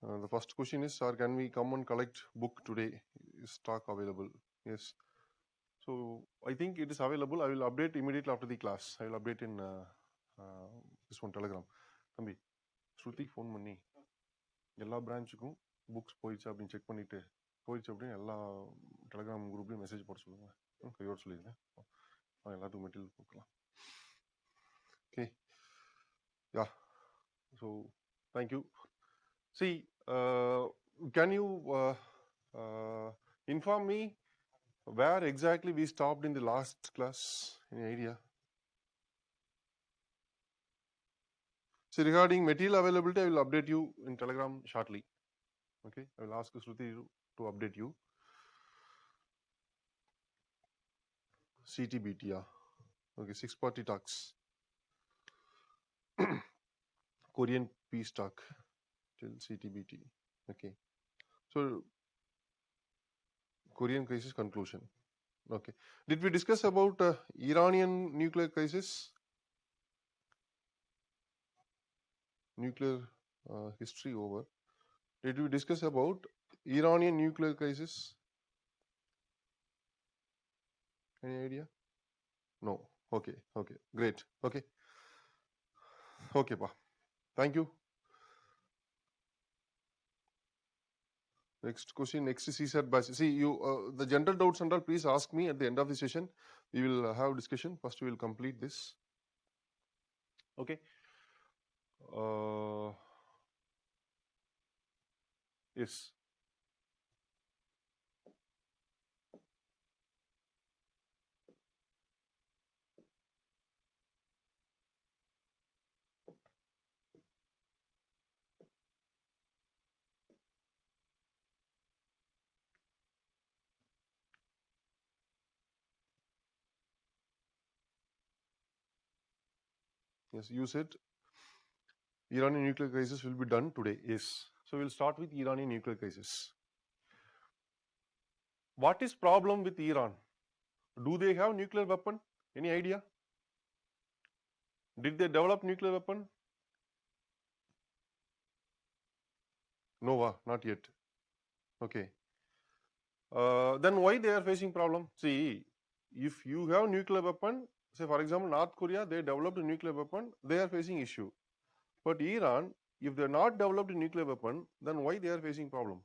The first question is, sir, can we come and collect book today? Is stock available? Yes. So I think it is available. I will update immediately after the class. I will update in this one Telegram. தம்பி ஸ்ருதி phone பண்ணி எல்லா பிரான்ச்சுக்கும் books போயிடுச்சு அப்படின்னு check பண்ணிட்டு போயிடுச்சு அப்படின்னு எல்லா Telegram குரூப்லேயும் message போட சொல்லுங்க. கையோடு சொல்லியிருந்தேன். எல்லாத்துக்கும் மெட்டீரியல் கொடுக்கலாம். Okay, yeah. So thank you. See, can you inform me where exactly we stopped in the last class? Any idea? So regarding material availability, I will update you in Telegram shortly. Okay, I will ask Shruti to update you. CTBT, yeah. Okay, 6 party talks. Korean peace talk till CTBT. Okay, so Korean crisis conclusion. Okay, did we discuss about Iranian nuclear crisis? Nuclear history over. Did we discuss about Iranian nuclear crisis? Any idea? No. Okay, okay, great. Okay, okay, pa. Thank you. Next question, next is CSAT batch. See, you the general doubts and all, please ask me at the end of the session. We will have discussion. First, we will complete this. Okay. Yes. Yes, you said Iranian nuclear crisis will be done today. Yes. So we'll start with Iranian nuclear crisis. What is problem with Iran? Do they have nuclear weapon? Any idea? Did they develop nuclear weapon? No, not yet. Okay. Then why they are facing problem? See, if you have nuclear weapon, say for example North Korea, they developed a nuclear weapon, they are facing issue. But Iran, if they are not developed a nuclear weapon, then why they are facing problem?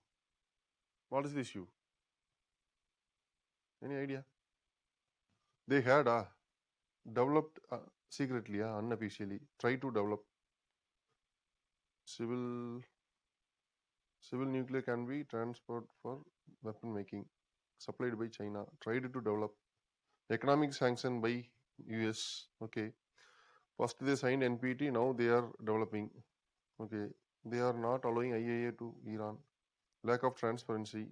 What is the issue? Any idea? They had developed secretly, unofficially, try to develop civil nuclear can be transferred for weapon making, supplied by China, tried to develop, economic sanction by US. Okay, first they signed NPT, now they are developing. Okay, they are not allowing IAEA to Iran, lack of transparency,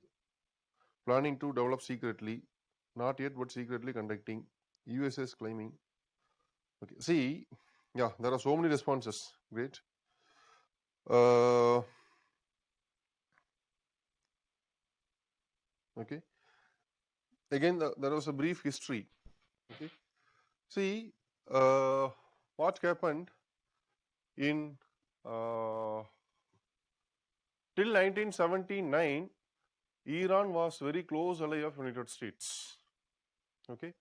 planning to develop secretly, not yet but secretly conducting, US is claiming. Okay, see, yeah, there are so many responses. Great. Okay, again there was a brief history. Okay, see, what happened in till 1979, Iran was very close ally of United States. Okay,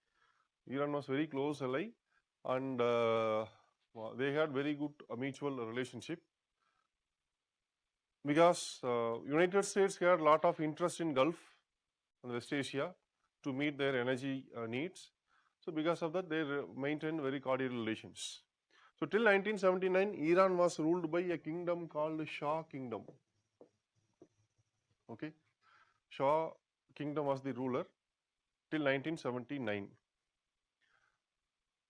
Iran was very close ally, and they had very good mutual relationship, because United States had a lot of interest in Gulf and West Asia to meet their energy needs. So because of that, they maintained very cordial relations. So till 1979, Iran was ruled by a kingdom called Shah Kingdom. Okay, Shah Kingdom was the ruler till 1979.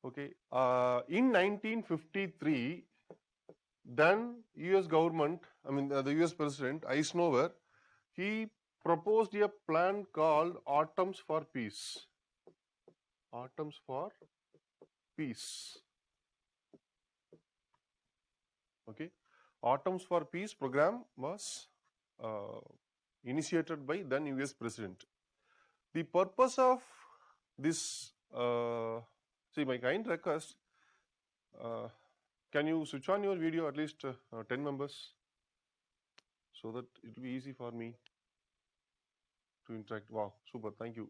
Okay, in 1953, then US government, the US President Eisenhower, he proposed a plan called Atoms for Peace. Atoms for Peace. Okay, Atoms for Peace program was initiated by then US President. The purpose of this, see, my kind request, can you switch on your video, at least 10 members? so that it will be easy for me to interact. Wow, super, thank you.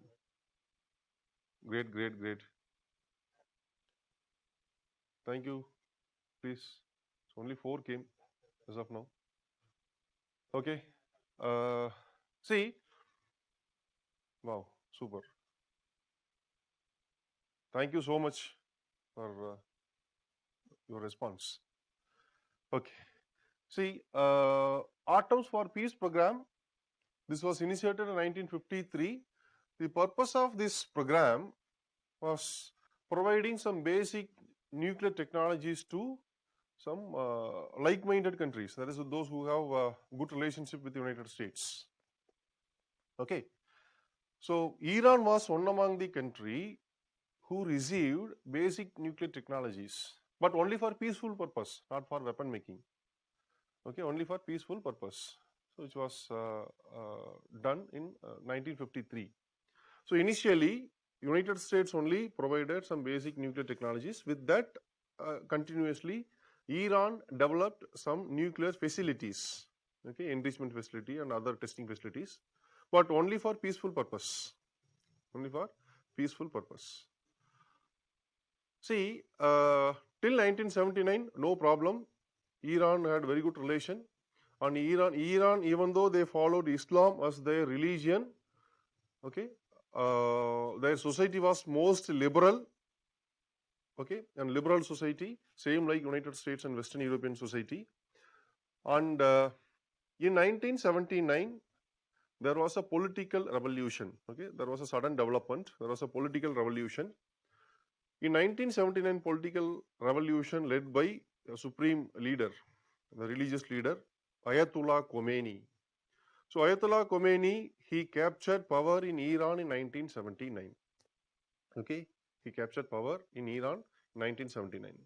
Great, great, great. Thank you. Please. So only 4 came as of now. Okay. See. Wow, super. Thank you so much for your response. Okay. See, Atoms for Peace program, this was initiated in 1953. The purpose of this program was providing some basic nuclear technologies to some like-minded countries, that is those who have good relationship with the United States. Okay. So Iran was one among the country who received basic nuclear technologies, but only for peaceful purpose, not for weapon making. Okay, only for peaceful purpose. So which was done in 1953. So initially, United States only provided some basic nuclear technologies. With that, continuously, Iran developed some nuclear facilities, okay, enrichment facility and other testing facilities, but only for peaceful purpose. Only for peaceful purpose. See, till 1979, no problem. Iran had very good relation. And Iran, even though they followed Islam as their religion, okay, their society was most liberal, okay, and liberal society, same like United States and Western European society. And in 1979, there was a political revolution, okay, there was a sudden development, there was a political revolution. In 1979 political revolution led by a supreme leader, the religious leader, Ayatollah Khomeini. So Ayatollah Khomeini, he captured power in Iran in 1979. Okay, he captured power in Iran in 1979.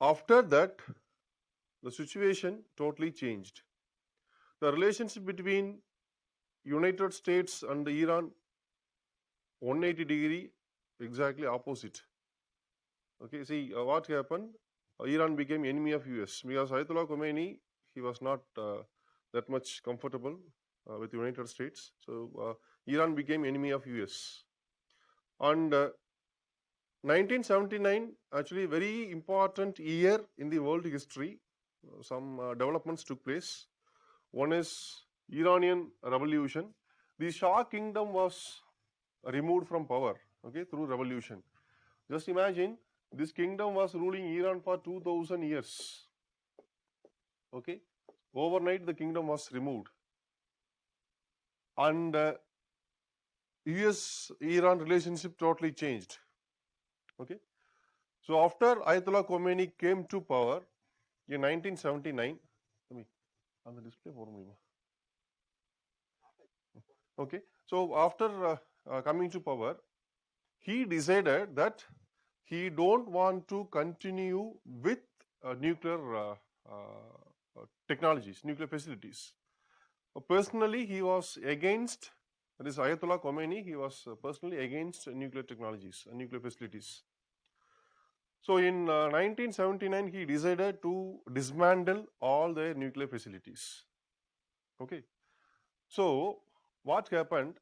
After that, the situation totally changed. The relationship between United States and Iran, 180-degree, exactly opposite. Okay, see what happened? Iran became enemy of US because Ayatollah Khomeini, he was not that much comfortable with the United States. So Iran became enemy of US. And 1979, actually very important year in the world history. Some developments took place. One is Iranian revolution. The Shah kingdom was removed from power, okay, through revolution. Just imagine, this kingdom was ruling Iran for 2000 years. Okay, overnight the kingdom was removed. And US-Iran relationship totally changed. Okay. So after Ayatollah Khomeini came to power in 1979, on the display for me. Okay. So after coming to power, he decided that he don't want to continue with nuclear technologies, nuclear facilities. Personally, he was against, that is Ayatollah Khomeini, he was personally against nuclear technologies and nuclear facilities. So in 1979, he decided to dismantle all their nuclear facilities. Okay. So what happened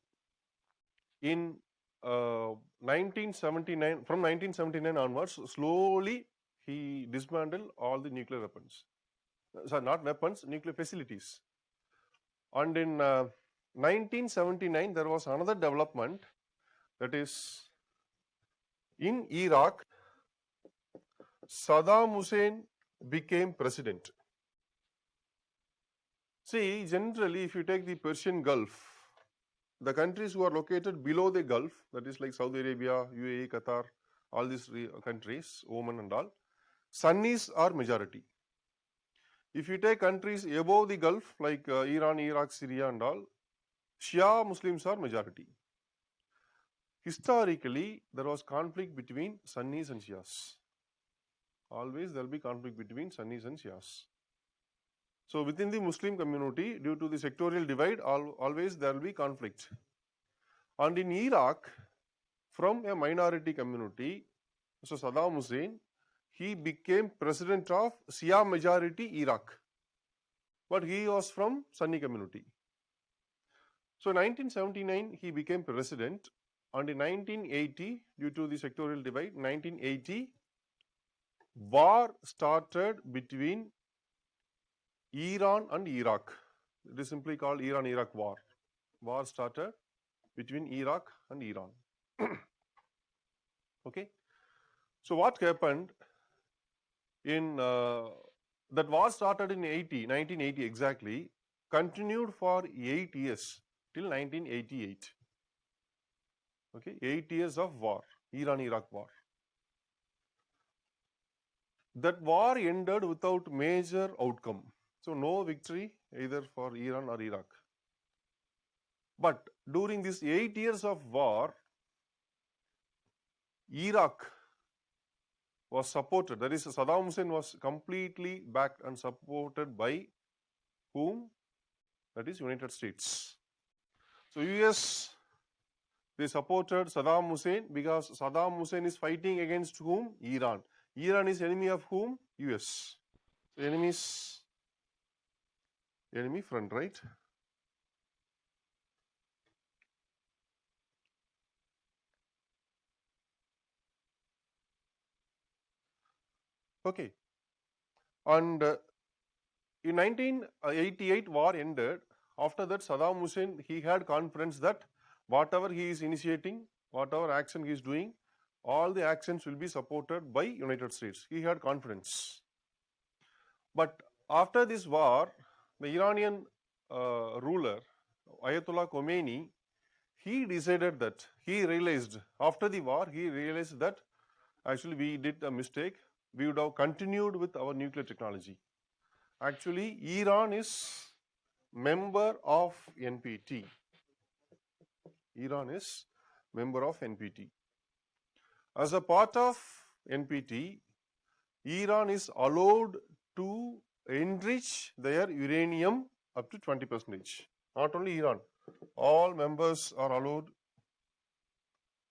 in 1979, from 1979 onwards, slowly he dismantled all the nuclear weapons. Sorry, not weapons, nuclear facilities. And in 1979, there was another development, that is in Iraq, Saddam Hussein became president. See, generally, if you take the Persian Gulf, the countries who are located below the Gulf, that is like Saudi Arabia, UAE, Qatar, all these countries, Oman and all, Sunnis are majority. If you take countries above the Gulf, like Iran, Iraq, Syria and all, Shia Muslims are majority. Historically, there was conflict between Sunnis and Shias. Always there will be conflict between Sunnis and Shias. So within the Muslim community, due to the sectorial divide, always there will be conflict. And in Iraq, from a minority community, so Saddam Hussein, he became president of Shia majority Iraq. but he was from Sunni community. So 1979 he became president, and in 1980, due to the sectorial divide, 1980 war started between Iran and Iraq. It is simply called Iran-Iraq war. War started between Iraq and Iran. Okay. So what happened in that war started in 1980 exactly, continued for 8 years till 1988. Okay, 8 years of war, Iran-Iraq war. That war ended without major outcome. So no victory either for Iran or Iraq. But during these 8 years of war, Iraq was supported. That is, Saddam Hussein was completely backed and supported by whom? That is United States. So US, they supported Saddam Hussein because Saddam Hussein is fighting against whom? Iran. Iran is enemy of whom? US. So enemy front, right? Okay. And in 1988 war ended. After that, Saddam Hussein, he had confidence that whatever he is initiating, whatever action he is doing, all the actions will be supported by United States. He had confidence. But after this war, the Iranian ruler, Ayatollah Khomeini, he decided that, he realized, after the war, he realized that actually we did a mistake. We would have continued with our nuclear technology. Actually, Iran is member of NPT. Iran is member of NPT. As a part of NPT, Iran is allowed to enrich their uranium up to 20%. Not only Iran, all members are allowed,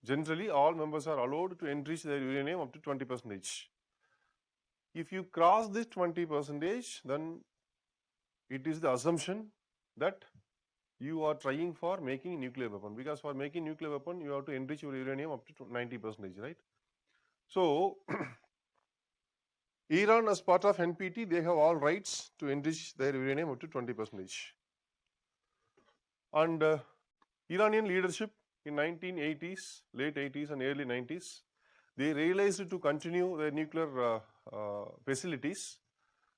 generally all members are allowed to enrich their uranium up to 20%. If you cross this 20%, then it is the assumption that you are trying for making nuclear weapon, because for making nuclear weapon you have to enrich your uranium up to 90%, right? So Iran, as part of NPT, they have all rights to enrich their uranium up to 20%. And Iranian leadership in 1980s, late 80s and early 90s, they realized to continue their nuclear facilities.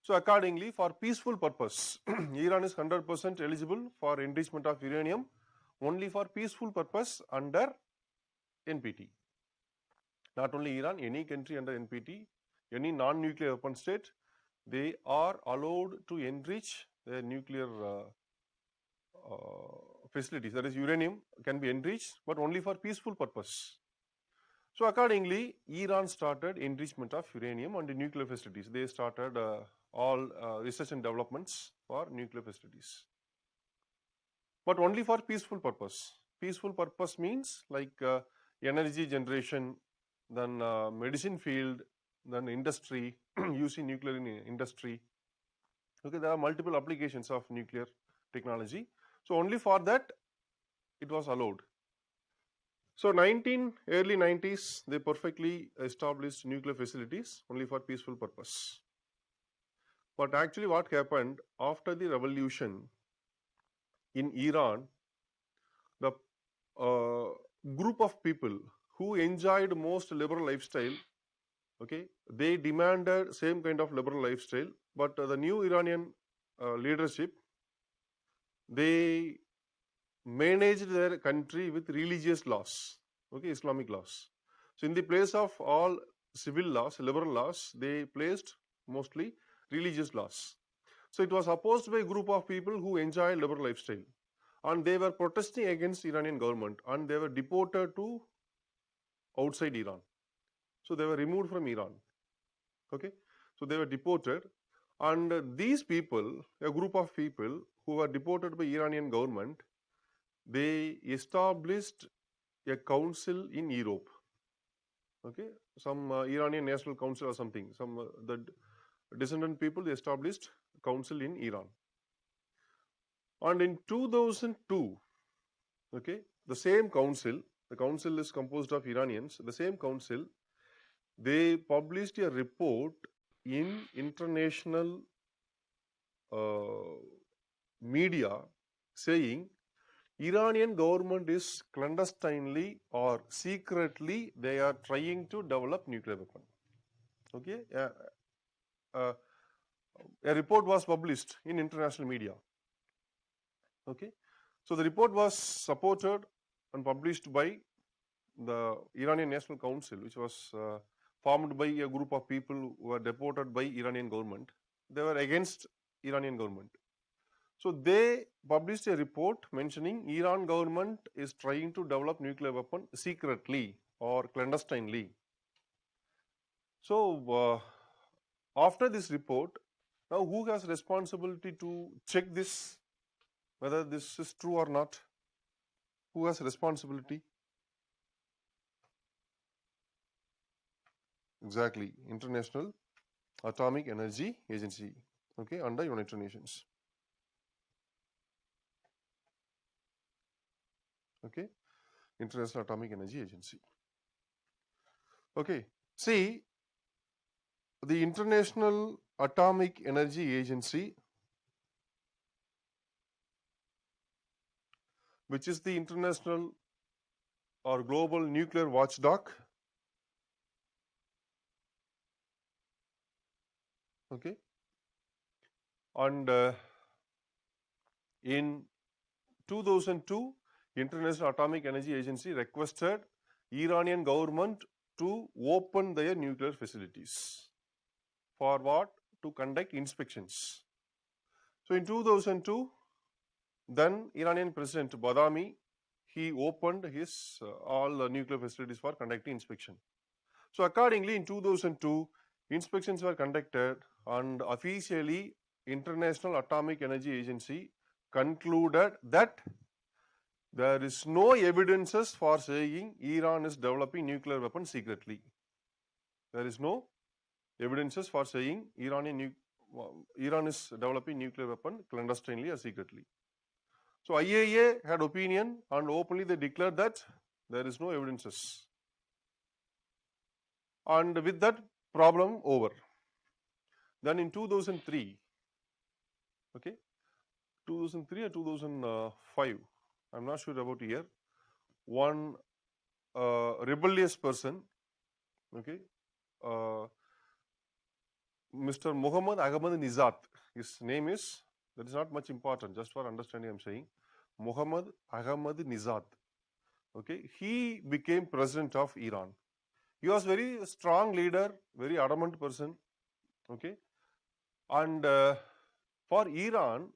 So accordingly, for peaceful purpose, Iran is 100% eligible for enrichment of uranium only for peaceful purpose under NPT. Not only Iran, any country under NPT, any non-nuclear weapon state, they are allowed to enrich their nuclear facilities. That is, uranium can be enriched, but only for peaceful purpose. So accordingly, Iran started enrichment of uranium on the nuclear facilities. They started all research and developments for nuclear facilities, but only for peaceful purpose. Peaceful purpose means like energy generation, then medicine field, then industry, using nuclear in industry. Okay, there are multiple applications of nuclear technology. So only for that it was allowed. So early 90s, they perfectly established nuclear facilities only for peaceful purpose. But actually what happened after the revolution in Iran, the group of people who enjoyed most liberal lifestyle, okay, they demanded same kind of liberal lifestyle, but the new Iranian leadership, they managed their country with religious laws, okay, Islamic laws. So in the place of all civil laws, liberal laws, they placed mostly religious laws. So it was opposed by a group of people who enjoy liberal lifestyle, and they were protesting against Iranian government, and they were deported to outside Iran. So they were removed from Iran. Okay, so they were deported, and these people, a group of people who were deported by Iranian government, they established a council in Europe. Okay, some Iranian National Council or something. Some the descendant people, they established council in Iran. And in 2002, okay, the same council, the council is composed of Iranians, the same council, they published a report in international media saying Iranian government is clandestinely or secretly they are trying to develop nuclear weapon. Okay, a report was published in international media. Okay, so the report was supported and published by the Iranian National Council, which was formed by a group of people who were deported by Iranian government. They were against Iranian government. So they published a report mentioning Iran government is trying to develop nuclear weapon secretly or clandestinely. So after this report, now who has responsibility to check this, whether this is true or not? Who has responsibility? Exactly, International Atomic Energy Agency, okay, under United Nations. Okay, International Atomic Energy Agency. Okay, see, the International Atomic Energy Agency, which is the international or global nuclear watchdog, okay, and in 2002, International Atomic Energy Agency requested Iranian government to open their nuclear facilities. For what? To conduct inspections. So in 2002, then Iranian President Badami, he opened his all nuclear facilities for conducting inspection. So accordingly, in 2002, inspections were conducted and officially International Atomic Energy Agency concluded that there is no evidences for saying Iran is developing nuclear weapons secretly. There is no evidences for saying Iran is developing nuclear weapon clandestinely or secretly. So IAEA had opinion and openly they declared that there is no evidences. And with that, problem over. Then in 2003, okay, 2003 or 2005, I'm not sure about year, one rebellious person, okay, Mr. Muhammad Ahmadinejad, his name is, that is not much important, just for understanding I'm saying, Muhammad Ahmadinejad, okay, he became president of Iran. He was very strong leader, very adamant person, okay, and for Iran,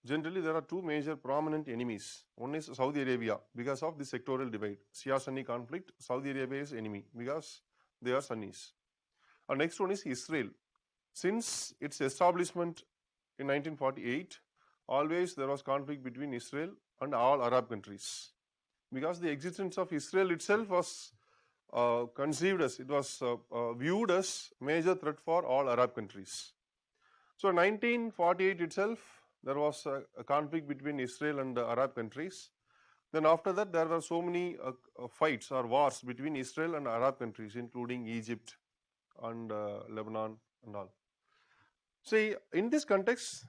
generally there are two major prominent enemies. One is Saudi Arabia because of the sectoral divide, Shia-Sunni conflict. Saudi Arabia is enemy because they are Sunnis. And next one is Israel. Since its establishment in 1948, always there was conflict between Israel and all Arab countries because the existence of Israel itself was conceived as, it was viewed as major threat for all Arab countries. So in 1948 itself, there was a conflict between Israel and the Arab countries. Then after that, there were so many fights or wars between Israel and Arab countries, including Egypt and Lebanon and all. See, in this context,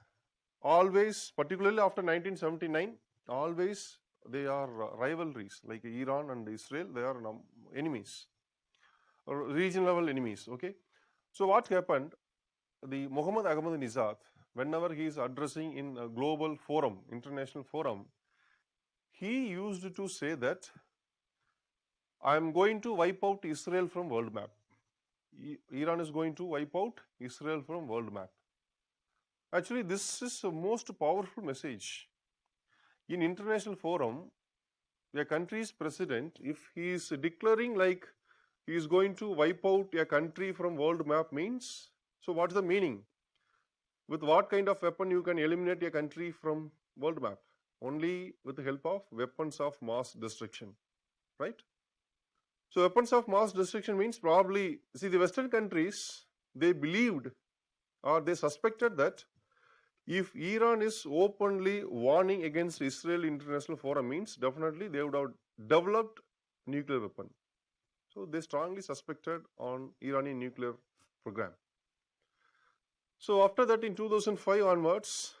always, particularly after 1979, always they are rivalries, like Iran and Israel, they are enemies, or regional level enemies, okay. So what happened, the Muhammad Ahmadinejad, whenever he is addressing in a global forum, international forum, he used to say that I am going to wipe out Israel from world map. Iran is going to wipe out Israel from world map. Actually, this is a most powerful message. In international forum, a country's president, if he is declaring like he is going to wipe out a country from world map means, so what is the meaning? With what kind of weapon you can eliminate a country from world map? Only with the help of weapons of mass destruction, right? So weapons of mass destruction means probably, see, the Western countries, they believed or they suspected that If Iran is openly warning against Israel International Forum means definitely they would have developed nuclear weapon. So they strongly suspected on Iranian nuclear program. So after that in 2005 onwards,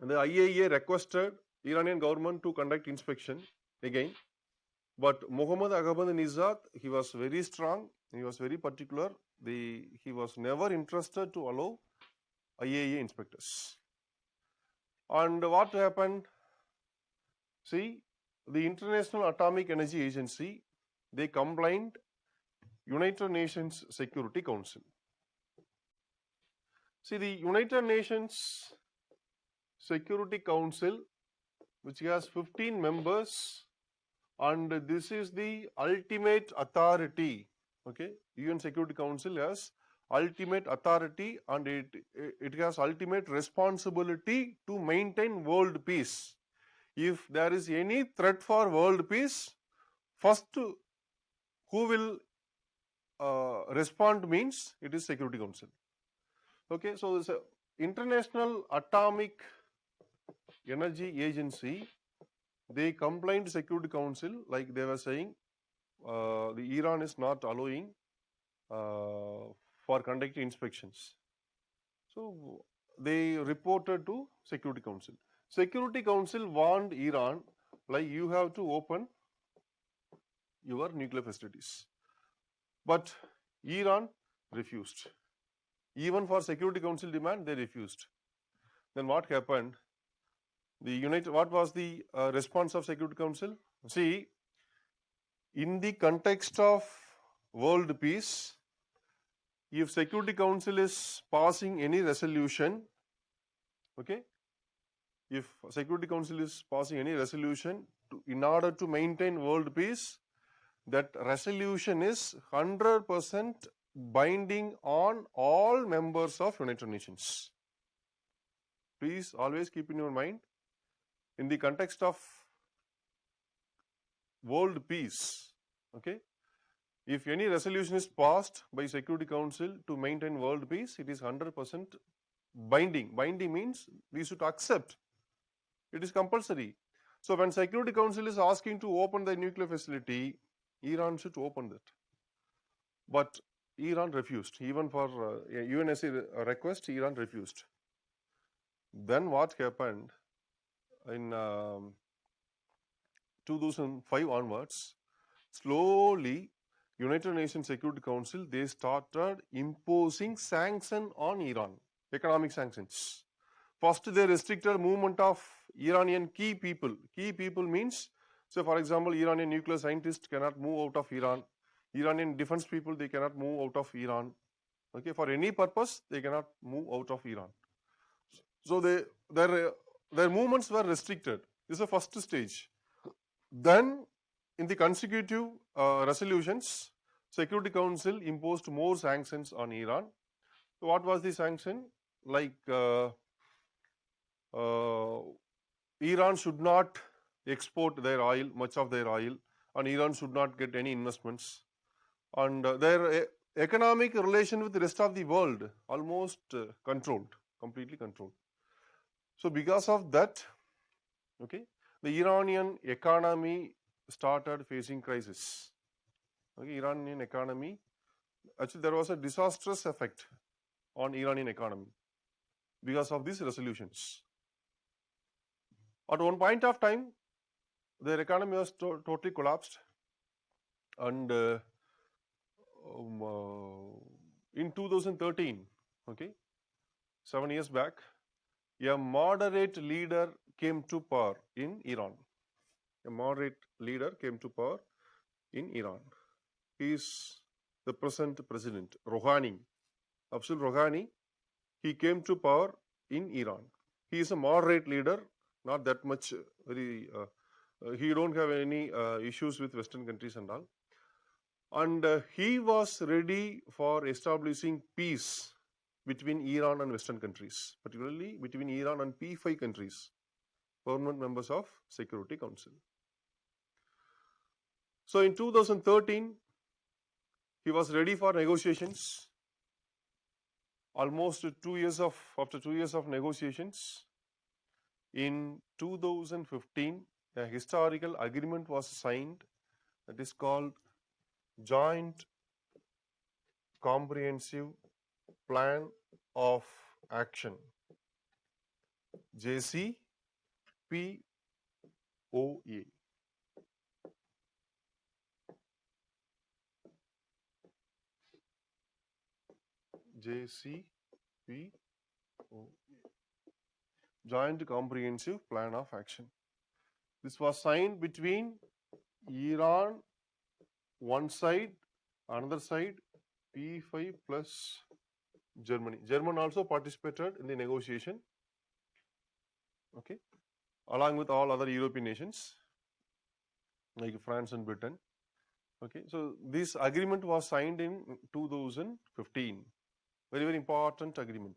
the IAEA requested Iranian government to conduct inspection again. But Mohammad Ahmadinejad, he was very strong, he was very particular. He was never interested to allow IAEA inspectors. And what happened? See, the International Atomic Energy Agency, they complained United Nations Security Council. See, the United Nations Security Council, which has 15 members, and this is the ultimate authority. Okay, UN Security Council has ultimate authority and it has ultimate responsibility to maintain world peace. If there is any threat for world peace, first who will respond means it is Security Council. Okay, so this International Atomic Energy Agency, they complained to Security Council, like they were saying, the Iran is not allowing for conducting inspections. So they reported to Security Council. Security Council warned Iran, like you have to open your nuclear facilities. But Iran refused. Even for Security Council demand, they refused. Then what happened? What was the response of Security Council? See, in the context of world peace, if Security Council is passing any resolution, okay, if Security Council is passing any resolution in order to maintain world peace, that resolution is 100% binding on all members of United Nations. Please always keep in your mind, in the context of world peace, okay, if any resolution is passed by Security Council to maintain world peace, it is 100% binding. Binding means we should accept. It is compulsory. So when Security Council is asking to open the nuclear facility, Iran should open that. But Iran refused. Even for UNSC request, Iran refused. Then what happened? In 2005 onwards, slowly United Nations Security Council, they started imposing sanctions on Iran, economic sanctions. First, they restricted movement of Iranian key people. Key people means, say for example, Iranian nuclear scientists cannot move out of Iran. Iranian defense people, they cannot move out of Iran. Okay, for any purpose, they cannot move out of Iran. So their movements were restricted. This is the first stage. Then, in the consecutive resolutions, Security Council imposed more sanctions on Iran. So what was the sanction? Like Iran should not export their oil, much of their oil, and Iran should not get any investments. And their economic relation with the rest of the world almost controlled, completely controlled. So because of that, okay, the Iranian economy started facing crisis. Okay, Iranian economy, actually there was a disastrous effect on Iranian economy because of these resolutions. At one point of time, their economy was totally collapsed, and in 2013, okay, 7 years back, a moderate leader came to power in Iran. A moderate leader came to power in Iran. He is the present president, Rouhani. Abdul Rouhani, he came to power in Iran. He is a moderate leader, not that much he don't have any issues with Western countries and all. And he was ready for establishing peace between Iran and Western countries, particularly between Iran and P5 countries, permanent members of Security Council. So in 2013, he was ready for negotiations. almost after 2 years of negotiations, in 2015, a historical agreement was signed that is called Joint Comprehensive Plan of Action, JCPOA. JCPOA, Joint Comprehensive Plan of Action. This was signed between Iran one side, another side P5 plus Germany. Germany also participated in the negotiation, okay, along with all other European nations like France and Britain. Okay, so this agreement was signed in 2015. Very, very important agreement.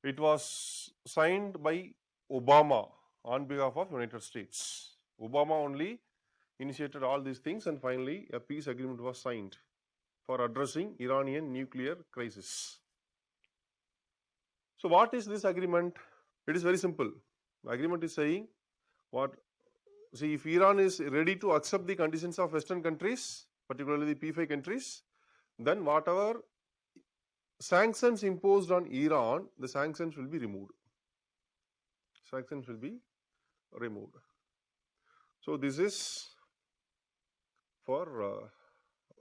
It was signed by Obama on behalf of United States. Obama only initiated all these things, and finally a peace agreement was signed for addressing Iranian nuclear crisis. So what is this agreement? It is very simple. The agreement is saying what? See, if Iran is ready to accept the conditions of Western countries, particularly the P5 countries, then whatever sanctions imposed on Iran, the sanctions will be removed. Sanctions will be removed. So this is for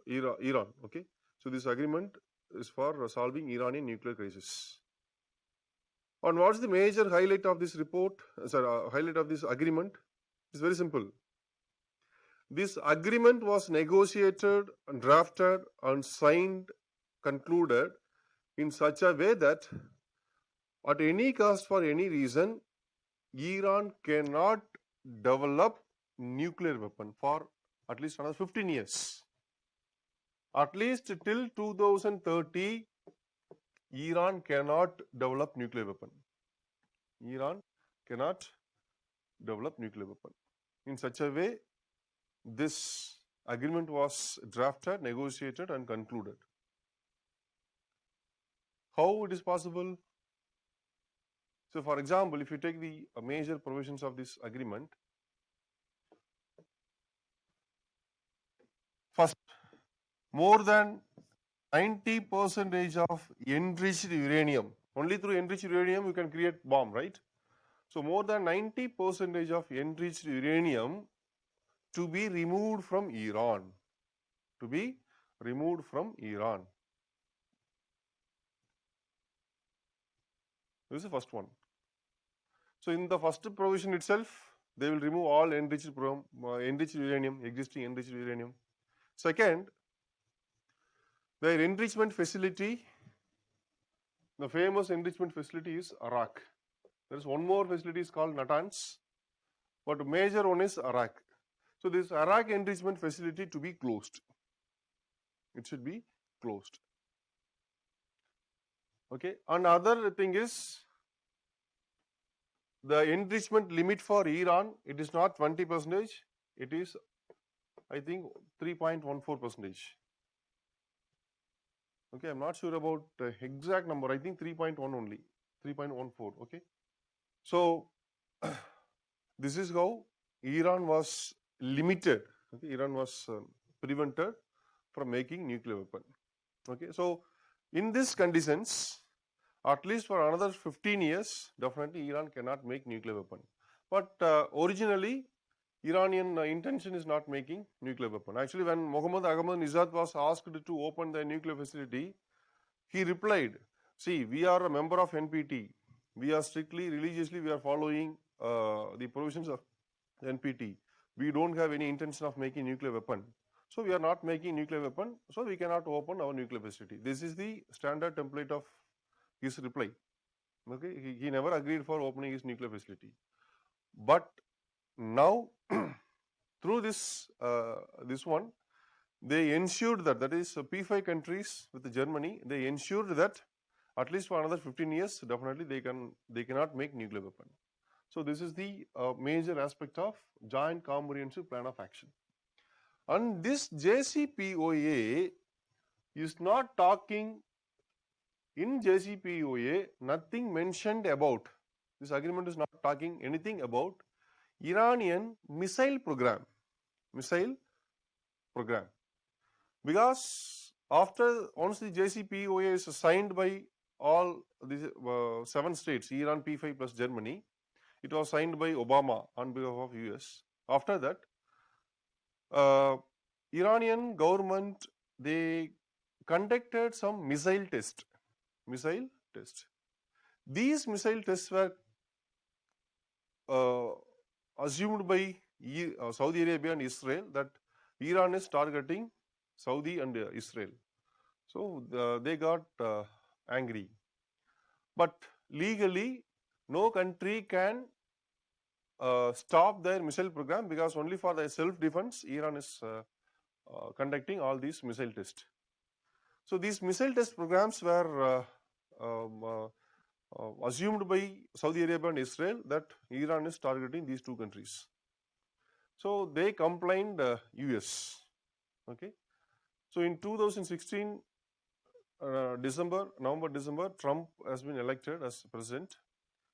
Iran. Okay. So this agreement is for solving Iranian nuclear crisis. And what's the major highlight of this report? Highlight of this agreement? It's very simple. This agreement was negotiated, drafted, and signed, concluded in such a way that at any cost, for any reason, Iran cannot develop nuclear weapon for at least another 15 years. At least till 2030, Iran cannot develop nuclear weapon. Iran cannot develop nuclear weapon. In such a way, this agreement was drafted, negotiated, and concluded. How it is possible? So, for example, if you take the major provisions of this agreement, first, more than 90% of enriched uranium. Only through enriched uranium you can create bomb, right? So, more than 90% of enriched uranium to be removed from Iran. To be removed from Iran. This is the first one. So, in the first provision itself, they will remove all enriched uranium, existing enriched uranium. Second, their enrichment facility, the famous enrichment facility is Arak. There is one more facility is called Natanz, but major one is Arak. So this Arak enrichment facility to be closed. It should be closed. Okay. Another thing is the enrichment limit for Iran. It is not 20%. It is, I think, 3.14%. Okay, I'm not sure about the exact number. I think 3.1 only, 3.14. Okay. So this is how Iran was limited. Okay, Iran was prevented from making nuclear weapon. Okay, so in these conditions, at least for another 15 years, definitely Iran cannot make nuclear weapon. But originally, Iranian intention is not making nuclear weapon. Actually, when Mohammad Ahmadinejad was asked to open the nuclear facility, he replied, see, we are a member of NPT. We are strictly, religiously, we are following the provisions of NPT. We don't have any intention of making nuclear weapon. So, we are not making nuclear weapon. So, we cannot open our nuclear facility. This is the standard template of his reply. Okay, he never agreed for opening his nuclear facility. But now, through this one, they ensured that is P5 countries with Germany, they ensured that at least for another 15 years, definitely they cannot make nuclear weapon. So this is the major aspect of Joint Comprehensive Plan of Action. And this JCPOA is not talking in JCPOA, nothing mentioned about, this agreement is not talking anything about Iranian missile program. Because once the JCPOA is signed by all these 7 states, Iran, P5 plus Germany, it was signed by Obama on behalf of US. After that, Iranian government, they conducted some missile test. These missile tests were assumed by Saudi Arabia and Israel that Iran is targeting Saudi and Israel. So they got angry. But legally, no country can stop their missile program, because only for their self-defense, Iran is conducting all these missile tests. So these missile test programs were assumed by Saudi Arabia and Israel that Iran is targeting these two countries. So they complained US. Okay. So in 2016, November, December, Trump has been elected as president,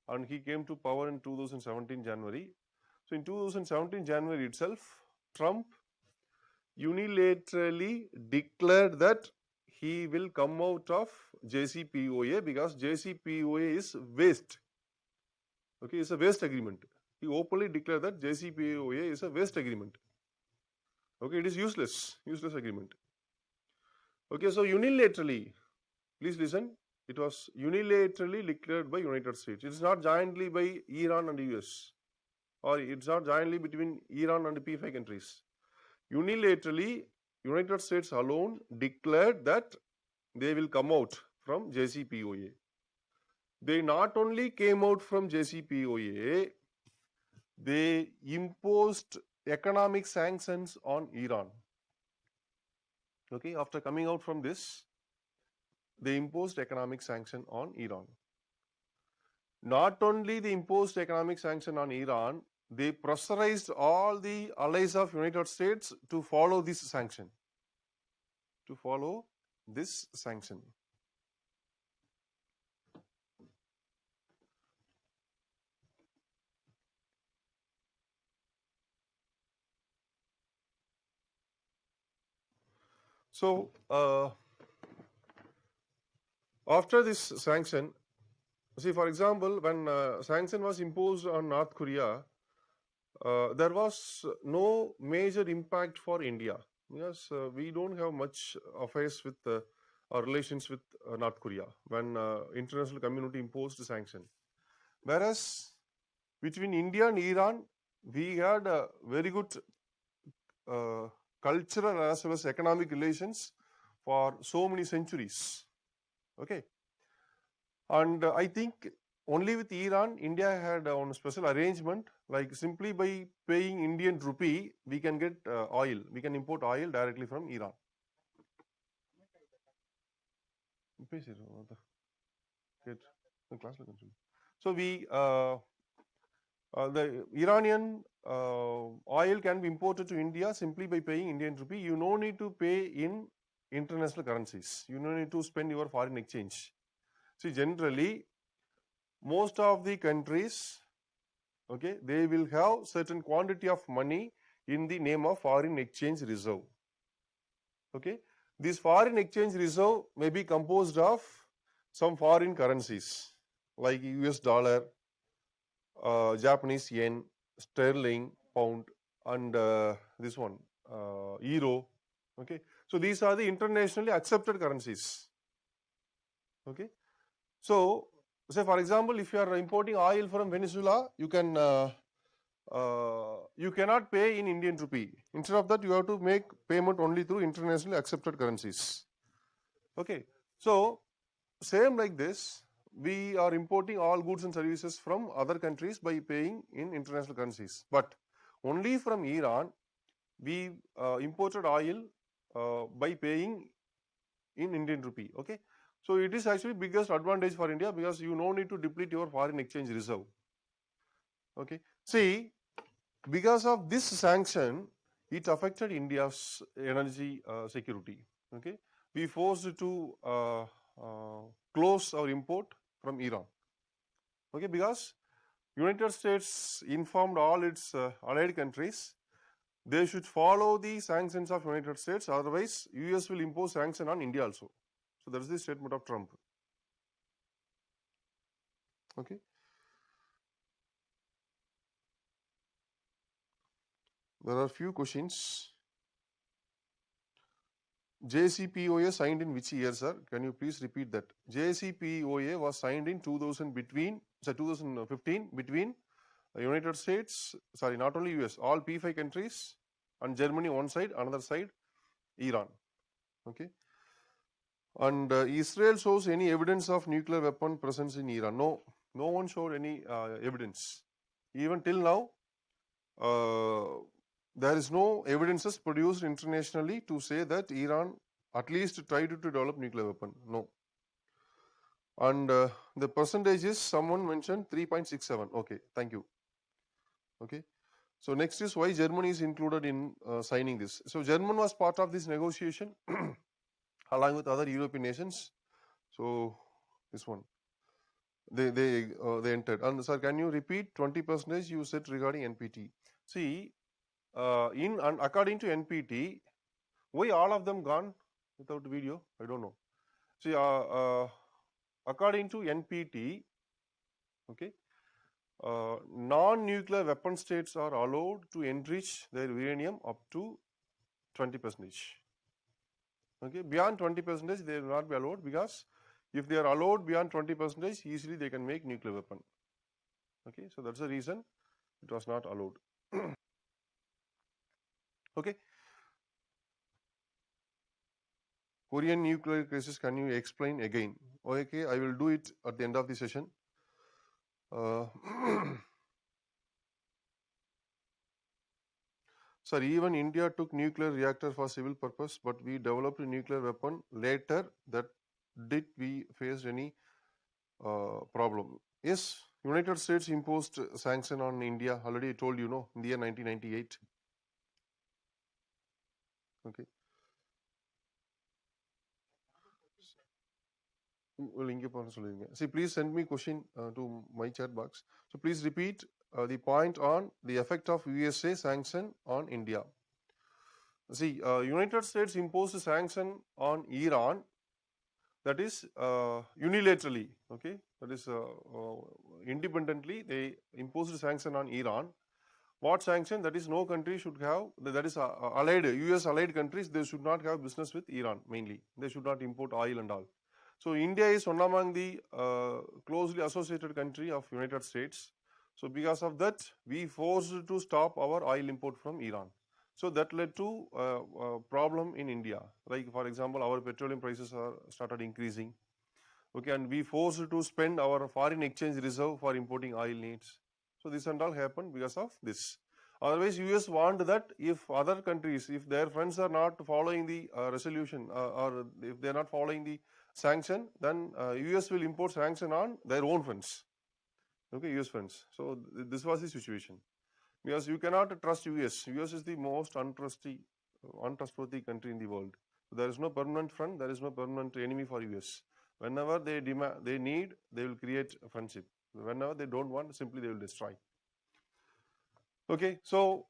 and he came to power in 2017 January. So in 2017 January itself, Trump unilaterally declared that he will come out of JCPOA because JCPOA is waste. Okay, it's a waste agreement. He openly declared that JCPOA is a waste agreement. Okay, it is useless agreement. Okay, so unilaterally, please listen, it was unilaterally declared by United States. It is not jointly by Iran and US, or it's not jointly between Iran and P5 countries. Unilaterally, United States alone declared that they will come out from JCPOA. They not only came out from JCPOA, they imposed economic sanctions on Iran. Okay, after coming out from this, they imposed economic sanction on Iran. Not only they imposed economic sanction on Iran, they pressurized all the allies of United States to follow this sanction. So, after this sanction, see, for example, when sanction was imposed on North Korea, there was no major impact for India, because we don't have much affairs with our relations with North Korea when international community imposed sanction. Whereas between India and Iran, we had a very good cultural as well as economic relations for so many centuries. Okay, and I think only with Iran, India had a special arrangement, like simply by paying Indian rupee, we can get oil. We can import oil directly from Iran. So the Iranian oil can be imported to India simply by paying Indian rupee. You no need to pay in international currencies. You no need to spend your foreign exchange. See, generally, most of the countries, okay, they will have certain quantity of money in the name of foreign exchange reserve. Okay, this foreign exchange reserve may be composed of some foreign currencies like US dollar, Japanese yen, sterling, pound, and this one, euro. Okay, so these are the internationally accepted currencies. Okay, so say for example, if you are importing oil from Venezuela, you cannot pay in Indian rupee. Instead of that, you have to make payment only through internationally accepted currencies. Okay, so same like this, we are importing all goods and services from other countries by paying in international currencies. But only from Iran, we imported oil by paying in Indian rupee. Okay, so it is actually biggest advantage for India, because you no need to deplete your foreign exchange reserve. Okay, see, because of this sanction, it affected India's energy security. Okay, we forced to close our import from Iran. Okay, because United States informed all its allied countries they should follow the sanctions of United States, otherwise US will impose sanction on India also. So that is the statement of Trump. Okay. There are few questions. JCPOA signed in which year, sir? Can you please repeat that? JCPOA was signed in 2015 between United States, not only US, all P5 countries and Germany one side, another side Iran. Okay. And Israel shows any evidence of nuclear weapon presence in Iran? No, no one showed any evidence. Even till now, there is no evidences produced internationally to say that Iran at least tried to develop nuclear weapon. No. And the percentage is someone mentioned 3.67. Okay, thank you. Okay. So next is why Germany is included in signing this. So Germany was part of this negotiation along with other European nations. So this one, they entered. And sir, can you repeat 20% you said regarding NPT? See, according to NPT, why all of them gone without video? I don't know. See, according to NPT, okay, non-nuclear weapon states are allowed to enrich their uranium up to 20%. Okay, beyond 20% they will not be allowed, because if they are allowed beyond 20%, easily they can make nuclear weapon. Okay, so that's the reason it was not allowed. Okay. Korean nuclear crisis, can you explain again? Okay, I will do it at the end of the session. Sir, even India took nuclear reactor for civil purpose, but we developed a nuclear weapon later. That did we face any problem? Yes, United States imposed sanction on India. Already I told you, no, in the year 1998. Okay. See, please send me question to my chat box. So please repeat the point on the effect of USA sanction on India. See, United States imposed a sanction on Iran, that is unilaterally. Okay, that is independently they imposed a sanction on Iran. What sanction? That is no country should have, that is allied, US allied countries, they should not have business with Iran mainly. They should not import oil and all. So India is one among the closely associated country of United States. So because of that, we forced to stop our oil import from Iran. So that led to a problem in India. Like for example, our petroleum prices are started increasing. Okay, and we forced to spend our foreign exchange reserve for importing oil needs. So this and all happened because of this. Otherwise, US want that if other countries, if their friends are not following the resolution or if they are not following the sanction, then US will import sanction on their own friends. Okay, US friends. So this was the situation. Because you cannot trust US. US is the most untrustworthy country in the world. So there is no permanent friend, there is no permanent enemy for US. Whenever they demand, they need, they will create a friendship. Whenever they don't want, simply they will destroy. Okay, so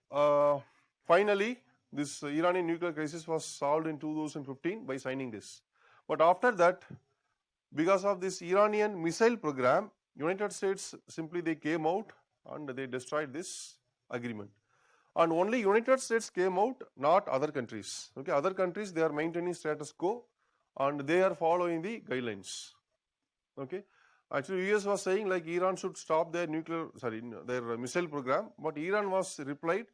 finally, this Iranian nuclear crisis was solved in 2015 by signing this. But after that, because of this Iranian missile program, United States simply they came out and they destroyed this agreement. And only United States came out, not other countries. Okay, other countries they are maintaining status quo and they are following the guidelines. Okay, actually US was saying like Iran should stop their their missile program, but Iran was replied,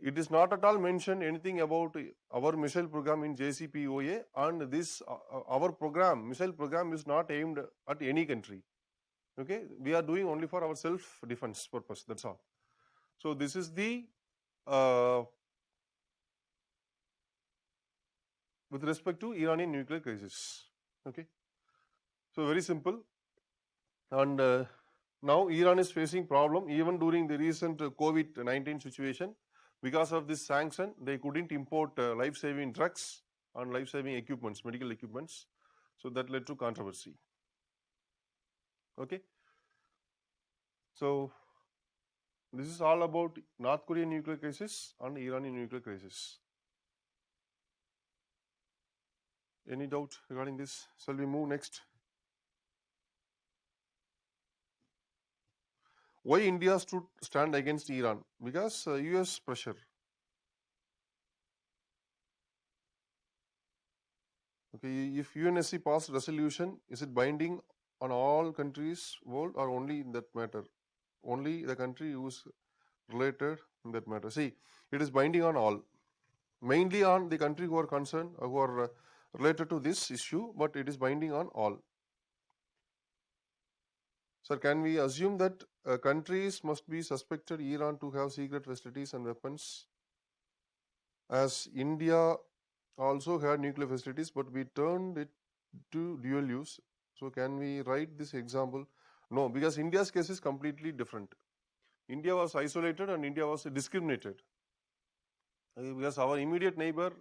it is not at all mentioned anything about our missile program in JCPOA, and this our program, missile program, is not aimed at any country. Okay, we are doing only for our self-defense purpose. That's all. So this is the with respect to Iranian nuclear crisis. Okay, so very simple. And now Iran is facing problem even during the recent COVID-19 situation. Because of this sanction, they couldn't import life-saving drugs and life-saving equipments, medical equipments. So that led to controversy. Okay. So this is all about North Korean nuclear crisis and Iranian nuclear crisis. Any doubt regarding this? Shall we move next? Why India stood stand against Iran? Because US pressure. Okay, if UNSC passed resolution, is it binding on all countries world or only in that matter? Only the country who is related in that matter. See, it is binding on all, mainly on the country who are concerned, who are related to this issue, but it is binding on all. Sir, can we assume that countries must be suspected Iran to have secret facilities and weapons? As India also had nuclear facilities, but we turned it to dual use. So can we write this example? No, because India's case is completely different. India was isolated and India was discriminated. Because our immediate neighbor,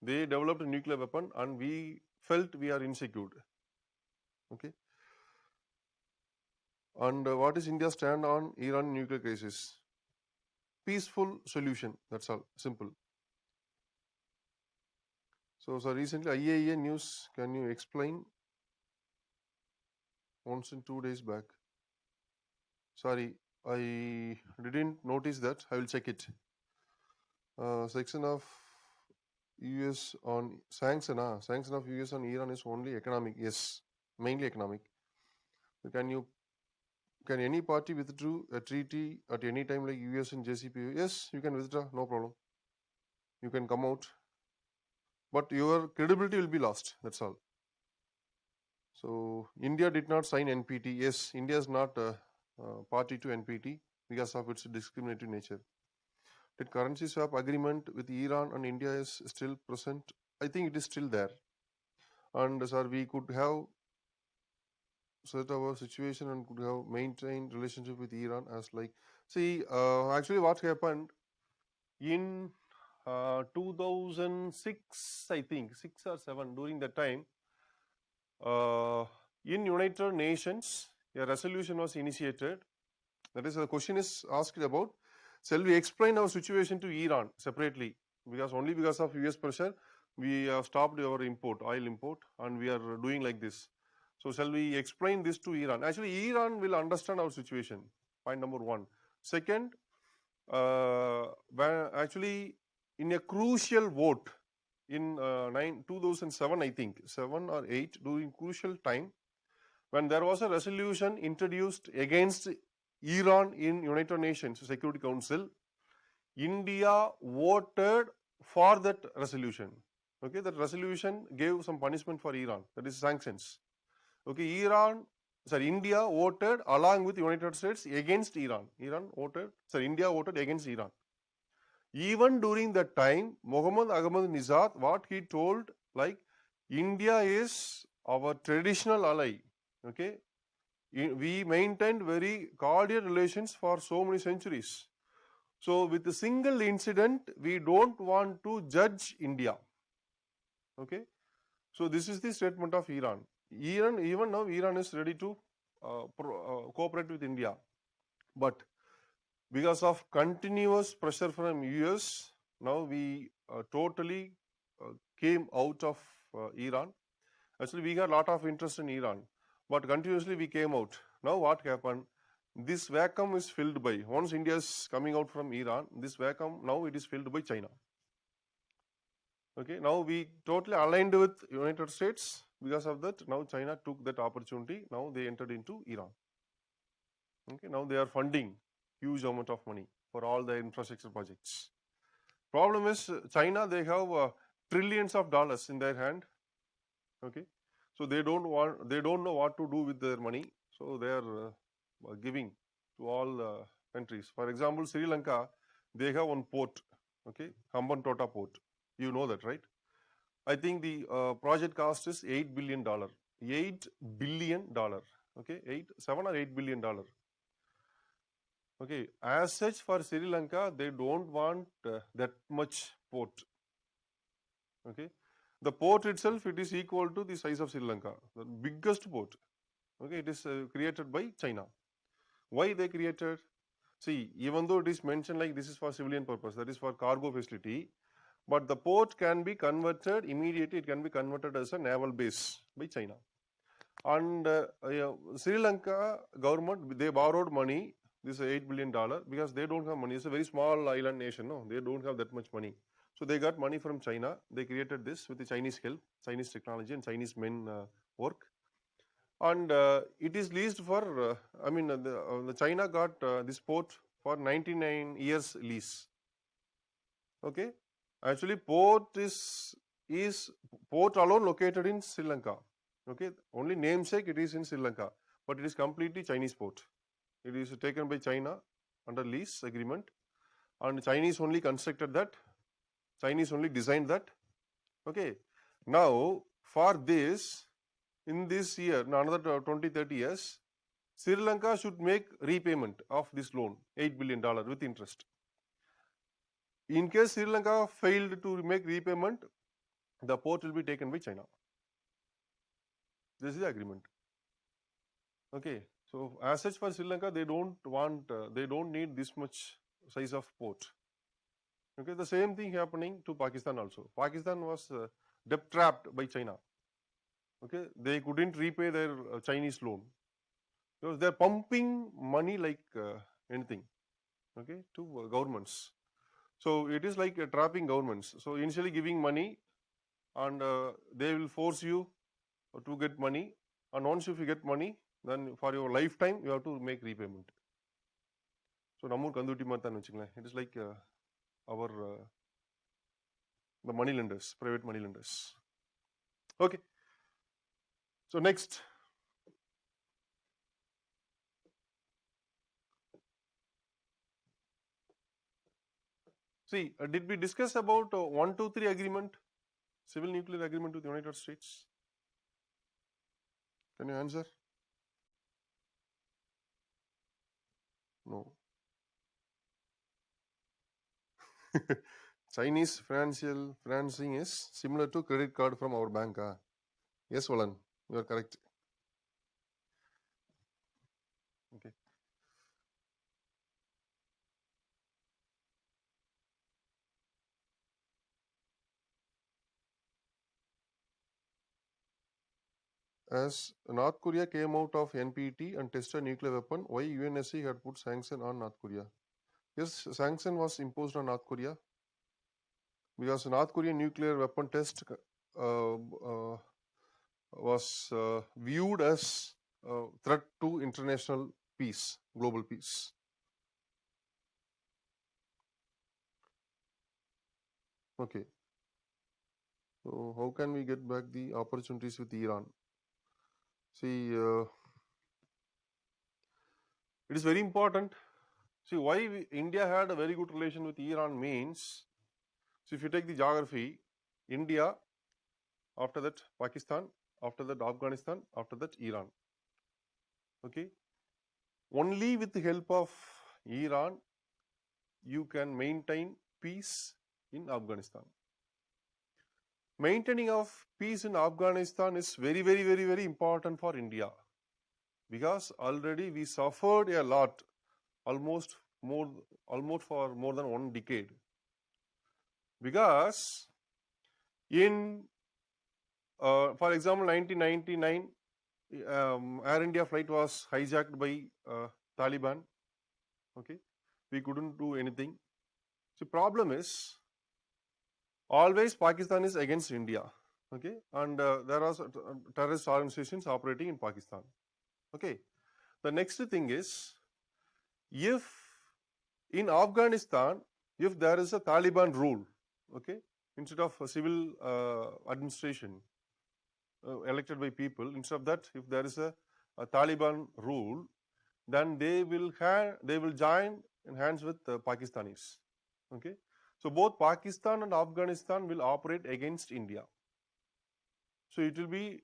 they developed a nuclear weapon and we felt we are insecure. Okay. And what is India's stand on Iran nuclear crisis? Peaceful solution. That's all. Simple. So recently IAEA news, can you explain? Once in 2 days back. Sorry, I didn't notice that. I will check it. Section of US on sanction. Sanction of US on Iran is only economic. Yes, mainly economic. So can any party withdraw a treaty at any time like US and JCPOA? Yes, you can withdraw, no problem. You can come out, but your credibility will be lost. That's all. So India did not sign NPT. Yes, India is not a party to NPT because of its discriminatory nature. Did currency swap agreement with Iran and India is still present? I think it is still there. And sir, we could have set our situation and could have maintained relationship with Iran as like, see, actually what happened in 2006, I think 6 or 7, during that time, in United Nations a resolution was initiated. That is, the question is asked about, shall we explain our situation to Iran separately, because only because of US pressure we have stopped our import, oil import, and we are doing like this. So shall we explain this to Iran? Actually Iran will understand our situation, point number one. Second, when actually in a crucial vote in 2007, I think 7 or 8, during crucial time when there was a resolution introduced against Iran in United Nations Security Council, India voted for that resolution. Okay, that resolution gave some punishment for Iran, that is sanctions. Okay, India voted along with United States against Iran. India voted against Iran. Even during that time, Mohammad Ahmadinejad, what he told, like, India is our traditional ally. Okay, we maintained very cordial relations for so many centuries. So with a single incident, we don't want to judge India. Okay, so this is the statement of Iran. Even now, Iran is ready to cooperate with India, but because of continuous pressure from US, now we totally came out of Iran. Actually, we got a lot of interest in Iran, but continuously we came out. Now what happened? This vacuum is filled by, once India is coming out from Iran, this vacuum now it is filled by China. Okay, now we totally aligned with United States. Because of that, now China took that opportunity. Now they entered into Iran. Okay, now they are funding huge amount of money for all the infrastructure projects. Problem is China, they have trillions of dollars in their hand. Okay, so they don't know what to do with their money. So they are giving to all countries. For example, Sri Lanka, they have one port. Okay, Hambantota port. You know that, right? I think the project cost is $8 billion. $8 billion. Okay, 7 or $8 billion. Okay, as such for Sri Lanka, they don't want that much port. Okay, The port itself, it is equal to the size of Sri Lanka, the biggest port. Okay, it is created by China. Why they created? See, even though it is mentioned like this is for civilian purpose, that is for cargo facility, but the port can be converted immediately, it can be converted as a naval base by China. And Sri Lanka government, they borrowed money, this $8 billion, because they don't have money. It's a very small island nation, no? They don't have that much money. So they got money from China. They created this with the Chinese help, Chinese technology and Chinese men work. And it is leased for, the China got this port for 99 years lease. Okay. Actually, port is port alone located in Sri Lanka. Okay. Only namesake it is in Sri Lanka, but it is completely Chinese port. It is taken by China under lease agreement, and Chinese only constructed that. Chinese only designed that. Okay. Now, for this, in this year, another 20-30 years, Sri Lanka should make repayment of this loan, $8 billion with interest. In case Sri Lanka failed to make repayment, the port will be taken by China. This is the agreement. Okay. So, as such for Sri Lanka, they don't want, they don't need this much size of port. Okay. The same thing happening to Pakistan also. Pakistan was debt trapped by China. Okay. They couldn't repay their Chinese loan because they're pumping money like anything. Okay. To governments. So, it is like trapping governments. So, initially giving money and they will force you to get money, and once if you get money, then for your lifetime you have to make repayment. So, Namur Kanduti Matan, it is like our the money lenders, private money lenders. Okay. So, next. See, did we discuss about 123 agreement, civil nuclear agreement with the United States? Can you answer? No. Chinese financing is similar to credit card from our bank. Yes, Valan, you are correct. Okay. As North Korea came out of NPT and tested nuclear weapon, why UNSC had put sanction on North Korea? Yes, sanction was imposed on North Korea because North Korean nuclear weapon test was viewed as a threat to international peace, global peace. Okay. So how can we get back the opportunities with Iran? See, it is very important. See, why India had a very good relation with Iran means, so if you take the geography, India, after that Pakistan, after that Afghanistan, after that Iran. Okay. Only with the help of Iran, you can maintain peace in Afghanistan. Maintaining of peace in Afghanistan is very, very, very, very important for India because already we suffered a lot, almost for more than 1 decade. Because in, for example, 1999, Air India flight was hijacked by Taliban. Okay, we couldn't do anything. So problem is, always Pakistan is against India. Okay, and there are terrorist organizations operating in Pakistan. Okay, the next thing is, if in Afghanistan, if there is a Taliban rule, okay, instead of a civil administration elected by people, instead of that, if there is a Taliban rule, then they will join in hands with the Pakistanis. Okay, so both Pakistan and Afghanistan will operate against India. So it will be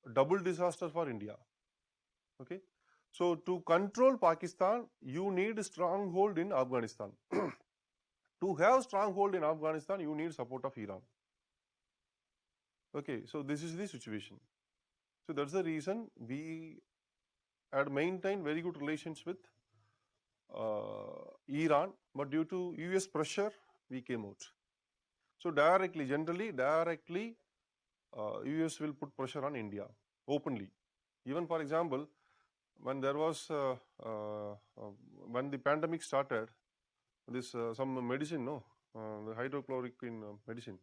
a double disaster for India. Okay, so to control Pakistan, you need a stronghold in Afghanistan. To have stronghold in Afghanistan, you need support of Iran. Okay, so this is the situation. So that's the reason we had maintained very good relations with Iran, but due to US pressure, we came out. So directly, generally, directly, US will put pressure on India openly. Even for example, when there was when the pandemic started, this some medicine, no, the hydrochloroquine medicine.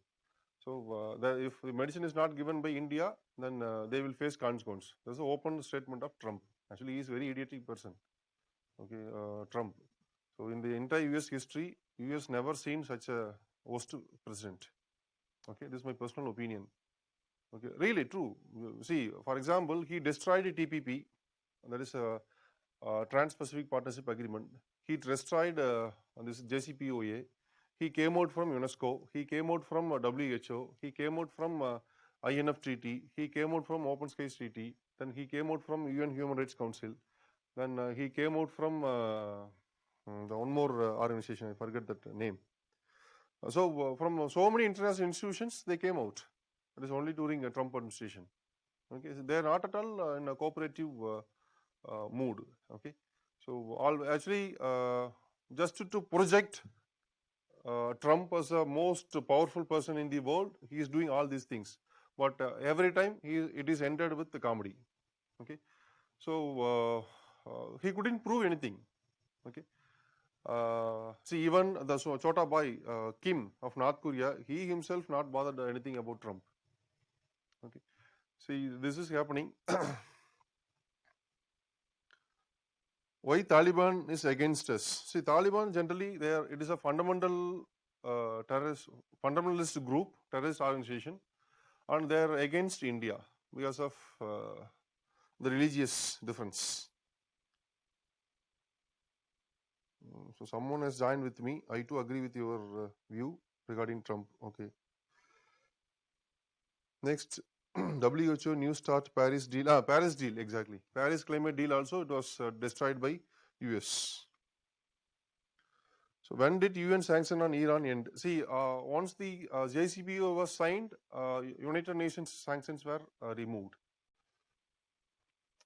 So if the medicine is not given by India, then they will face consequence. That's an open statement of Trump. Actually, he is a very idiotic person. Okay, Trump. So in the entire US history, US never seen such a worst president. Okay, this is my personal opinion. Okay, really true. See, for example, he destroyed TPP, that is a Trans-Pacific Partnership Agreement. He destroyed this JCPOA. He came out from UNESCO. He came out from WHO. He came out from INF Treaty. He came out from Open Skies Treaty. Then he came out from UN Human Rights Council. Then he came out from the one more organization, I forget that name. So from so many international institutions, they came out. That is only during a Trump administration. Okay, so they are not at all in a cooperative mood. Okay, so all actually just to project Trump as the most powerful person in the world, he is doing all these things. But every time it is ended with the comedy. Okay, so he couldn't prove anything. Okay. See, even the Chota Boy Kim of North Korea, he himself not bothered anything about Trump. Okay, see, this is happening. Why Taliban is against us? See, Taliban generally it is a fundamental fundamentalist group, terrorist organization, and they are against India because of the religious difference. So someone has joined with me. I too agree with your view regarding Trump. Okay. Next, WHO New Start Paris deal. Paris deal, exactly. Paris climate deal also, it was destroyed by US. So when did UN sanction on Iran end? See, once the JCPOA was signed, United Nations sanctions were removed.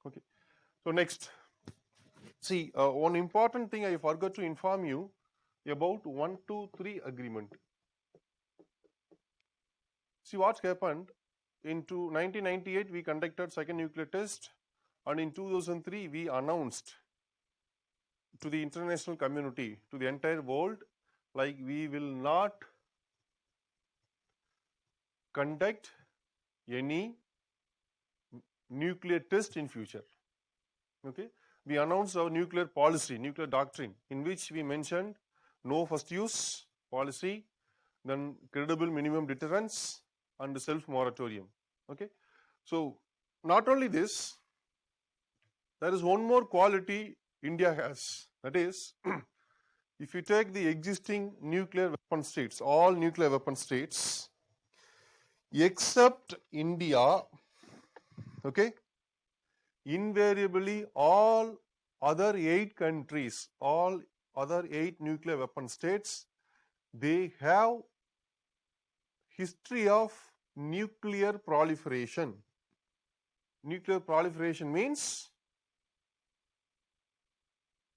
Okay. So next, see, one important thing I forgot to inform you about 123 agreement. See what's happened. Into 1998, we conducted second nuclear test, and in 2003, we announced to the international community, to the entire world, like we will not conduct any nuclear test in future. Okay, we announced our nuclear policy, nuclear doctrine, in which we mentioned no first use policy, then credible minimum deterrence, and self moratorium. Okay, so not only this, there is one more quality India has. That is, if you take the existing nuclear weapon states, all nuclear weapon states, except India, okay, invariably all other 8 countries, all other 8 nuclear weapon states, they have history of nuclear proliferation. Nuclear proliferation means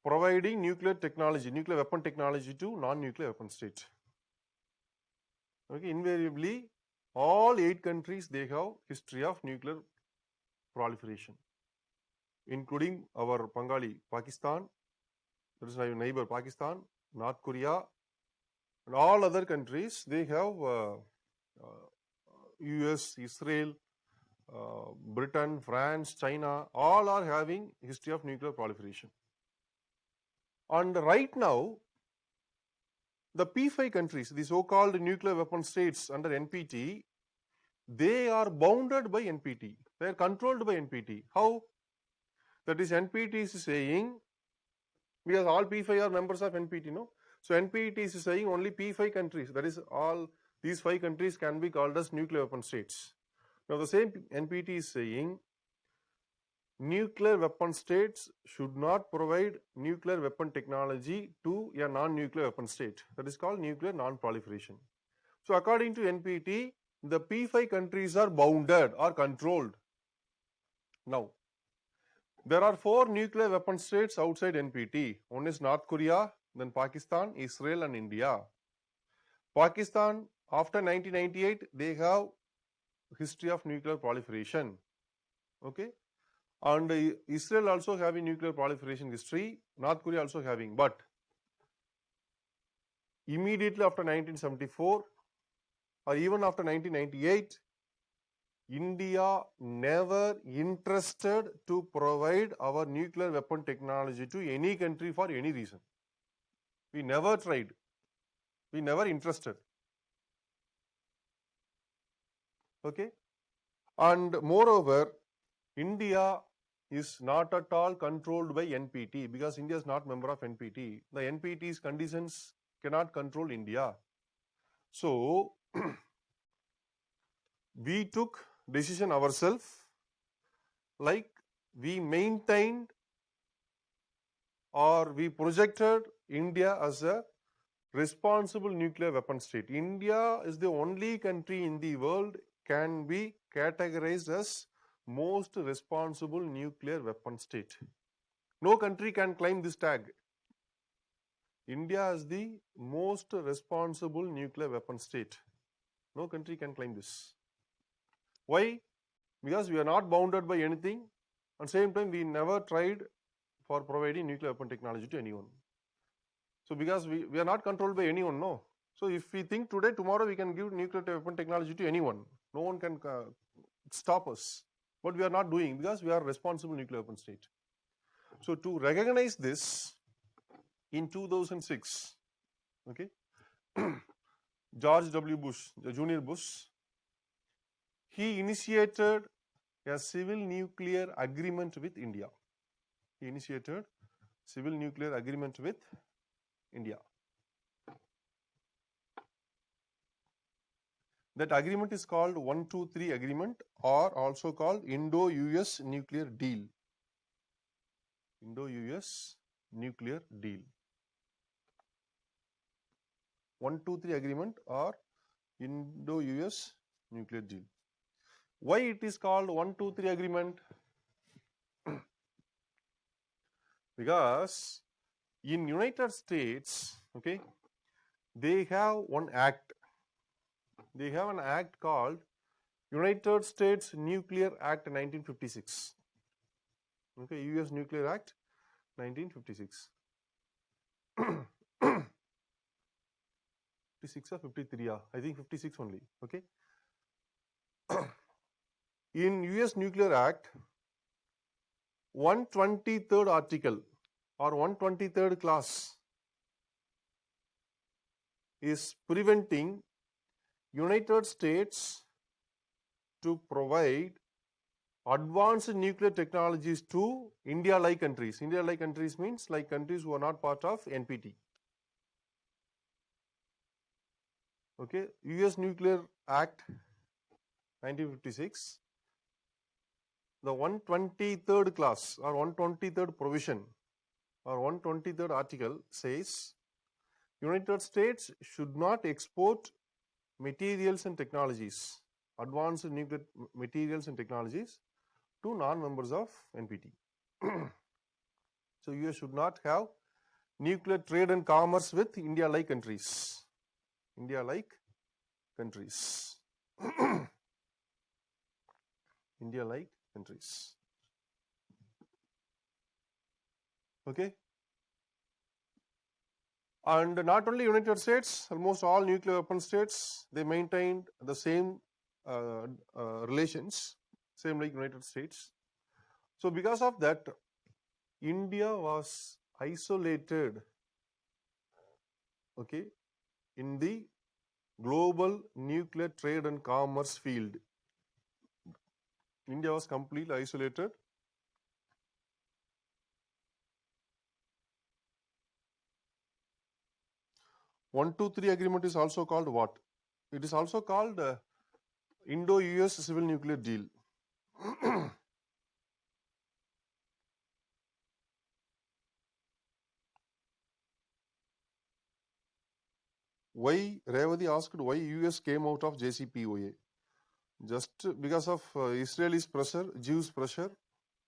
providing nuclear technology, nuclear weapon technology to non-nuclear weapon state. Okay, invariably, all 8 countries, they have history of nuclear proliferation, including our Bengali, Pakistan, that is our neighbor Pakistan, North Korea, and all other countries, they have US, Israel, Britain, France, China, all are having history of nuclear proliferation. And right now, the P5 countries, the so-called nuclear weapon states under NPT, they are bounded by NPT. They are controlled by NPT. How? That is, NPT is saying, because all P5 are members of NPT, no? So NPT is saying only P5 countries, that is, all these 5 countries can be called as nuclear weapon states. Now the same NPT is saying nuclear weapon states should not provide nuclear weapon technology to a non-nuclear weapon state. That is called nuclear non-proliferation. So according to NPT, the P5 countries are bounded or controlled. Now, there are 4 nuclear weapon states outside NPT. One is North Korea, then Pakistan, Israel and India. Pakistan, after 1998, they have history of nuclear proliferation. Okay. And Israel also having nuclear proliferation history, North Korea also having. But immediately after 1974 or even after 1998, India never interested to provide our nuclear weapon technology to any country for any reason. We never tried. We never interested. Okay. And moreover, India is not at all controlled by NPT because India is not member of NPT. The NPT's conditions cannot control India. So, we took decision ourselves, like we maintained or we projected India as a responsible nuclear weapon state. India is the only country in the world can be categorized as most responsible nuclear weapon state. No country can claim this tag. India is the most responsible nuclear weapon state. No country can claim this. Why? Because we are not bounded by anything. At the same time, we never tried for providing nuclear weapon technology to anyone. So, because we are not controlled by anyone, no. So, if we think today, tomorrow we can give nuclear weapon technology to anyone. No one can stop us. But we are not doing because we are responsible nuclear weapon state. So, to recognize this, in 2006, okay, George W. Bush, the Junior Bush, he initiated a civil nuclear agreement with India. He initiated civil nuclear agreement with India. That agreement is called 123 agreement or also called Indo-US nuclear deal. Indo-US nuclear deal. 123 agreement or Indo-US nuclear deal. Why it is called 123 agreement? Because in United States, okay, they have one act. They have an act called United States Nuclear Act 1956. Okay, US Nuclear Act 1956. 56 or 53, yeah, I think 56 only. Okay. In US Nuclear Act, 123rd article or 123rd clause is preventing United States to provide advanced nuclear technologies to India-like countries. India-like countries means like countries who are not part of NPT. Okay, US Nuclear Act 1956, the 123rd clause or 123rd provision or 123rd article says United States should not export materials and technologies, advanced nuclear materials and technologies to non-members of NPT. So, US should not have nuclear trade and commerce with India-like countries. India-like countries. India-like countries. Okay. And not only United States, almost all nuclear weapon states, they maintained the same relations, same like United States. So, because of that, India was isolated, okay, in the global nuclear trade and commerce field. India was completely isolated. One, two, three agreement is also called what? It is also called Indo-US Civil Nuclear Deal. Why, Revati asked why US came out of JCPOA. Just because of Israelis pressure, Jews pressure,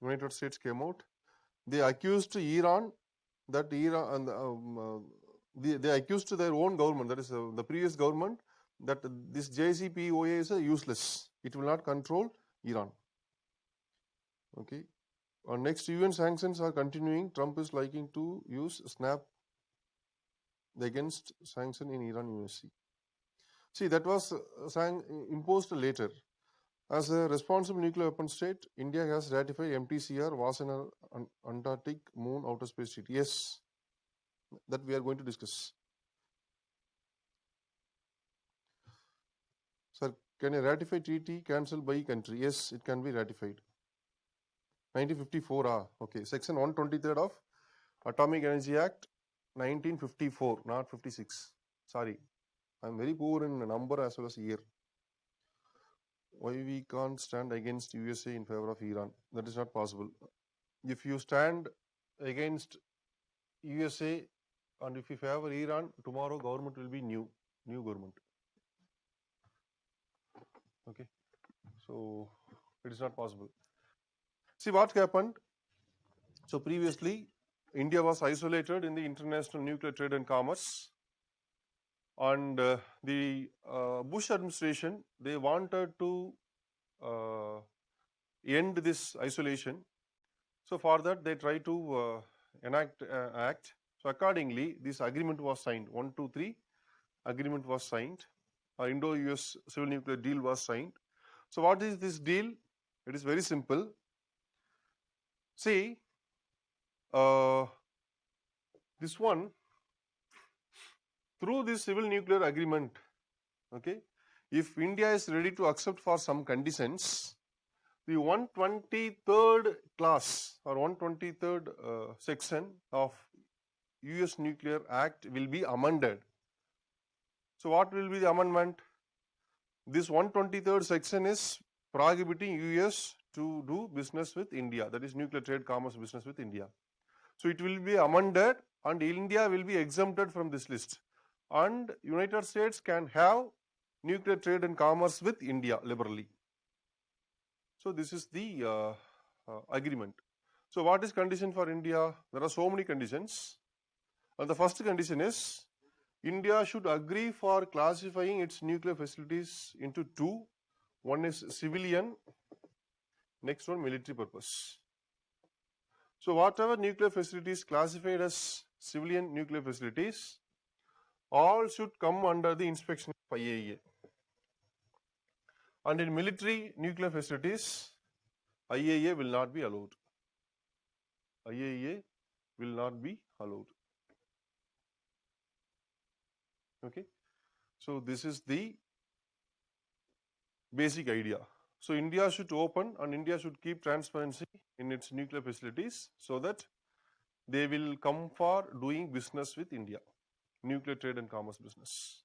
United States came out. They accused Iran that Iran they accused their own government, that is the previous government, that this JCPOA is useless. It will not control Iran. Okay. Next, UN sanctions are continuing. Trump is liking to use snap against sanction in Iran USC. See, that was imposed later. As a responsible nuclear weapon state, India has ratified MTCR, Wassenaar Antarctic Moon Outer Space Treaty. Yes, that we are going to discuss. Sir, can a ratified treaty cancelled by country? Yes, it can be ratified. 1954, okay. Section 123 of Atomic Energy Act, 1954, not 56. Sorry, I'm very poor in number as well as year. Why we can't stand against USA in favor of Iran? That is not possible. If you stand against USA and if you favor Iran, tomorrow government will be new government. Okay, so it is not possible. See what happened. So previously, India was isolated in the international nuclear trade and commerce, and the Bush administration, they wanted to end this isolation. So for that, they tried to enact act. So accordingly, this agreement was signed. 123 agreement was signed. Indo-US civil nuclear deal was signed. So what is this deal? It is very simple. See, this one, through this civil nuclear agreement, okay, if India is ready to accept for some conditions, the 123rd class or 123rd section of US Nuclear Act will be amended. So what will be the amendment? This 123rd section is prohibiting US to do business with India, that is nuclear trade commerce business with India. So it will be amended and India will be exempted from this list, and United States can have nuclear trade and commerce with India liberally. So this is the agreement. So what is condition for India? There are so many conditions. And the first condition is India should agree for classifying its nuclear facilities into two. One is civilian, next one military purpose. So whatever nuclear facilities classified as civilian nuclear facilities, all should come under the inspection of IAEA. And in military nuclear facilities, IAEA will not be allowed. IAEA will not be allowed. Okay. So this is the basic idea. So India should open and India should keep transparency in its nuclear facilities so that they will come for doing business with India, nuclear trade and commerce business.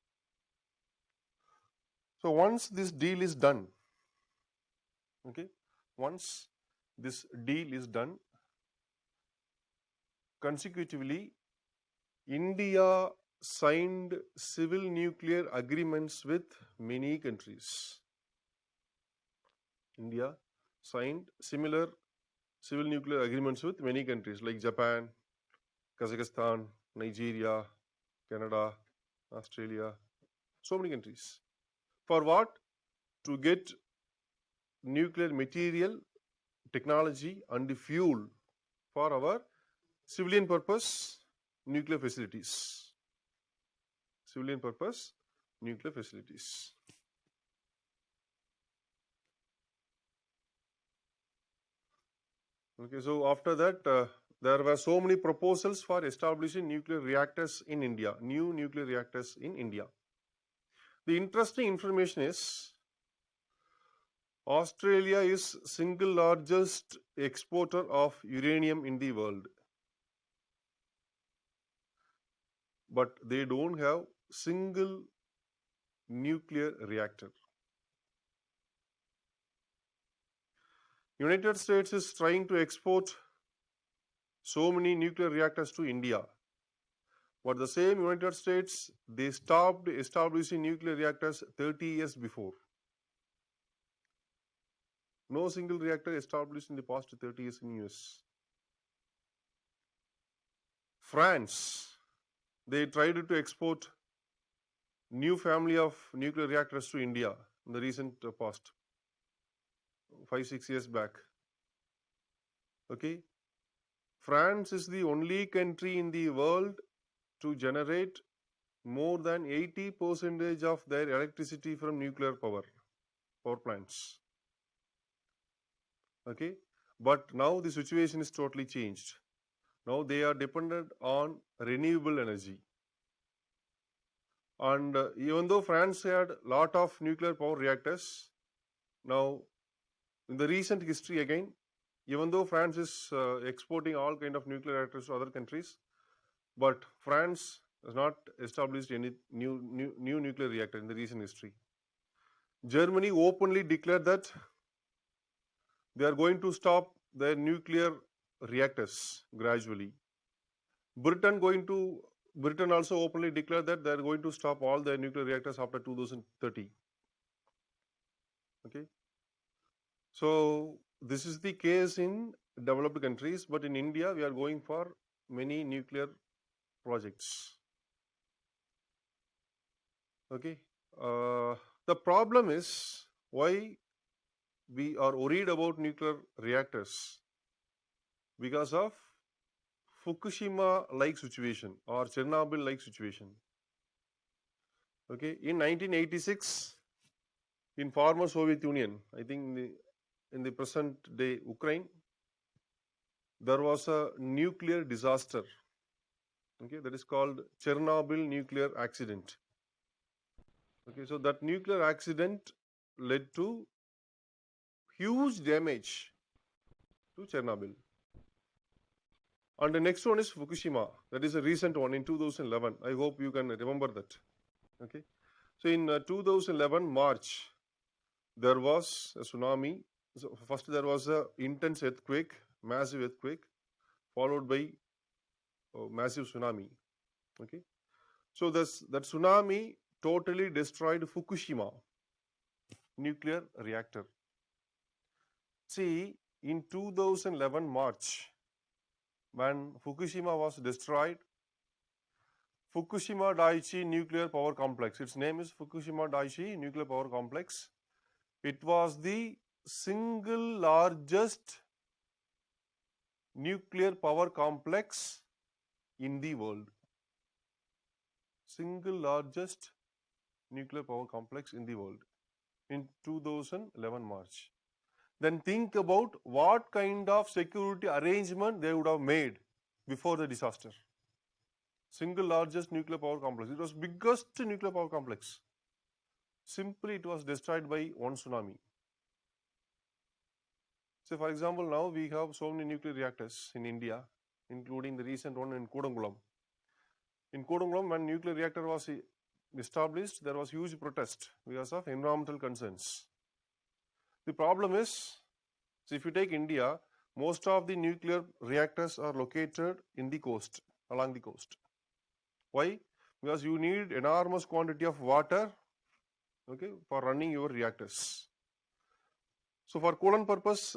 So once this deal is done, okay, once this deal is done, consecutively, India signed civil nuclear agreements with many countries. India signed similar civil nuclear agreements with many countries like Japan, Kazakhstan, Nigeria, Canada, Australia, so many countries. For what? To get nuclear material, technology and fuel for our civilian purpose nuclear facilities. Civilian purpose nuclear facilities. Okay, so after that, there were so many proposals for establishing nuclear reactors in India, new nuclear reactors in India. The interesting information is Australia is single largest exporter of uranium in the world, but they don't have single nuclear reactor. United States is trying to export so many nuclear reactors to India, but the same United States, they stopped establishing nuclear reactors 30 years before. No single reactor established in the past 30 years in US. France, they tried to export new family of nuclear reactors to India in the recent past, 5-6 years back. Okay, France is the only country in the world to generate more than 80% of their electricity from nuclear power plants. Okay, but now the situation is totally changed. Now they are dependent on renewable energy. And even though France had a lot of nuclear power reactors, now in the recent history again, even though France is exporting all kind of nuclear reactors to other countries, but France has not established any new nuclear reactor in the recent history. Germany openly declared that they are going to stop their nuclear reactors gradually. Britain also openly declared that they are going to stop all their nuclear reactors after 2030. Okay, so this is the case in developed countries, but in India we are going for many nuclear projects. Okay, the problem is why we are worried about nuclear reactors, because of Fukushima-like situation or Chernobyl-like situation. Okay, in 1986, in former Soviet Union, I think in the present day Ukraine, there was a nuclear disaster. Okay, that is called Chernobyl nuclear accident. Okay, so that nuclear accident led to huge damage to Chernobyl. And the next one is Fukushima. That is a recent one in 2011. I hope you can remember that. Okay, so in 2011 March, there was a tsunami. So first there was a intense earthquake, massive earthquake, followed by a massive tsunami. Okay, so that tsunami totally destroyed Fukushima nuclear reactor. See, in 2011 March, when Fukushima was destroyed, Fukushima Daiichi Nuclear Power Complex, its name is Fukushima Daiichi Nuclear Power Complex. It was the single largest nuclear power complex in the world. Single largest nuclear power complex in the world in 2011 March. Then think about what kind of security arrangement they would have made before the disaster. Single largest nuclear power complex. It was biggest nuclear power complex. Simply it was destroyed by one tsunami. So for example, now we have so many nuclear reactors in India, including the recent one in Kudankulam. In Kudankulam, when nuclear reactor was established, there was huge protest because of environmental concerns. The problem is, so if you take India, most of the nuclear reactors are located in the coast, along the coast. Why? Because you need enormous quantity of water, okay, for running your reactors. So for coolant purpose,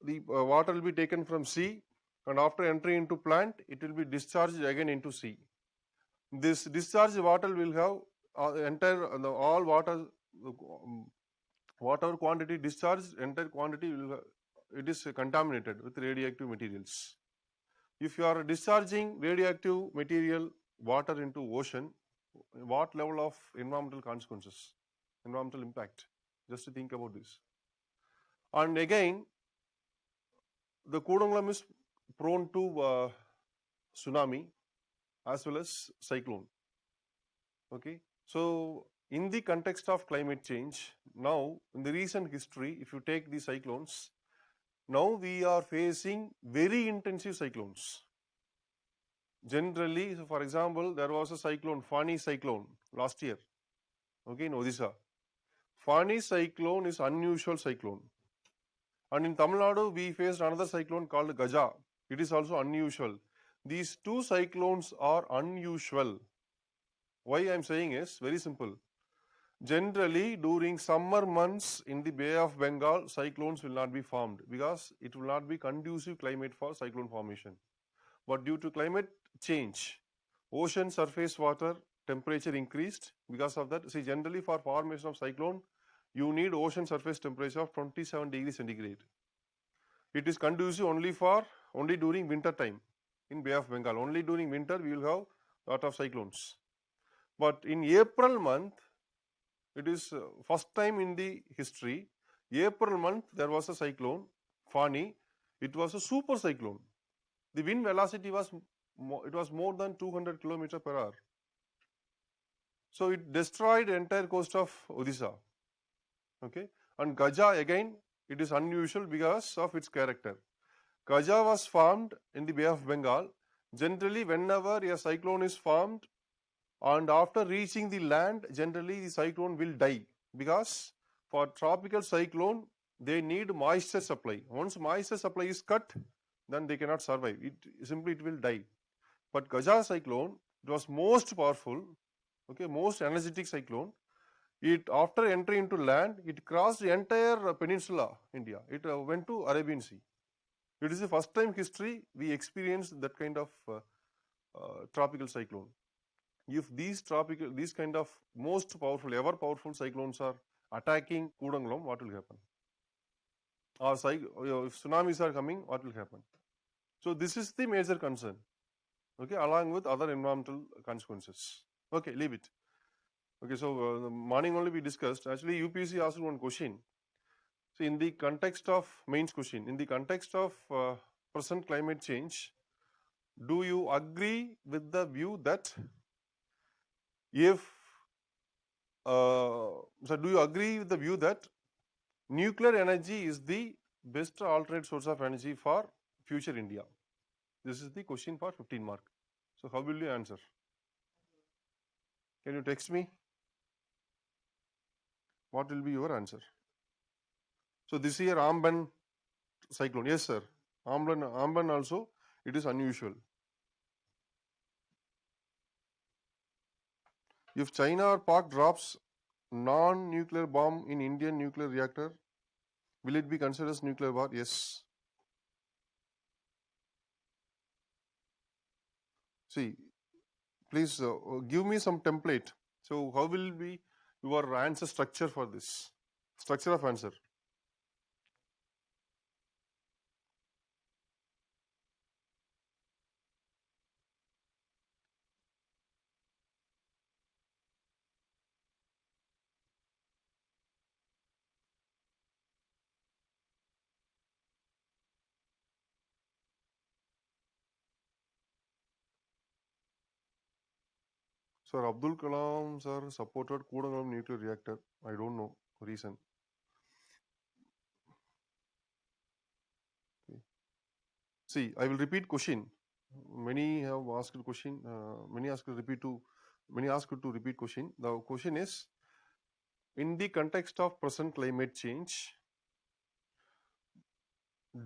the water will be taken from sea, and after entering into plant, it will be discharged again into sea. This discharged water will have all water, whatever quantity discharged, entire quantity it is contaminated with radioactive materials. If you are discharging radioactive material water into ocean, what level of environmental consequences, environmental impact? Just to think about this. And again, the Kudankulam is prone to tsunami as well as cyclone. Okay, so in the context of climate change, now in the recent history, if you take the cyclones, now we are facing very intensive cyclones. Generally, so for example, there was a cyclone, Fani cyclone last year, okay, in Odisha. Fani cyclone is unusual cyclone. And in Tamil Nadu, we faced another cyclone called Gaja. It is also unusual. These two cyclones are unusual. Why I am saying is very simple. Generally, during summer months in the Bay of Bengal, cyclones will not be formed because it will not be conducive climate for cyclone formation. But due to climate change, ocean surface water temperature increased. Because of that, see, generally for formation of cyclone, you need ocean surface temperature of 27 degrees centigrade. It is conducive only during winter time in Bay of Bengal. Only during winter we will have lot of cyclones. But in April month, it is first time in the history, April month there was a cyclone, Fani. It was a super cyclone. The wind velocity was more than 200 km per hour. So it destroyed the entire coast of Odisha. Okay, and Gaja again, it is unusual because of its character. Gaja was formed in the Bay of Bengal. Generally, whenever a cyclone is formed, and after reaching the land, generally the cyclone will die because for tropical cyclone they need moisture supply. Once moisture supply is cut, then they cannot survive. It will die. But Gaja cyclone, it was most powerful, okay, most energetic cyclone. It after entering into land, it crossed the entire peninsula India. It went to Arabian Sea. It is the first time history we experienced that kind of tropical cyclone. If these kind of most powerful, ever powerful cyclones are attacking Kudangulam, what will happen? Or if tsunamis are coming, what will happen? So this is the major concern, okay, along with other environmental consequences. Okay, leave it. Okay, so the morning only we discussed. Actually, UPSC asked one question. So in the context of mains question, in the context of present climate change, do you agree with the view that if so do you agree with the view that nuclear energy is the best alternate source of energy for future India? This is the question for 15 mark. So how will you answer? Can you text me? What will be your answer? So this year Amban cyclone, yes sir. Amban also, it is unusual. If China or Pak drops non-nuclear bomb in Indian nuclear reactor, will it be considered as nuclear war? Yes. See, please give me some template. So how will be your answer structure for this? Structure of answer. Sir, Abdul Kalam sir supported Kudangalam nuclear reactor. I don't know reason. Okay. See, I will repeat question. Many have asked question. Many asked to repeat question. The question is, in the context of present climate change,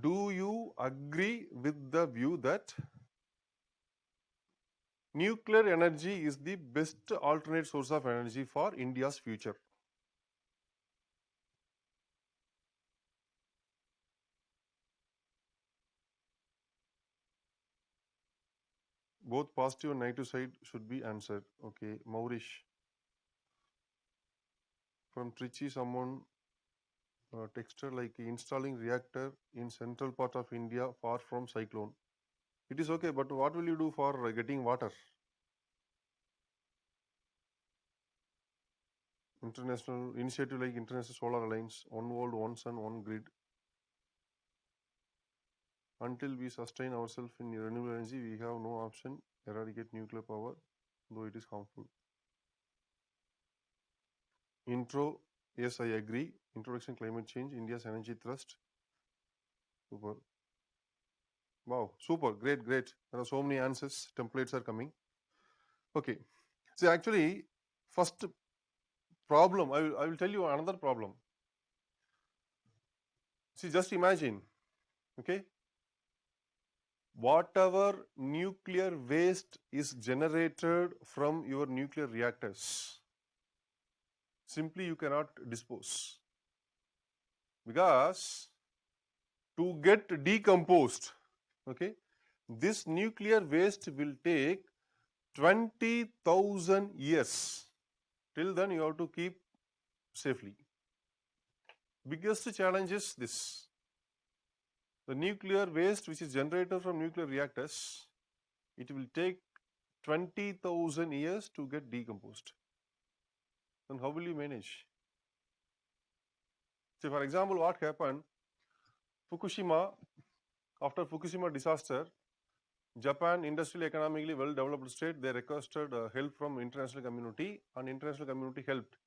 do you agree with the view that nuclear energy is the best alternate source of energy for India's future? Both positive and negative side should be answered. Okay, Maurish. From Trichy, someone texted like installing reactor in central part of India far from cyclone. It is okay, but what will you do for getting water? International initiative like International Solar Alliance, one world, one sun, one grid. Until we sustain ourselves in renewable energy, we have no option. Eradicate nuclear power, though it is harmful. Intro, yes, I agree. Introduction, climate change, India's energy thrust. Super. Wow, super, great, great. There are so many answers. Templates are coming. Okay. See, actually, first problem, I will tell you another problem. See, just imagine, okay, whatever nuclear waste is generated from your nuclear reactors. simply you cannot dispose, because to get decomposed, okay, this nuclear waste will take 20,000 years. Till then you have to keep safely. Biggest challenge is this. The nuclear waste which is generated from nuclear reactors, it will take 20,000 years to get decomposed. Then how will you manage? So for example, what happened? Fukushima, after Fukushima disaster, Japan, industrially economically well developed state, they requested help from international community, and international community helped.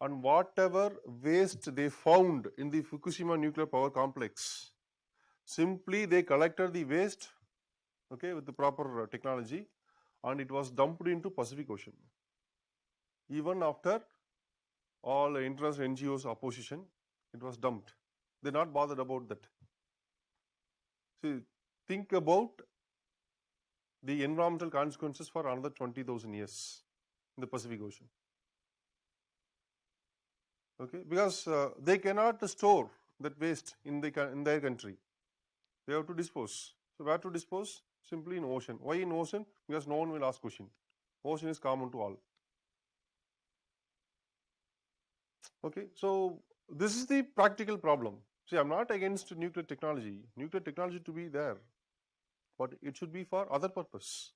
And whatever waste they found in the Fukushima nuclear power complex, simply they collected the waste, okay, with the proper technology, and it was dumped into Pacific Ocean. Even after all international NGOs opposition, it was dumped. They're not bothered about that. See, think about the environmental consequences for another 20,000 years in the Pacific Ocean. Okay, because they cannot store that waste in their country. They have to dispose. So where to dispose? Simply in ocean. Why in ocean? Because no one will ask question. Ocean is common to all. Okay, so this is the practical problem. See, I'm not against nuclear technology. Nuclear technology to be there, but it should be for other purpose.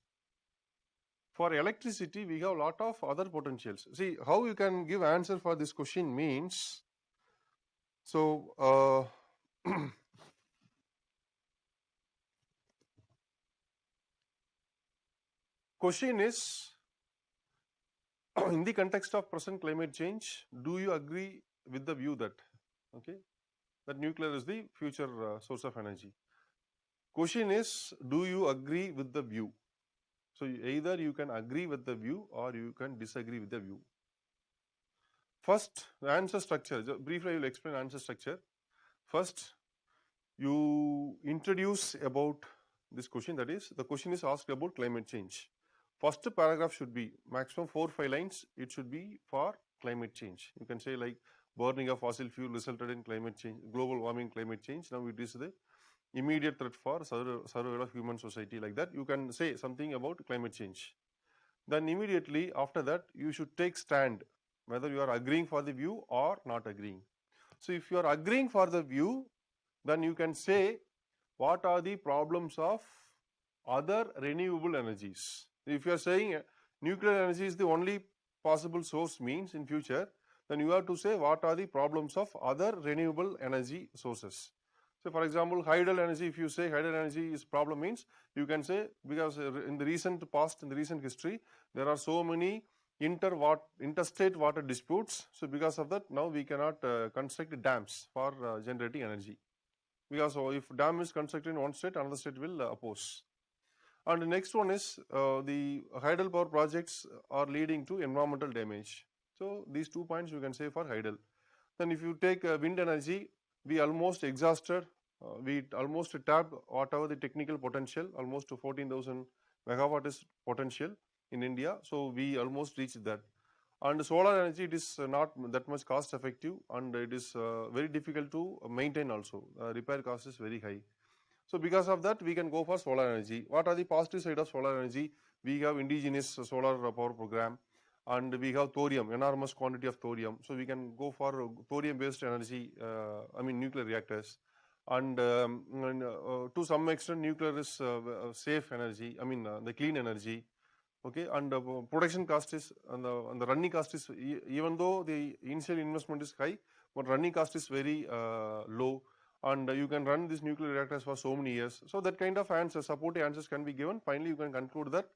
For electricity, we have a lot of other potentials. See, how you can give answer for this question means, so question is, in the context of present climate change, do you agree with the view that, okay, that nuclear is the future source of energy? Question is, do you agree with the view? So either you can agree with the view or you can disagree with the view. First, the answer structure. Briefly, I will explain answer structure. First, you introduce about this question, that is, the question is asked about climate change. First paragraph should be maximum 4-5 lines. It should be for climate change. You can say like burning of fossil fuel resulted in climate change, global warming, climate change. Now it is the immediate threat for survival of human society, like that. You can say something about climate change. Then immediately after that, you should take stand whether you are agreeing for the view or not agreeing. So if you are agreeing for the view, then you can say what are the problems of other renewable energies. If you are saying nuclear energy is the only possible source means in future, then you have to say what are the problems of other renewable energy sources. So for example, hydel energy, if you say hydel energy is problem means, you can say because in the recent past, in the recent history, there are so many interstate water disputes. So because of that, now we cannot construct dams for generating energy. Because if dam is constructed in one state, another state will oppose. And the next one is the hydropower projects are leading to environmental damage. So these 2 points you can say for hydel. Then if you take wind energy, we almost exhausted, we almost tapped whatever the technical potential, almost to 14,000 megawatt is potential in India. So we almost reached that. And solar energy, it is not that much cost effective, and it is very difficult to maintain also. Repair cost is very high. So because of that, we can go for solar energy. What are the positive side of solar energy? We have indigenous solar power program, and we have thorium, enormous quantity of thorium. So we can go for thorium based energy, nuclear reactors. And to some extent, nuclear is safe energy, the clean energy. Okay, and production cost is, and the running cost is, even though the initial investment is high, but running cost is very low, and you can run these nuclear reactors for so many years. So that kind of answers, supportive answers can be given. Finally, you can conclude that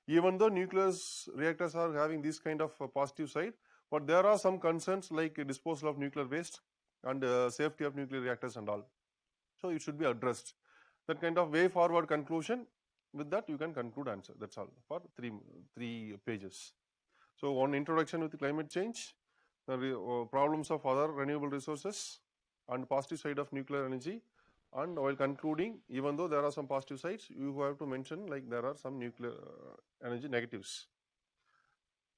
even though nuclear reactors are having this kind of positive side, but there are some concerns like disposal of nuclear waste and safety of nuclear reactors and all. So it should be addressed. That kind of way forward conclusion. With that, you can conclude answer. That's all for three pages. So one introduction with climate change, the problems of other renewable resources, and positive side of nuclear energy. And while concluding, even though there are some positive sides, you have to mention like there are some nuclear energy negatives.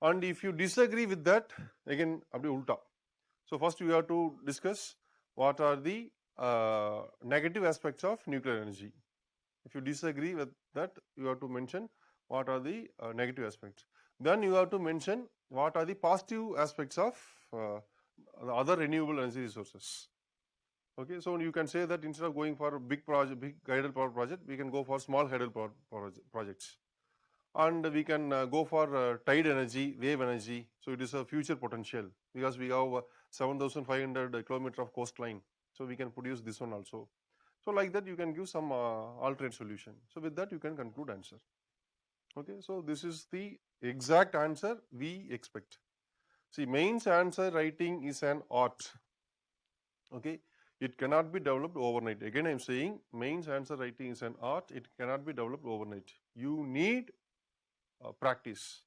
And if you disagree with that, again, abdi ulta. So first you have to discuss what are the negative aspects of nuclear energy. If you disagree with that, you have to mention what are the negative aspects. Then you have to mention what are the positive aspects of the other renewable energy resources. Okay, so you can say that instead of going for a big project, big tidal power project, we can go for small tidal power projects, and we can go for tide energy, wave energy. So it is a future potential because we have 7,500 kilometers of coastline, so we can produce this one also. So like that, you can give some alternate solution. So with that, you can conclude answer. Okay, so this is the exact answer we expect. See, mains answer writing is an art. Okay, it cannot be developed overnight. Again, I am saying mains answer writing is an art. It cannot be developed overnight. You need practice.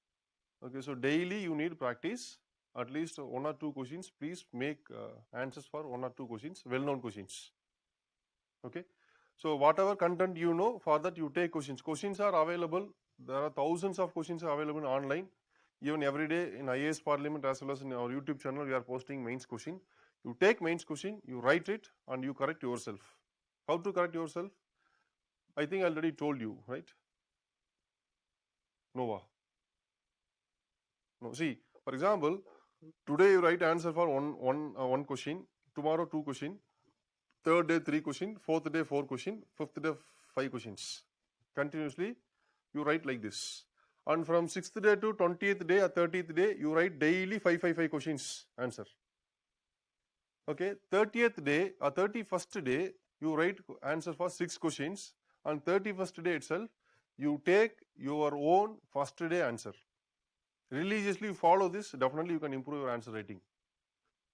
Okay, so daily you need practice. At least one or two questions. Please make answers for one or two questions, well-known questions. Okay, so whatever content you know, for that you take questions. Questions are available. There are thousands of questions available online. Even every day in IAS Parliament as well as in our YouTube channel, we are posting mains question. You take mains question, you write it, and you correct yourself. How to correct yourself? I think I already told you, right? Nova. No, see, for example, today you write answer for one question, tomorrow 2 question, third day 3 question, fourth day 4 question, fifth day 5 questions. Continuously you write like this. And from 6th day to 20th day or 30th day, you write daily 5 questions answer. Okay, 30th day or 31st day, you write answer for 6 questions. On 31st day itself, you take your own first day answer. Religiously follow this, definitely you can improve your answer writing.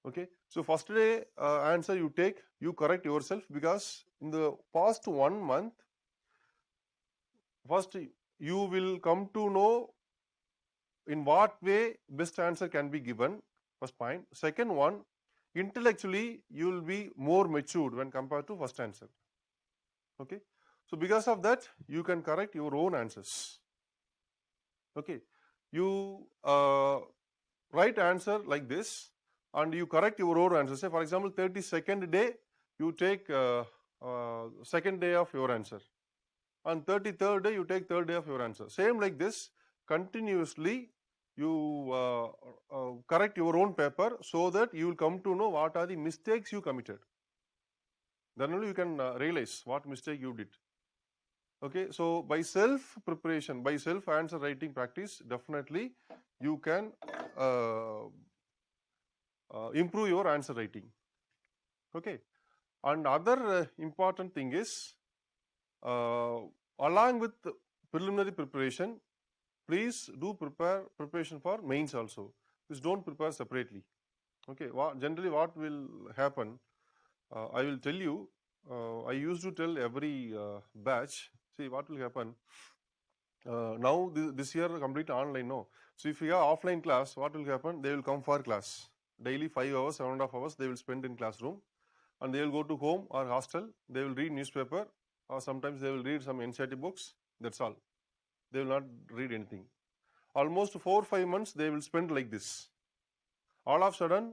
Okay, so first day answer you take, you correct yourself, because in the past 1 month, first you will come to know in what way best answer can be given, first point. Second one, intellectually you will be more matured when compared to first answer. Okay, so because of that, you can correct your own answers. Okay, you write answer like this and you correct your own answer. Say for example, 32nd day you take second day of your answer. On 33rd day you take third day of your answer. Same like this, continuously you correct your own paper so that you will come to know what are the mistakes you committed. Then only you can realize what mistake you did. Okay, so by self preparation, by self answer writing practice, definitely you can improve your answer writing. Okay, and other important thing is, along with preliminary preparation, please do preparation for mains also. Please don't prepare separately. Okay, generally what will happen, I will tell you, I used to tell every batch, see what will happen. Now this year complete online, no. So if you have offline class, what will happen? They will come for class. Daily 5 hours, 7.5 hours they will spend in classroom, and they will go to home or hostel. They will read newspaper, or sometimes they will read some NCERT books. That's all. They will not read anything. Almost 4-5 months they will spend like this. All of a sudden,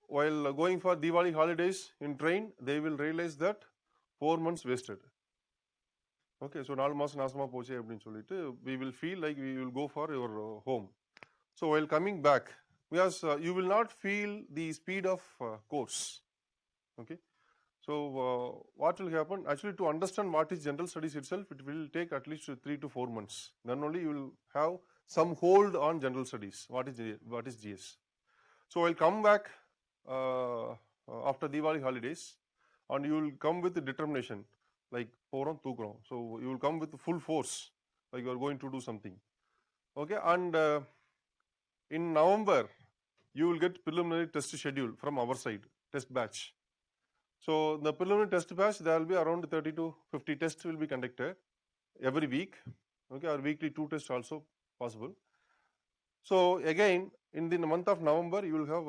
while going for Diwali holidays in train, they will realize that 4 months wasted. Okay, so 4 மாசம் நாசமா போச்சு அப்படின்னு சொல்லிட்டு we will feel like we will go for your home. So while coming back, because you will not feel the speed of course. Okay, so what will happen? Actually, to understand what is general studies itself, it will take at least 3 to 4 months. Then only you will have some hold on general studies. What is GS? So I'll come back after Diwali holidays, and you will come with determination, like poram tukrom. So you will come with full force, like you are going to do something. Okay, and in November you will get preliminary test schedule from our side, test batch. So the preliminary test batch, there will be around 30 to 50 tests will be conducted every week. Okay, or weekly 2 tests also possible. So again, in the month of November, you will have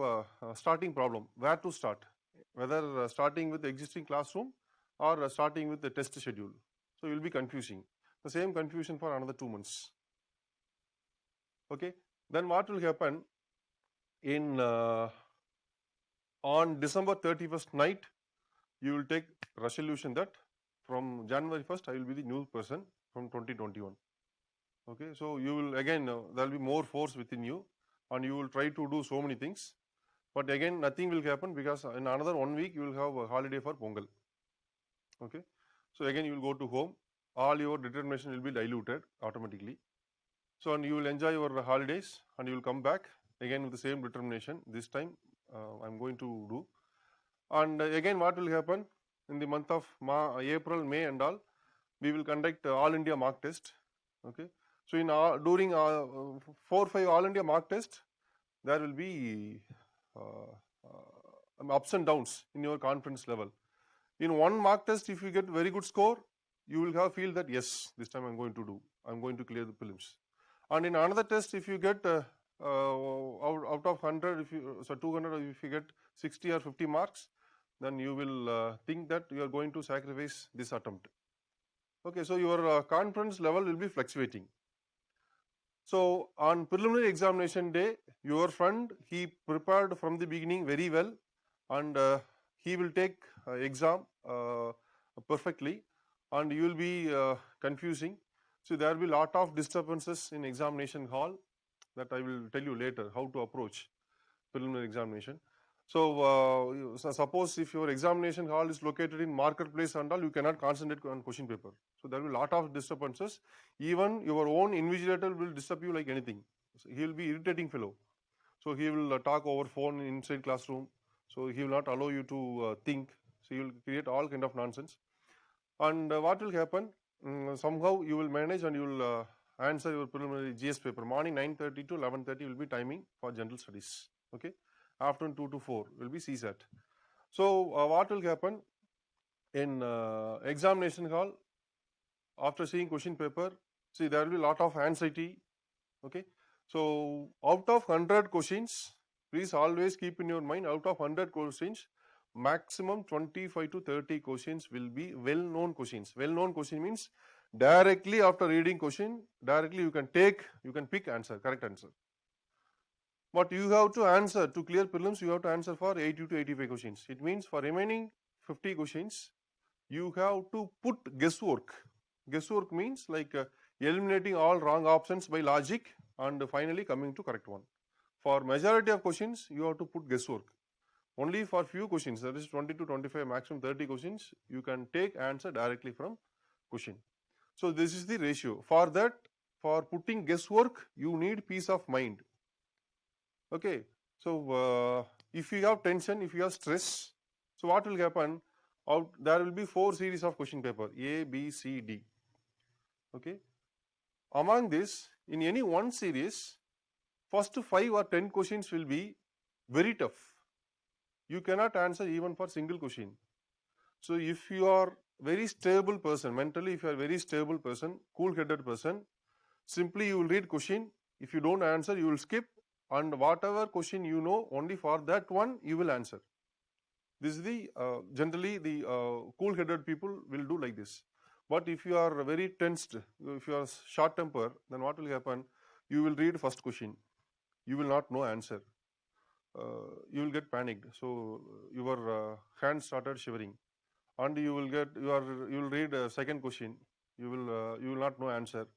a starting problem. Where to start? Whether starting with the existing classroom or starting with the test schedule. So you will be confusing. The same confusion for another 2 months. Okay. Then what will happen in on December 31st night, you will take resolution that from January 1st I will be the new person from 2021. Okay, so you will again there will be more force within you, and you will try to do so many things, but again nothing will happen because in another 1 week you will have a holiday for Pongal. Okay, so again you will go to home, all your determination will be diluted automatically. So and you will enjoy your holidays and you will come back again with the same determination. This time I'm going to do. And again what will happen in the month of April, May and all, we will conduct all India mock test. Okay, so in during 4-5 all India mock test, there will be ups and downs in your confidence level. In one mock test, if you get very good score, you will have feel that yes, this time I'm going to clear the prelims. And in another test, if you get out of 100, if you 200, if you get 60 or 50 marks, then you will think that you are going to sacrifice this attempt. Okay, so your confidence level will be fluctuating. So on preliminary examination day, your friend, he prepared from the beginning very well, and he will take exam perfectly, and you will be confusing. So there will be lot of disturbances in examination hall that I will tell you later how to approach preliminary examination. So suppose if your examination hall is located in marketplace and all, you cannot concentrate on question paper. So there will be lot of disturbances. Even your own invigilator will disturb you like anything. So he will be irritating fellow. So he will talk over phone inside classroom. So he will not allow you to think. So he will create all kind of nonsense. And what will happen? Somehow you will manage and you will answer your preliminary GS paper. Morning 9:30 to 11:30 will be timing for general studies. Okay, afternoon 2 to 4 will be CSAT. So what will happen in examination hall? After seeing question paper, see there will be lot of anxiety. Okay, so out of 100 questions, please always keep in your mind, out of 100 questions, maximum 25 to 30 questions will be well-known questions. Well-known question means directly after reading question, directly you can pick answer, correct answer. But you have to answer, to clear prelims, you have to answer for 80 to 85 questions. It means for remaining 50 questions, you have to put guesswork. Guesswork means like eliminating all wrong options by logic and finally coming to correct one. For majority of questions, you have to put guesswork. Only for few questions, that is 20 to 25, maximum 30 questions, you can take answer directly from question. So this is the ratio. For that, for putting guesswork, you need peace of mind. Okay, so if you have tension, if you have stress, so what will happen? There will be 4 series of question paper, A, B, C, D. Okay, among this, in any one series, first 5 or 10 questions will be very tough. You cannot answer even for single question. So if you are very stable person, mentally if you are very stable person, cool-headed person, simply you will read question. If you don't answer, you will skip, and whatever question you know, only for that one you will answer. This is the generally the cool-headed people will do like this. But if you are very tensed, if you are short temper, then what will happen? You will read first question, you will not know answer. You will get panicked. So your hands started shivering, and you will read second question. You will not know answer.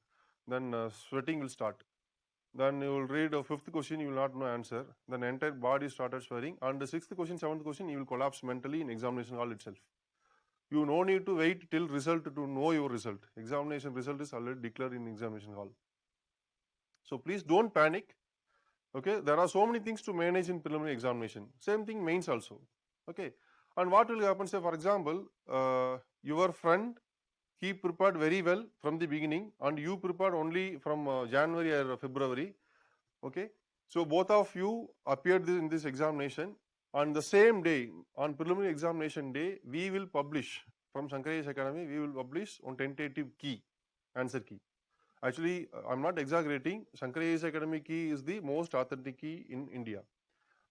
Then sweating will start. Then you will read a fifth question, you will not know answer. Then entire body started swearing. And the sixth question, seventh question, you will collapse mentally in examination hall itself. You no need to wait till result to know your result. Examination result is already declared in examination hall. So please don't panic. Okay, there are so many things to manage in preliminary examination. Same thing mains also. Okay, and what will happen? Say for example, your friend, he prepared very well from the beginning, and you prepared only from January or February. Okay, so both of you appeared in this examination. On the same day, on preliminary examination day, we will publish from Shankar IAS Academy. We will publish on tentative key, answer key. Actually, I'm not exaggerating. Shankar IAS Academy key is the most authentic key in India.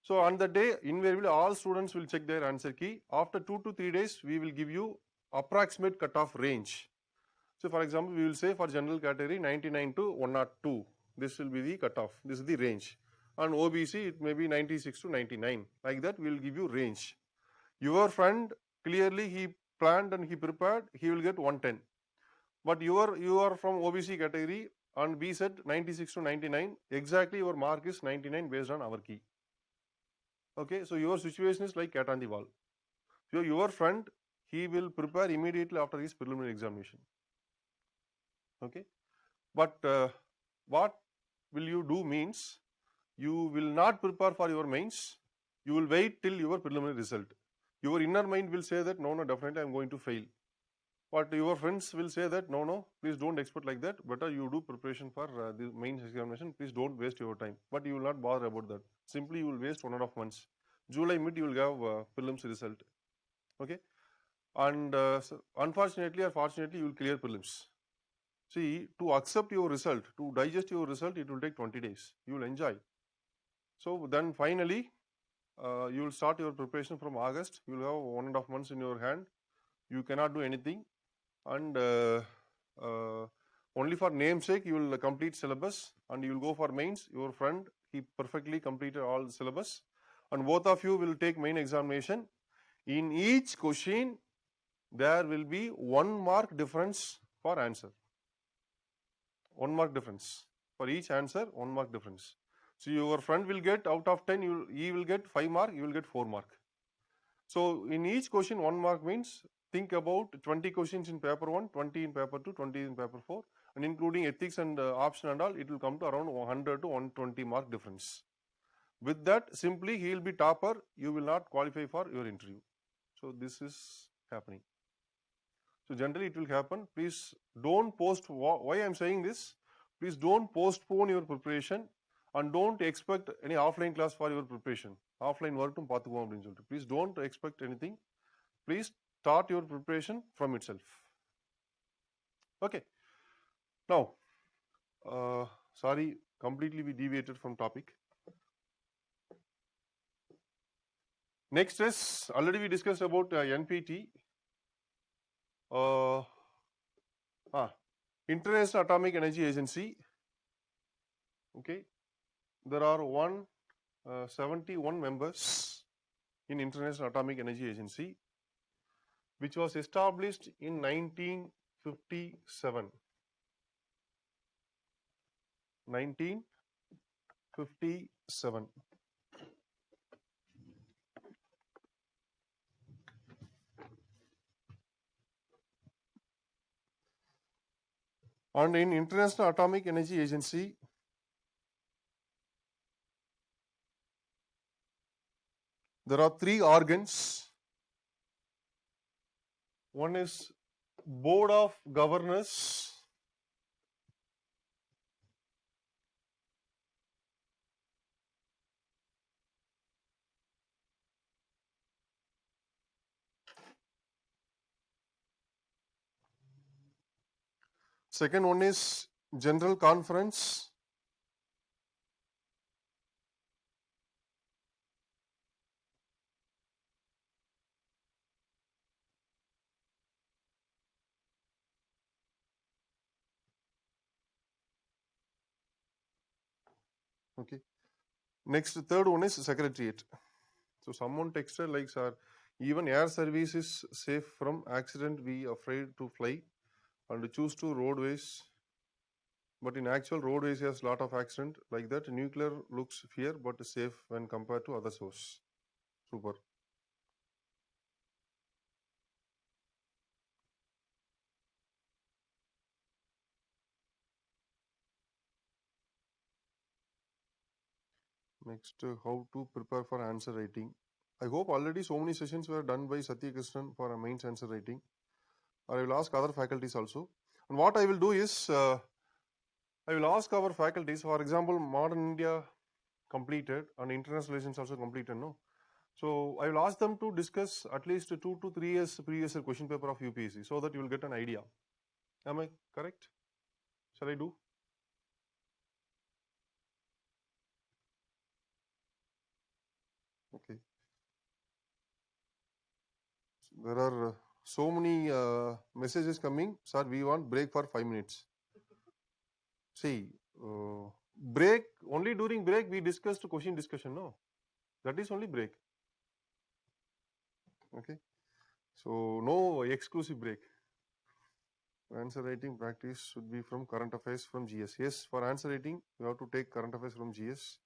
So on the day, invariably all students will check their answer key. After 2 to 3 days, we will give you approximate cutoff range. So for example, we will say for general category 99 to 102. This will be the cutoff. This is the range. On OBC, it may be 96 to 99. Like that, we will give you range. Your friend, clearly he planned and he prepared, he will get 110. But you are from OBC category and B said 96 to 99. Exactly your mark is 99 based on our key. Okay, so your situation is like cat on the wall. So your friend, he will prepare immediately after his preliminary examination. Okay, but what will you do means, you will not prepare for your mains, you will wait till your preliminary result. Your inner mind will say that no, definitely I am going to fail. But your friends will say that no, please don't expect like that. Better you do preparation for the mains examination. Please don't waste your time. But you will not bother about that. Simply you will waste 1.5 months. July mid you will have prelims result. Okay, and so unfortunately or fortunately you will clear prelims. See, to accept your result, to digest your result, it will take 20 days. You will enjoy. So then finally, you will start your preparation from August. You will have 1.5 months in your hand. You cannot do anything, and only for namesake you will complete syllabus, and you will go for mains. Your friend, he perfectly completed all the syllabus, and both of you will take main examination. In each question, there will be 1 mark difference for answer. 1 mark difference for each answer. 1 mark difference. So your friend will get out of 10, he will get 5 mark, you will get 4 mark. So in each question 1 mark means, think about 20 questions in paper 1, 20 in paper 2, 20 in paper 4, and including ethics and option and all, it will come to around 100 to 120 mark difference. With that, simply he will be topper, you will not qualify for your interview. So this is happening. So generally it will happen. Please don't why I am saying this, please don't postpone your preparation and don't expect any offline class for your preparation. Offline வரட்டும் பார்த்துக்குவோம் அப்படின்னு சொல்லிட்டு. Please don't expect anything. Please start your preparation from itself. Okay. Now, sorry, completely we deviated from topic. Next is, already we discussed about NPT. International Atomic Energy Agency. Okay, there are 71 members in International Atomic Energy Agency, which was established in 1957. 1957. And in International Atomic Energy Agency, there are 3 organs. One is Board of Governors. Second one is General Conference. Okay. Next, third one is Secretariat. So someone texted like, sir, even air service is safe from accident, we afraid to fly and choose to roadways. But in actual roadways has lot of accident. Like that, nuclear looks fear but safe when compared to other source. Super. Next, how to prepare for answer writing. I hope already so many sessions were done by Satya Krishnan for a mains answer writing. Or I will ask other faculties also. And what I will do is, I will ask our faculties, for example, Modern India completed and international relations also completed, no? So I will ask them to discuss at least 2 to 3 years previous question paper of UPSC, so that you will get an idea. Am I correct? Shall I do? Okay. There are so many messages coming. Sir, we want break for 5 minutes. See, break, only during break we discussed question discussion, no? That is only break. Okay. So no exclusive break. Answer writing practice should be from current affairs from GS. Yes, for answer writing, you have to take current affairs from GS.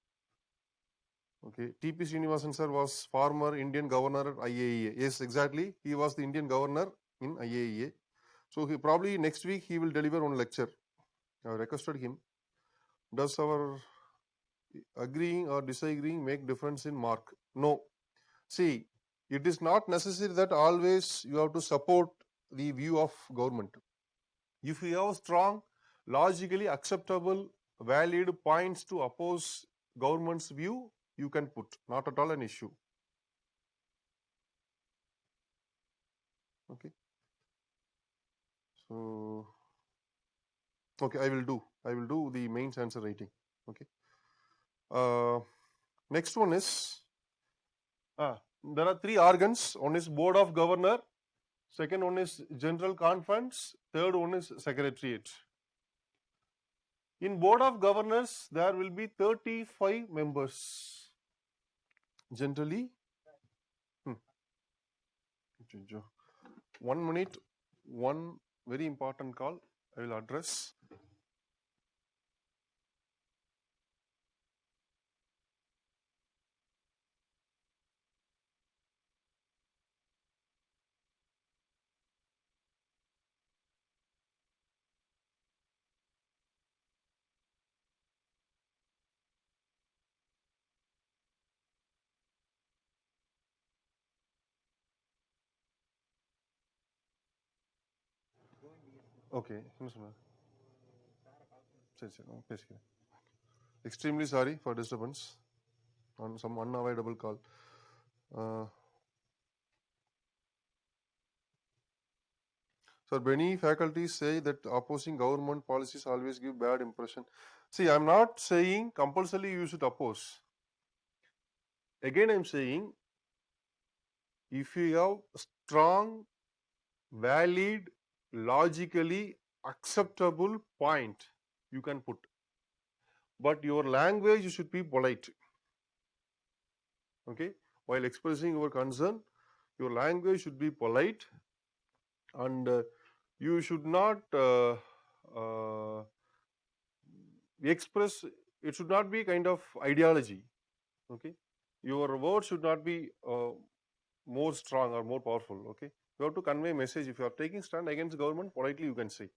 Okay. TP Srinivasan sir was former Indian governor at IAEA. Yes, exactly. He was the Indian governor in IAEA. So he probably next week he will deliver one lecture. I requested him. Does our agreeing or disagreeing make difference in mark? No. See, it is not necessary that always you have to support the view of government. If you have strong, logically acceptable, valid points to oppose government's view, you can put. Not at all an issue. Okay. So, okay, I will do the mains answer writing. Okay. Next one is, there are three organs. One is Board of Governor, second one is General Conference, third one is Secretariat. In Board of Governors, there will be 35 members. Generally, 1 minute, one very important call I will address. Okay. Extremely sorry for disturbance on some unavoidable call. So many faculties say that opposing government policies always give bad impression. See, I'm not saying compulsorily you should oppose. Again, I'm saying if you have strong, valid, logically acceptable point, you can put. But your language should be polite. Okay, while expressing your concern, your language should be polite, and you should not express. It should not be kind of ideology. Okay, your words should not be more strong or more powerful. Okay, you have to convey message. If you are taking stand against government, politely you can say.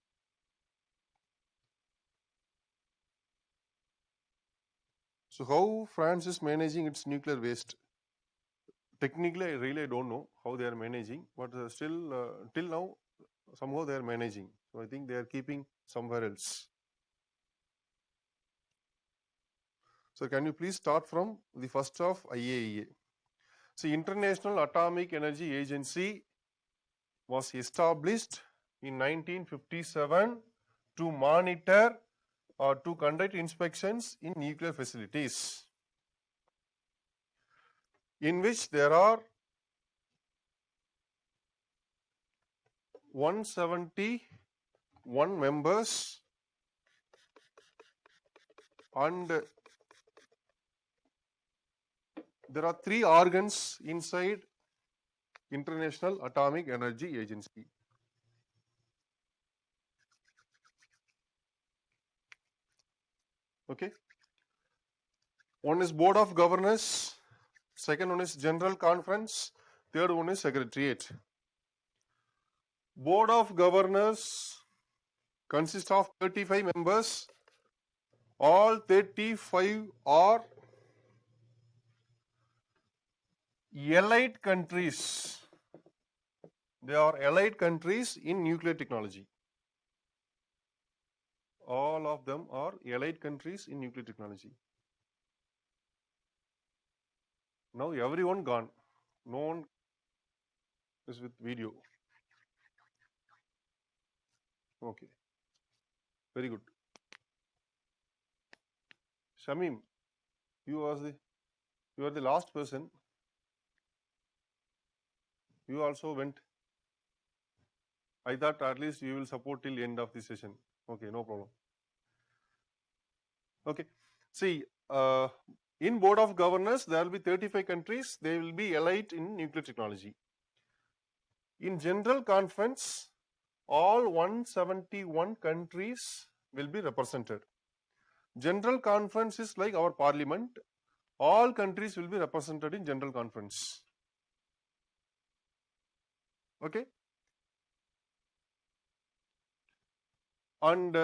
So how France is managing its nuclear waste? Technically, I really don't know how they are managing, but still, till now, somehow they are managing. So I think they are keeping somewhere else. So can you please start from the first of IAEA? So International Atomic Energy Agency was established in 1957 to monitor or to conduct inspections in nuclear facilities, in which there are 171 members, and there are 3 organs inside International Atomic Energy Agency. Okay. One is Board of Governors, second one is General Conference, third one is Secretariat. Board of Governors consists of 35 members. All 35 are allied countries. They are allied countries in nuclear technology. All of them are allied countries in nuclear technology. Now everyone gone. No one is with video. Okay. Very good. Shamim, you are the last person. You also went. I thought at least you will support till end of the session. Okay, no problem. Okay. See, in board of governors, there will be 35 countries. They will be elite in nuclear technology. In general conference, all 171 countries will be represented. General conference is like our parliament. All countries will be represented in general conference. Okay. And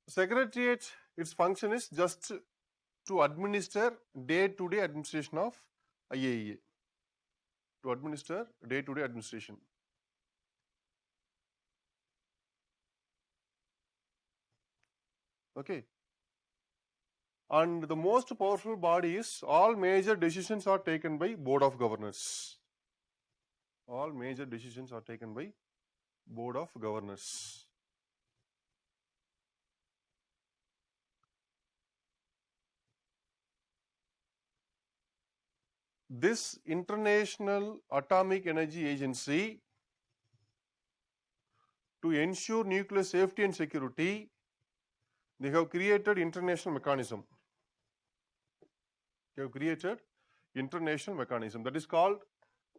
secretariat, its function is just to administer day-to-day administration of IAEA. To administer day-to-day administration. Okay. And the most powerful body is all major decisions are taken by board of governors. All major decisions are taken by board of governors. This International Atomic Energy Agency, to ensure nuclear safety and security, they have created international mechanism. They have created international mechanism that is called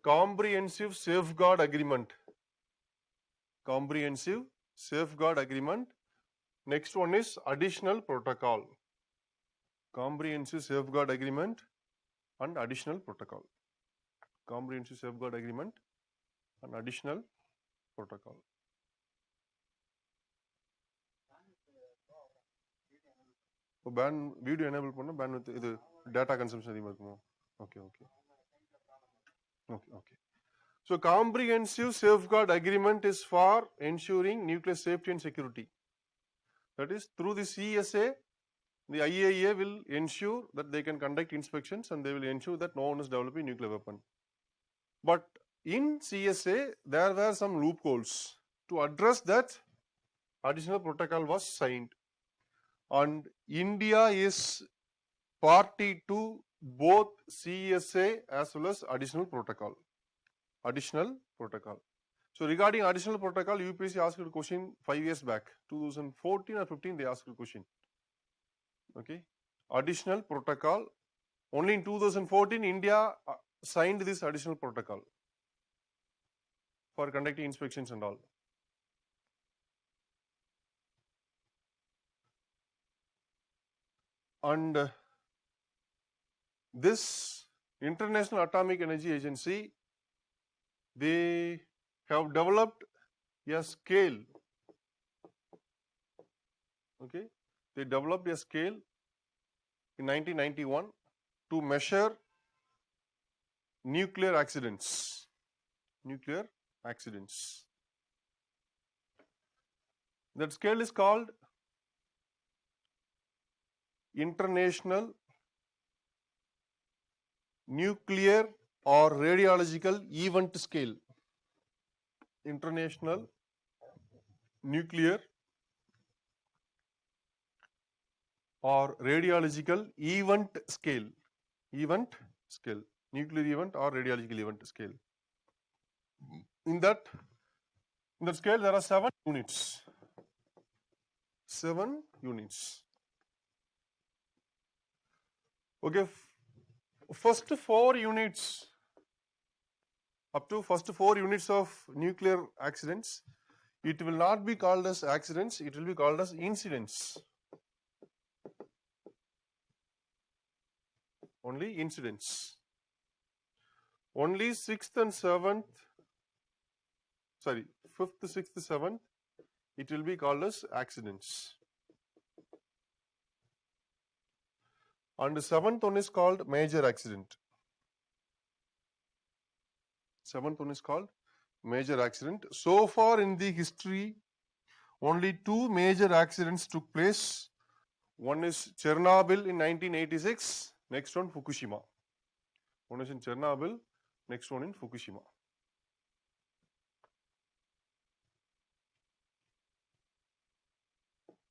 Comprehensive Safeguard Agreement. Comprehensive Safeguard Agreement. Next one is Additional Protocol. Comprehensive Safeguard Agreement and Additional Protocol. Comprehensive Safeguard Agreement and Additional Protocol. Ban video enable பண்ணா ban with இது data consumption அதிகமா இருக்குமோ? Okay. So comprehensive safeguard agreement is for ensuring nuclear safety and security. That is, through the CSA, the IAEA will ensure that they can conduct inspections and they will ensure that no one is developing nuclear weapon. But in CSA, there were some loopholes. To address that, additional protocol was signed. And India is party to both CSA as well as additional protocol. Additional protocol. So regarding additional protocol, UPSC asked a question 5 years back, 2014 or 15, they asked a question. Okay. Additional protocol. Only in 2014, India signed this additional protocol for conducting inspections and all. And this International Atomic Energy Agency, they have developed a scale. Okay, they developed a scale in 1991 to measure nuclear accidents. Nuclear accidents. That scale is called International Nuclear or Radiological Event Scale. International Nuclear or Radiological Event Scale. Event scale. Nuclear event or radiological event scale. In that scale, there are 7 units. 7 units. Okay, first 4 units, up to first 4 units of nuclear accidents, it will not be called as accidents, it will be called as incidents. Only incidents. Only 6th and 7th, sorry, 5th, 6th, 7th, it will be called as accidents. And the 7th one is called major accident. 7th one is called major accident. So far in the history, only 2 major accidents took place. One is Chernobyl in 1986, next one Fukushima. One is in Chernobyl, next one in Fukushima.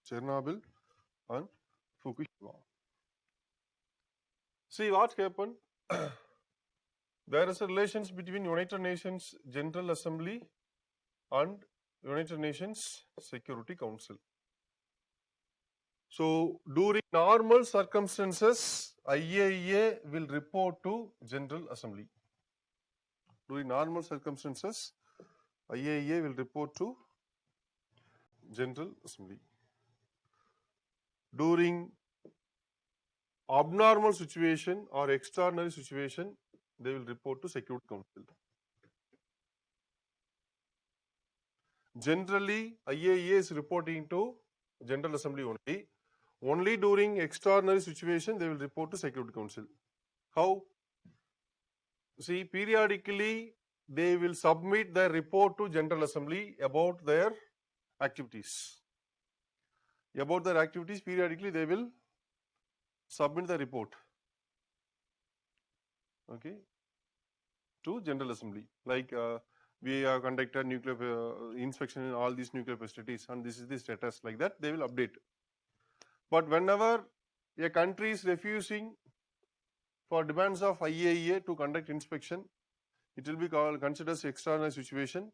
Chernobyl and Fukushima. See what happened? There is a relations between United Nations General Assembly and United Nations Security Council. So during normal circumstances, IAEA will report to General Assembly. During normal circumstances, IAEA will report to General Assembly. During abnormal situation or extraordinary situation, they will report to Security Council. Generally, IAEA is reporting to General Assembly only. Only during extraordinary situation, they will report to Security Council. How? See, periodically, they will submit their report to General Assembly about their activities. About their activities, periodically, they will submit the report, okay, to General Assembly. Like we have conducted nuclear inspection in all these nuclear facilities, and this is the status. Like that, they will update. But whenever a country is refusing for demands of IAEA to conduct inspection, it will be considered as extraordinary situation.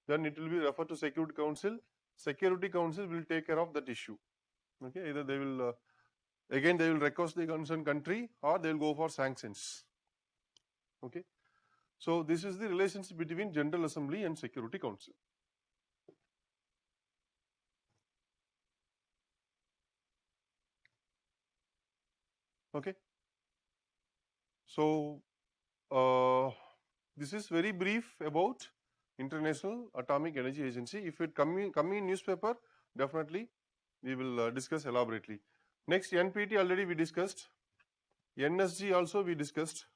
Then it will be referred to Security Council. Security Council will take care of that issue. Okay, either they will again they will request the concerned country, or they will go for sanctions. Okay, so this is the relationship between General Assembly and Security Council. Okay, so this is very brief about International Atomic Energy Agency. If it come in newspaper, definitely we will discuss elaborately. Next, NPT already we discussed. NSG also we discussed.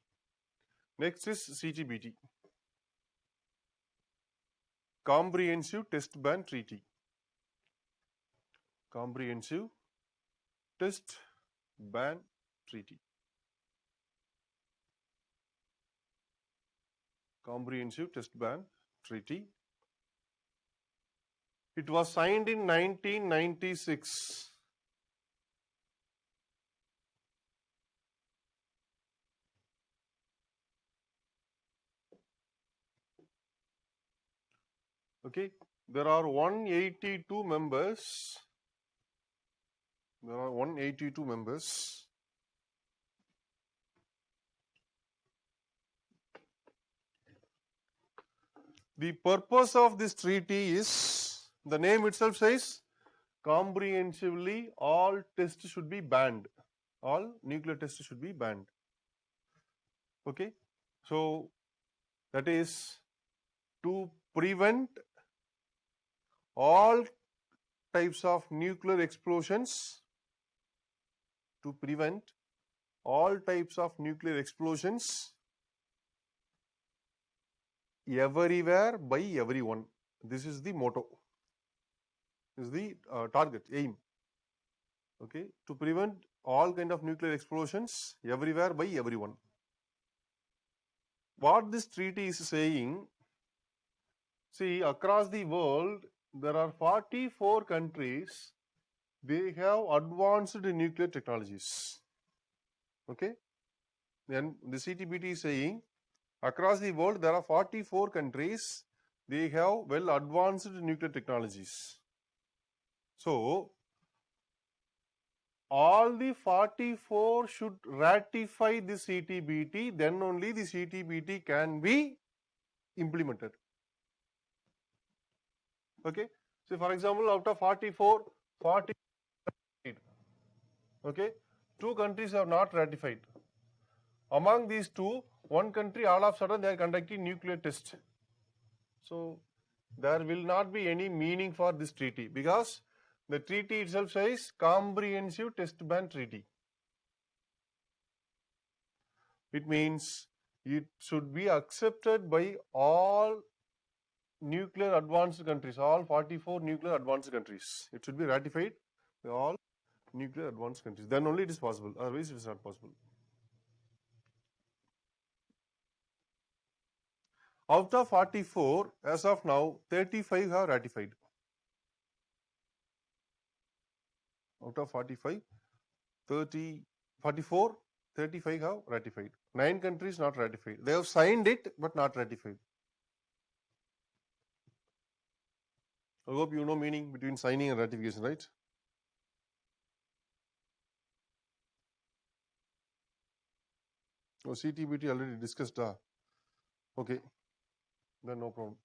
Next is CTBT, Comprehensive Test Ban Treaty. Comprehensive Test Ban Treaty. Comprehensive Test Ban Treaty. It was signed in 1996. Okay, there are 182 members. There are 182 members. The purpose of this treaty is, the name itself says, comprehensively all tests should be banned. All nuclear tests should be banned. Okay, so that is to prevent all types of nuclear explosions, to prevent all types of nuclear explosions everywhere by everyone. This is the motto. This is the target, aim. Okay, to prevent all kind of nuclear explosions everywhere by everyone. What this treaty is saying, see, across the world, there are 44 countries, they have advanced nuclear technologies. Okay, then the CTBT is saying, across the world, there are 44 countries, they have well advanced nuclear technologies. So, all the 44 should ratify the CTBT, then only the CTBT can be implemented. Okay, so for example, out of 44, 40, okay, 2 countries have not ratified. Among these 2, one country all of a sudden they are conducting nuclear test. So there will not be any meaning for this treaty, because the treaty itself says Comprehensive Test Ban Treaty. It means it should be accepted by all nuclear advanced countries, all 44 nuclear advanced countries. It should be ratified by all nuclear advanced countries. Then only it is possible. Otherwise, it is not possible. Out of 44, as of now, 35 have ratified. Out of 45, 44, 35 have ratified. 9 countries not ratified. They have signed it, but not ratified. I hope you know meaning between signing and ratification, right? Oh, CTBT already discussed. Okay, then no problem.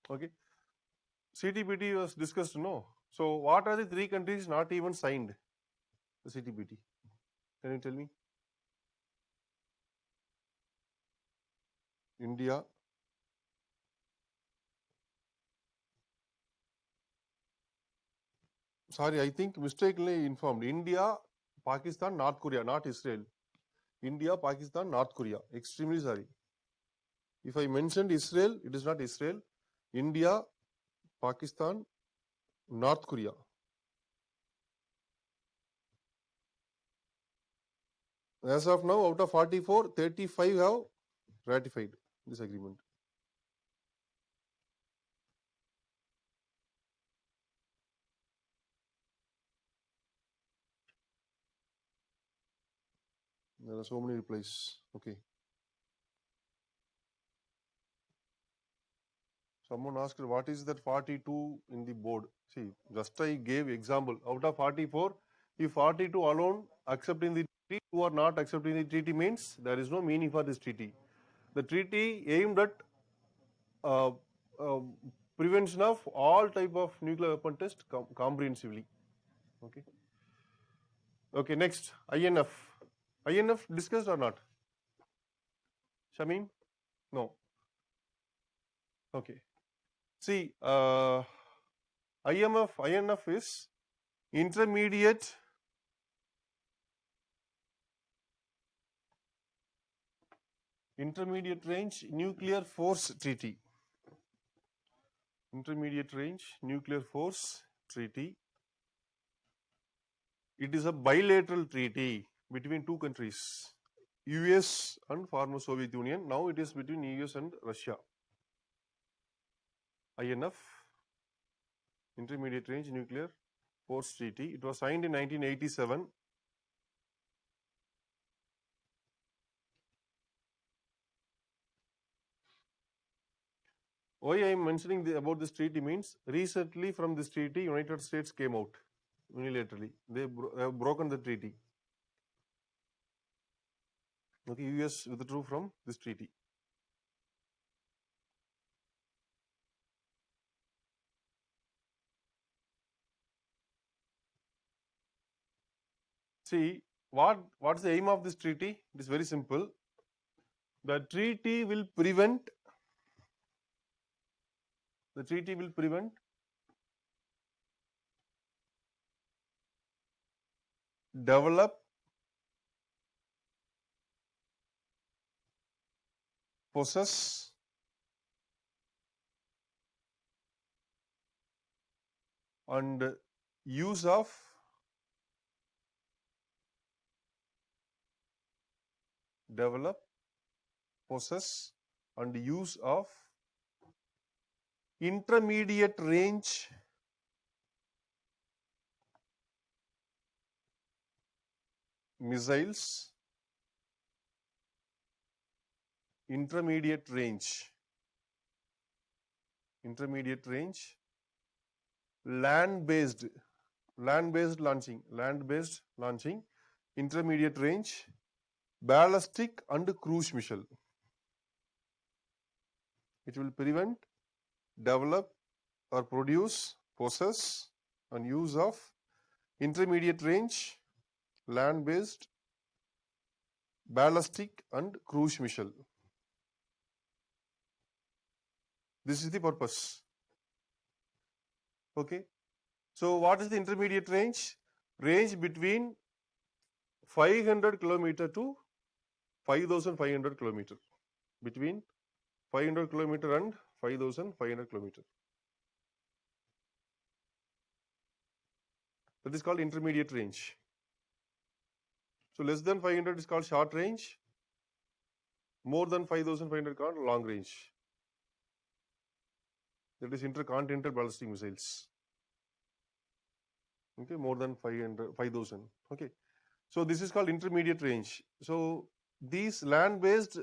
Okay, CTBT was discussed, no? So, what are the three countries not even signed the CTBT? Can you tell me? India, sorry, I think mistakenly informed. India, Pakistan, North Korea, not Israel. India, Pakistan, North Korea. Extremely sorry. If I mentioned Israel, it is not Israel. India, Pakistan, North Korea. As of now, out of 44, 35 have ratified this agreement. There are so many replies. Okay. Someone asked, what is that 42 in the board? See, just I gave example. Out of 44, if 42 alone accepting the treaty, who are not accepting the treaty means there is no meaning for this treaty. The treaty aimed at uh, uh, prevention of all type of nuclear weapon test comprehensively. Okay. Okay. Next, INF. INF discussed or not? Shamim? No. Okay. See, INF is intermediate range nuclear force treaty. Intermediate range nuclear force treaty. It is a bilateral treaty between two countries, US and former Soviet Union. Now it is between US and Russia. INF, Intermediate Range Nuclear Force Treaty. It was signed in 1987. Why I am mentioning about this treaty means recently from this treaty, United States came out unilaterally. They have broken the treaty. Okay, US withdrew from this treaty. See, what's the aim of this treaty? It is very simple. The treaty will prevent develop, possess, and use of develop, possess, and use of intermediate range missiles, intermediate range land-based launching, intermediate range ballistic and cruise missile. It will prevent, develop, or produce, possess, and use of intermediate range land-based ballistic and cruise missile. This is the purpose. Okay. So what is the intermediate range? Range between 500 kilometer to 5,500 kilometer. Between 500 kilometer and 5,500 kilometer. That is called intermediate range. So less than 500 is called short range. More than 5,500 called long range. That is intercontinental ballistic missiles. Okay, more than 5,000. Okay. So this is called intermediate range. So these land-based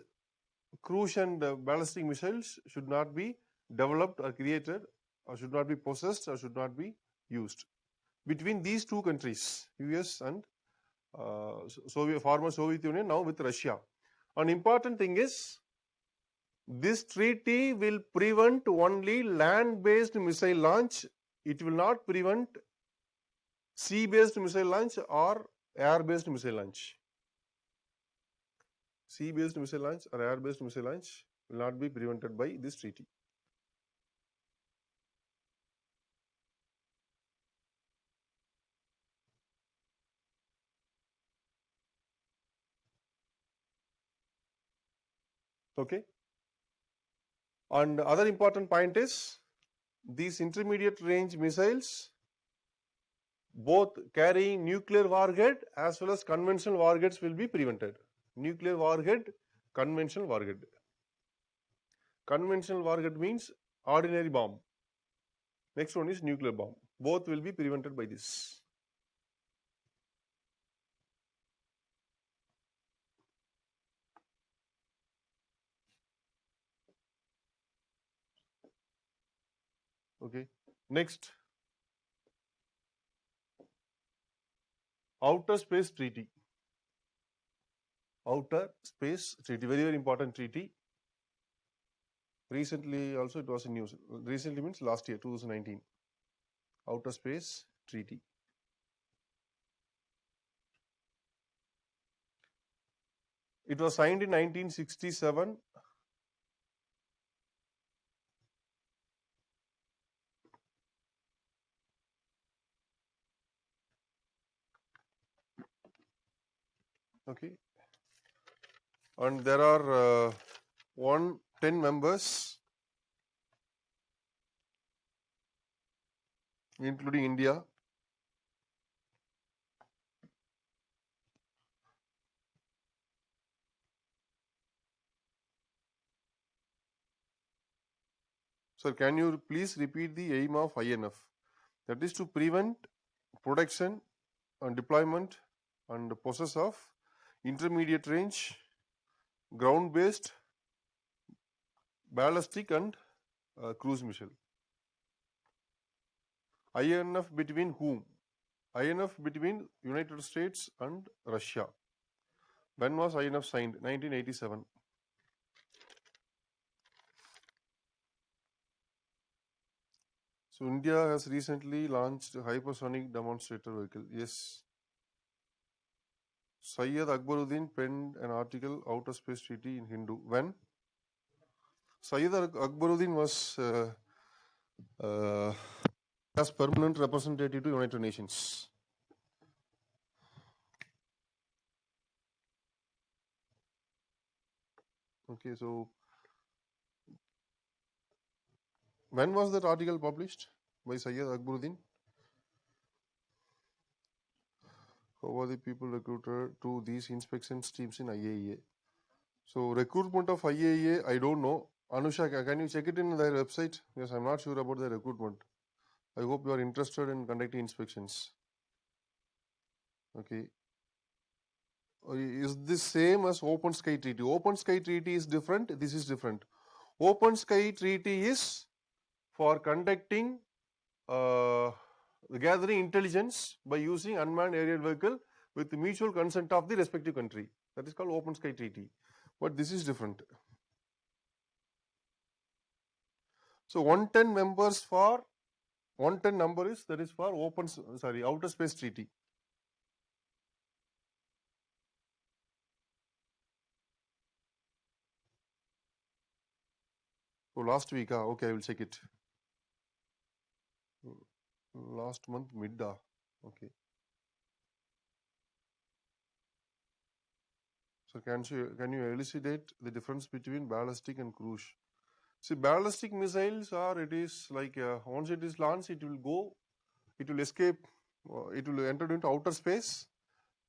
cruise and ballistic missiles should not be developed or created, or should not be possessed, or should not be used between these two countries, US and former Soviet Union, now with Russia. An important thing is this treaty will prevent only land-based missile launch. It will not prevent sea-based missile launch or air-based missile launch. Sea-based missile launch or air-based missile launch will not be prevented by this treaty. Okay. And other important point is these intermediate range missiles, both carrying nuclear warhead as well as conventional warheads, will be prevented. Nuclear warhead, conventional warhead. Conventional warhead means ordinary bomb. Next one is nuclear bomb. Both will be prevented by this. Okay. Next, Outer Space Treaty. Outer Space Treaty, very, very important treaty. Recently also it was in news. Recently means last year, 2019. Outer Space Treaty. It was signed in 1967. Okay. And there are 110 members, including India. Sir, can you please repeat the aim of INF? That is to prevent, production and deployment and possess of intermediate range, ground-based, ballistic and cruise missile. INF between whom? INF between United States and Russia. When was INF signed? 1987. So India has recently launched a hypersonic demonstrator vehicle. Yes. Syed Akbaruddin penned an article, Outer Space Treaty, in Hindu. When? Syed Akbaruddin was as permanent representative to United Nations. Okay, so when was that article published by Syed Akbaruddin? How are the people recruited to these inspection teams in IAEA? So recruitment of IAEA, I don't know. Anusha, can you check it in their website? Yes, I'm not sure about the recruitment. I hope you are interested in conducting inspections. Okay. Is this same as Open Sky Treaty? Open Sky Treaty is different. This is different. Open Sky Treaty is for conducting gathering intelligence by using unmanned aerial vehicle with the mutual consent of the respective country. That is called Open Sky Treaty. But this is different. So 110 members for 110 number is, that is for Outer Space Treaty. So last week, okay, I will check it. Last month, mid. Okay. So can you elucidate the difference between ballistic and cruise? See, ballistic missiles are, it is like once it is launched, it will escape, it will enter into outer space,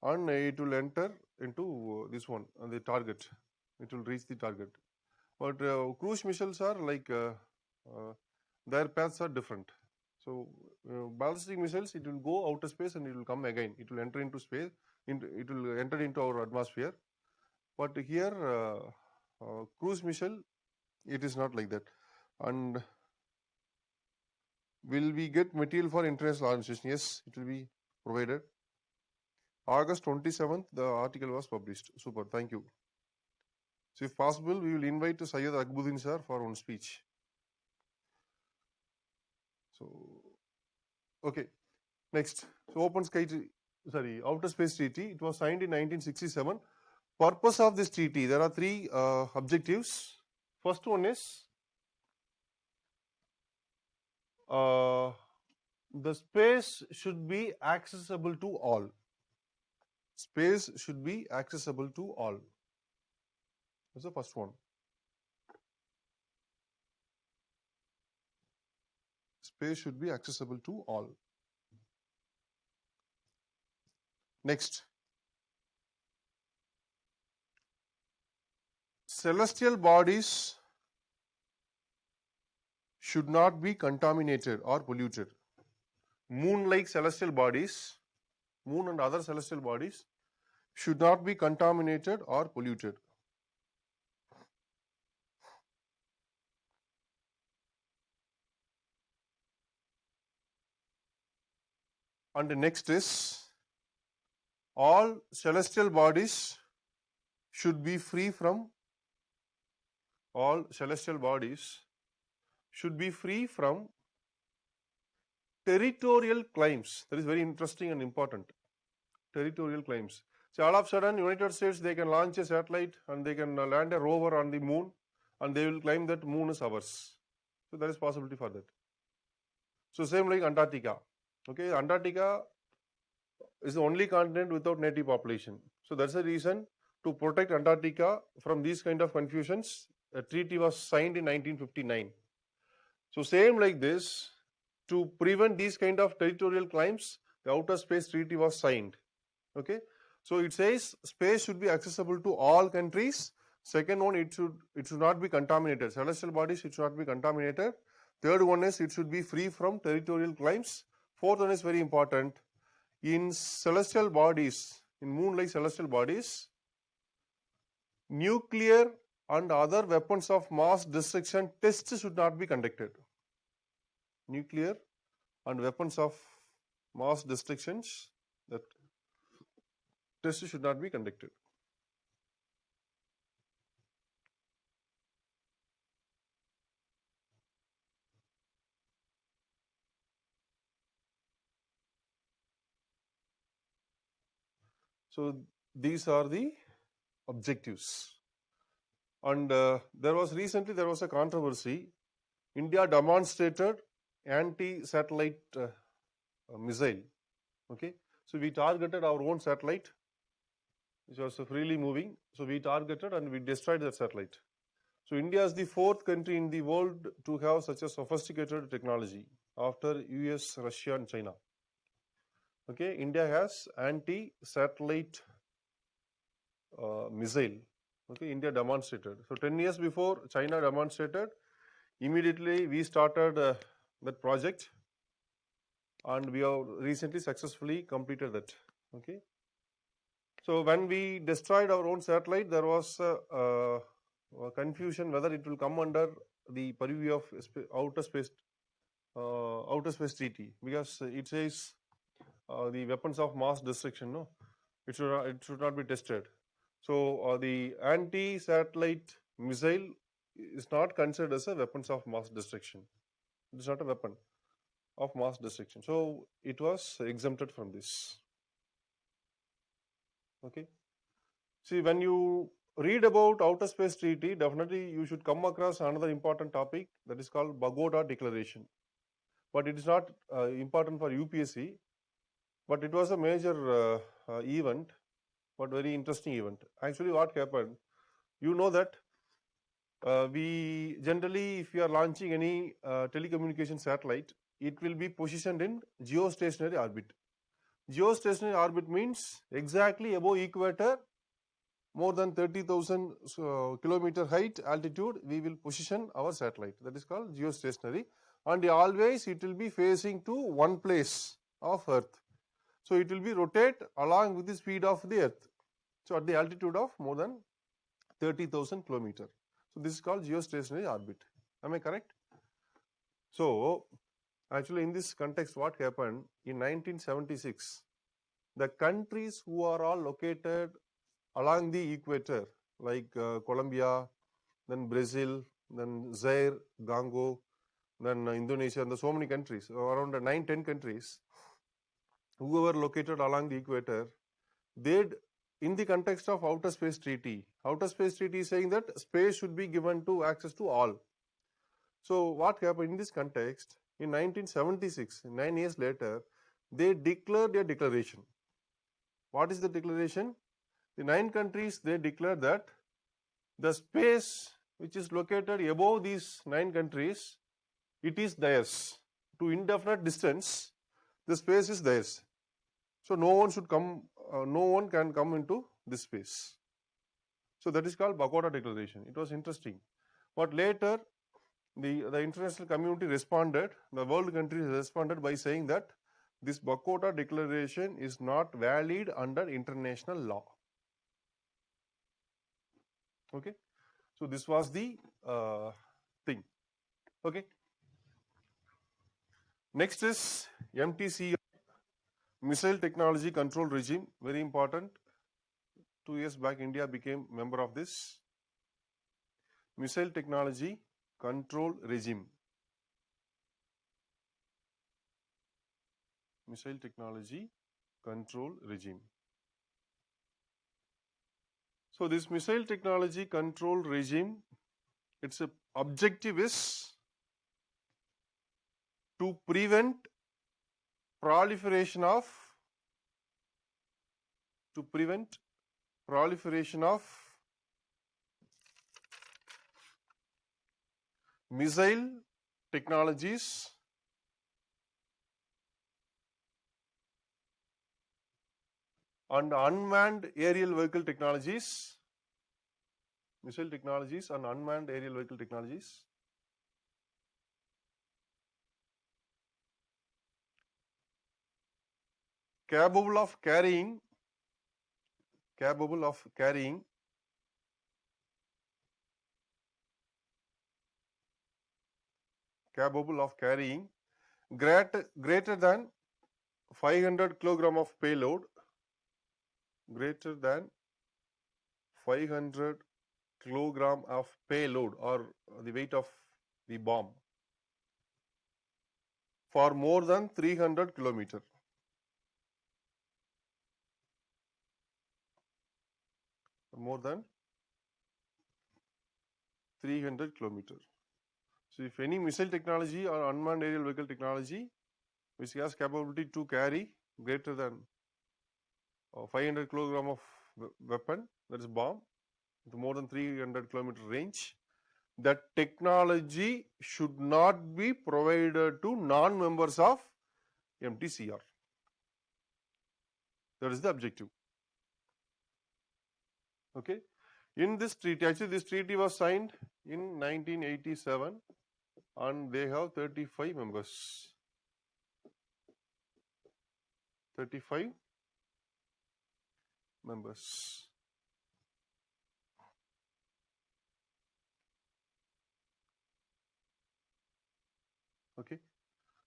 and it will enter into this one, the target. It will reach the target. But cruise missiles are like their paths are different. So ballistic missiles, it will go outer space and it will come again. It will enter into space. It will enter into our atmosphere. But here, cruise missile, it is not like that. And will we get material for international organization? Yes, it will be provided. August 27th, the article was published. Super, thank you. So if possible, we will invite Syed Akbuddin sir for one speech. So, okay, next. So Outer Space Treaty, it was signed in 1967. Purpose of this treaty, there are three objectives. First one is the space should be accessible to all. Space should be accessible to all. That's the first one. Space should be accessible to all. Next. Celestial bodies should not be contaminated or polluted. Moon-like celestial bodies, moon and other celestial bodies, should not be contaminated or polluted. And the next is, all celestial bodies should be free from territorial claims. That is very interesting and important. Territorial claims. So all of a sudden, United States, they can launch a satellite and they can land a rover on the moon and they will claim that moon is ours. So there is possibility for that. So same like Antarctica. Okay, Antarctica is the only continent without native population. So that's the reason, to protect Antarctica from these kind of confusions, a treaty was signed in 1959. So same like this, to prevent these kind of territorial claims, the Outer Space Treaty was signed. Okay, so it says space should be accessible to all countries. Second one, it should not be contaminated. Celestial bodies should not be contaminated. Third one is it should be free from territorial claims. Fourth one is very important. In celestial bodies, in moon-like celestial bodies, nuclear and other weapons of mass destruction tests should not be conducted. Nuclear and weapons of mass destructions, that tests should not be conducted. So these are the objectives. And there was a controversy. India demonstrated anti-satellite missile. Okay, so we targeted our own satellite, which was freely moving. So we targeted and we destroyed that satellite. So India is the fourth country in the world to have such a sophisticated technology after US, Russia and China. Okay, India has anti-satellite missile. Okay, India demonstrated. So 10 years before China demonstrated, immediately we started that project, and we have recently successfully completed that. Okay, so when we destroyed our own satellite, there was a confusion whether it will come under the purview of outer space treaty, because it says the weapons of mass destruction. No, it should not be tested. So the anti-satellite missile is not considered as a weapons of mass destruction. It is not a weapon of mass destruction. So it was exempted from this. Okay. See, when you read about Outer Space Treaty, definitely you should come across another important topic, that is called Bagoda Declaration. But it is not important for UPSC, but it was a major event, but very interesting event. Actually, what happened, you know that we generally, if you are launching any telecommunication satellite, it will be positioned in geostationary orbit. Geostationary orbit means exactly above equator, more than 30,000 kilometer height altitude, we will position our satellite. That is called geostationary, and always it will be facing to one place of Earth. So it will be rotate along with the speed of the Earth. So at the altitude of more than 30,000 kilometer. So this is called geostationary orbit. Am I correct? So actually in this context, what happened in 1976, the countries who are all located along the equator, like Colombia, then Brazil, then Zaire, Congo, then Indonesia, and so many countries, around 9-10 countries, whoever located along the equator, they, in the context of Outer Space Treaty is saying that space should be given to access to all. So what happened in this context? In 1976, 9 years later, they declared a declaration. What is the declaration? The 9 countries, they declared that the space which is located above these 9 countries, it is theirs. To indefinite distance, the space is theirs. So no one can come into this space. So that is called Bogota Declaration. It was interesting. But later, the international community responded, the world countries responded by saying that this Bogota Declaration is not valid under international law. Okay, so this was the thing. Okay, next is MTC, Missile Technology Control Regime, very important. 2 years back, India became member of this Missile Technology Control Regime. Missile Technology Control Regime. So this Missile Technology Control Regime, its objective is to prevent proliferation of missile technologies and unmanned aerial vehicle technologies, missile technologies and unmanned aerial vehicle technologies, capable of carrying 500 kilogram of payload, greater than 500 kilogram of payload, or the weight of the bomb, for more than 300 kilometers. More than 300 kilometers. So if any missile technology or unmanned aerial vehicle technology which has capability to carry greater than 500 kilogram of weapon, that is bomb, with more than 300 kilometer range, that technology should not be provided to non-members of MTCR. That is the objective. Okay. In this treaty, actually this treaty was signed in 1987 and they have 35 members. 35 members. Okay.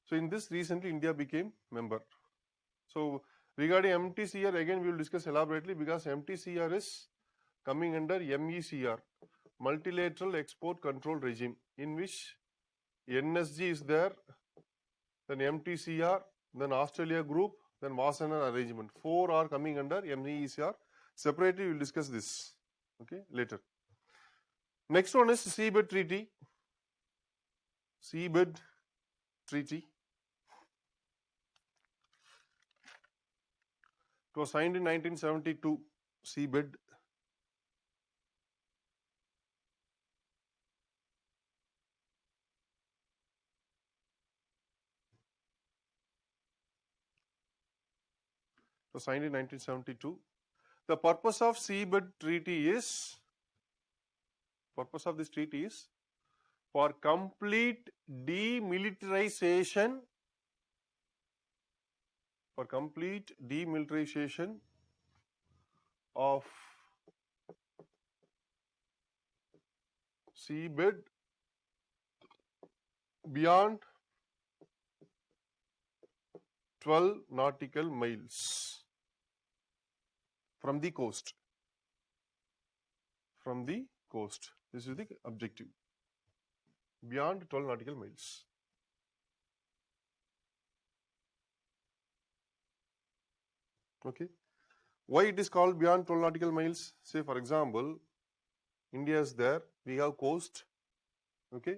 So in this, recently India became member. So regarding MTCR, again we will discuss elaborately, because MTCR is coming under MECR, Multilateral Export Control Regime, in which NSG is there, then MTCR, then Australia Group, then Wassenaar Arrangement. 4 are coming under MECR. Separately we will discuss this, okay, later. Next one is Seabed Treaty. Seabed Treaty. It was signed in 1972, Seabed. It was signed in 1972. The purpose of Seabed Treaty is, purpose of this treaty is for complete demilitarization, of seabed beyond 12 nautical miles. from the coast. From the coast. This is the objective. Beyond 12 nautical miles. Okay. Why it is called beyond 12 nautical miles? Say for example, India is there. We have coast. Okay.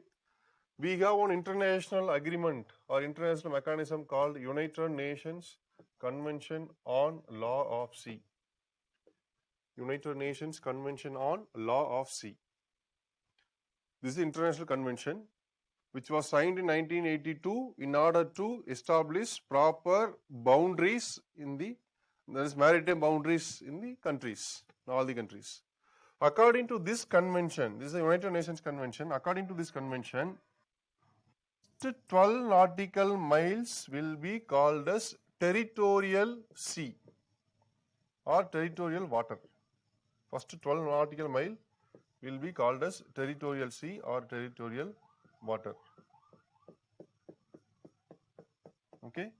We have one international agreement or international mechanism called United Nations Convention on Law of Sea. United Nations Convention on Law of Sea. This is the international convention which was signed in 1982 in order to establish proper boundaries in the, there is maritime boundaries in the countries, all the countries. According to this convention, this is the United Nations Convention, according to this convention, 12 nautical miles will be called as territorial sea or territorial water. First 12 nautical mile will be called as territorial sea or territorial water. Okay.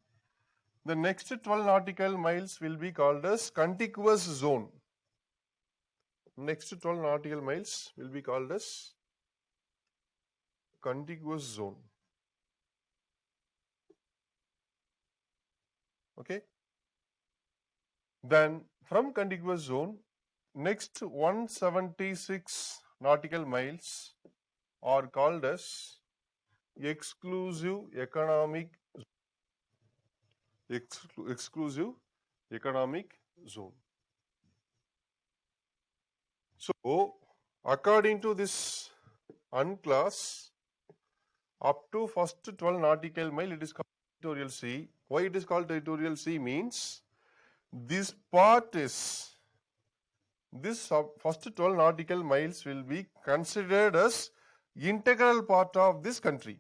The next 12 nautical miles will be called as contiguous zone. Next 12 nautical miles will be called as contiguous zone. Okay. Then from contiguous zone, next 176 nautical miles are called as exclusive economic zone. So, according to this UNCLOS, up to first 12 nautical mile, it is called territorial sea. Why it is called territorial sea means this part is, this first 12 nautical miles will be considered as integral part of this country.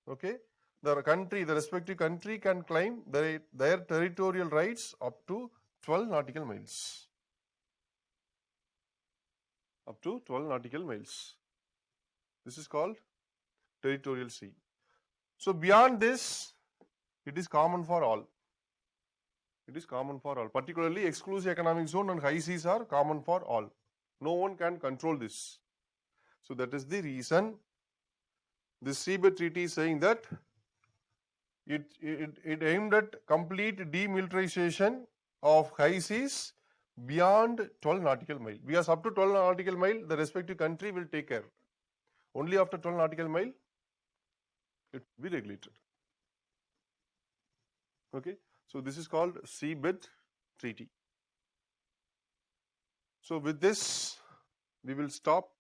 Okay, the country, the respective country can claim their territorial rights up to 12 nautical miles. Up to 12 nautical miles. This is called territorial sea. So beyond this, it is common for all. It is common for all. Particularly exclusive economic zone and high seas are common for all. No one can control this. So that is the reason this seabed treaty is saying that it aimed at complete demilitarization of high seas beyond 12 nautical mile. Because up to 12 nautical mile, the respective country will take care. Only after 12 nautical mile, it will be regulated. Okay. So this is called seabed treaty. So with this, we will stop.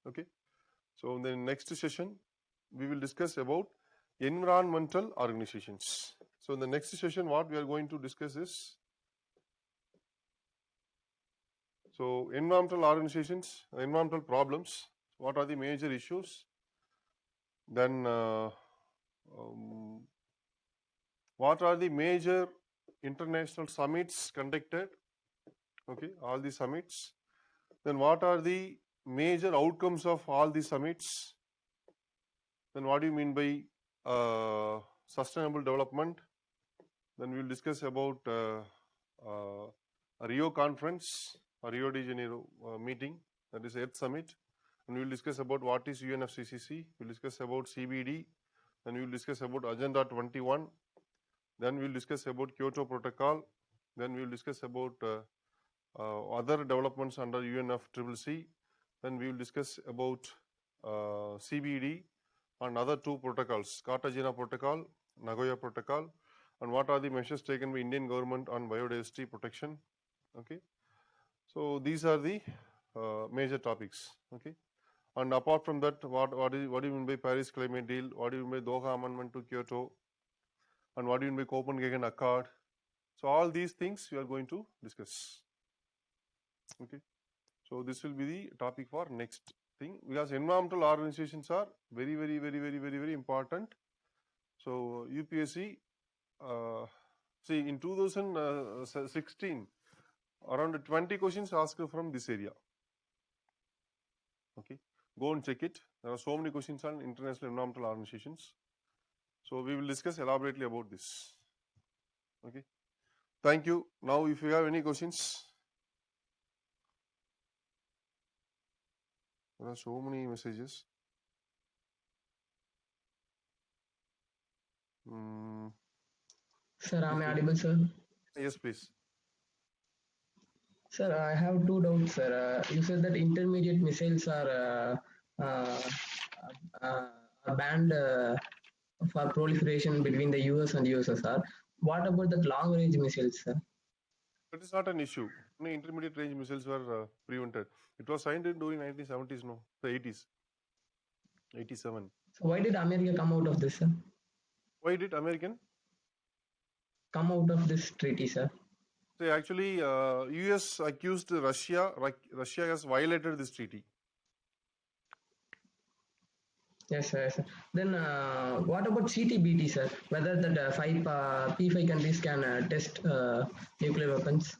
Okay. So in the next session, we will discuss about environmental organizations. So in the next session, what we are going to discuss is, so environmental organizations, environmental problems, what are the major issues, then what are the major international summits conducted, okay, all the summits, then what are the major outcomes of all the summits, then what do you mean by sustainable development, then we will discuss about Rio conference, Rio de Janeiro meeting, that is Earth Summit, and we will discuss about what is UNFCCC, we will discuss about CBD, then we will discuss about Agenda 21, then we will discuss about Kyoto Protocol, then we will discuss about other developments under UNFCCC, then we will discuss about CBD and other two protocols, Cartagena Protocol, Nagoya Protocol, and what are the measures taken by Indian government on biodiversity protection. Okay, so these are the major topics. Okay, and apart from that, what do you mean by Paris Climate Deal? What do you mean by Doha Amendment to Kyoto? And what do you mean by Copenhagen Accord? So all these things we are going to discuss. Okay, so this will be the topic for next thing, because environmental organizations are very important. So UPSC, see in 2016, around 20 questions asked from this area. Okay, go and check it. There are so many questions on international environmental organizations. So we will discuss elaborately about this. Okay. Thank you. Now, if you have any questions, there are so many messages. Mm, Sir, am I okay. audible, sir? Yes, please. Sir, I have two doubts, sir. You said that intermediate missiles uh, are banned for proliferation between the US and USSR. What about the long-range missiles, sir? That is not an issue. Only intermediate range missiles were prevented. It was signed in during 1970s, no, the 80s, 87. So why did America come out of this, sir? Why did American? Come out of this treaty, sir? They actually, US accused Russia. Russia has violated this treaty. Yes, sir. Yes, sir. Then what about CTBT, sir? Whether that five P5 countries can test nuclear weapons?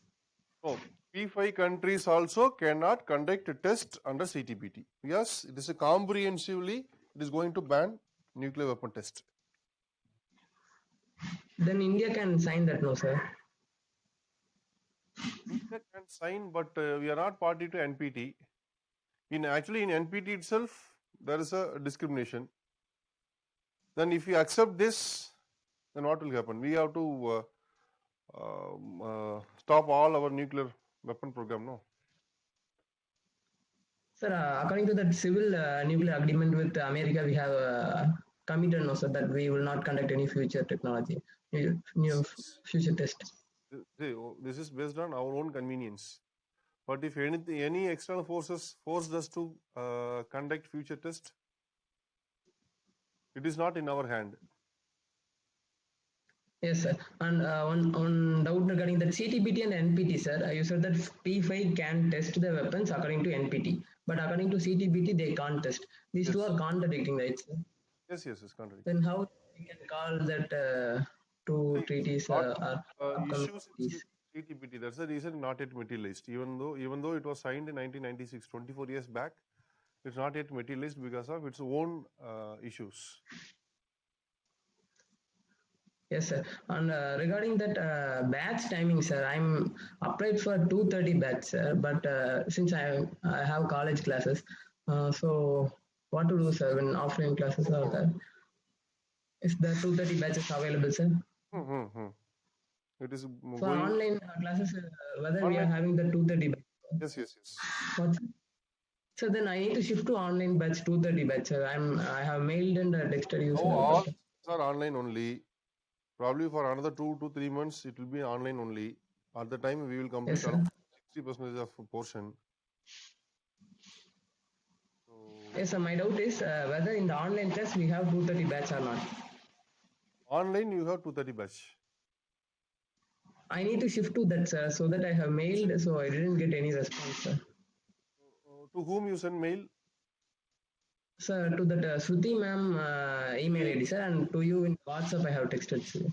No, P5 countries also cannot conduct a test under CTBT. Yes, it is a comprehensively, it is going to ban nuclear weapon test. Then India can sign that, no, sir? India can sign, but we are not party to NPT. Actually in NPT itself, there is a discrimination. Then if you accept this, then what will happen? We have to stop all our nuclear weapon program, no? Sir, according to that civil nuclear agreement with America, we have committed, no, sir, that we will not conduct any future technology, new future test. This is based on our own convenience. But if any external forces forced us to conduct future test, it is not in our hand. Yes, sir. And one doubt regarding that CTBT and NPT, sir. You said that P5 can test the weapons according to NPT, but according to CTBT, they can't test. These Yes. two are contradicting, right, sir? Yes, it's contradicting. Then how we can call that two treaties are upcoming issues treaties? CTBT. That's the reason not yet materialized. Even though it was signed in 1996, 24 years back, it's not yet materialized because of its own issues. Yes, sir. And regarding that batch timing, sir, I'm applied for 2:30 batch, sir. But since I have college classes, so what to do, sir, when offline classes are there? Is the 2:30 batches available, sir? Mm-hmm. It is For going online classes, whether we are online. having the 2:30 batch. Yes. What? So then I need to shift to online batch 2:30 batch, sir. I have mailed and texted you, Now sir. all But, are online only. Probably for another 2 to 3 months, it will be online only. At the time, we will yes, complete sir. around 60% of portion. So, Yes, sir. My doubt is whether in the online test we have 2:30 batch or not. online, you have 230 batch. I need to shift to that, sir, so that I have mailed, so I didn't get any response, sir. To whom you send mail? Sir, to that Shruti ma'am email ID, sir, and to you in WhatsApp I have texted, sir.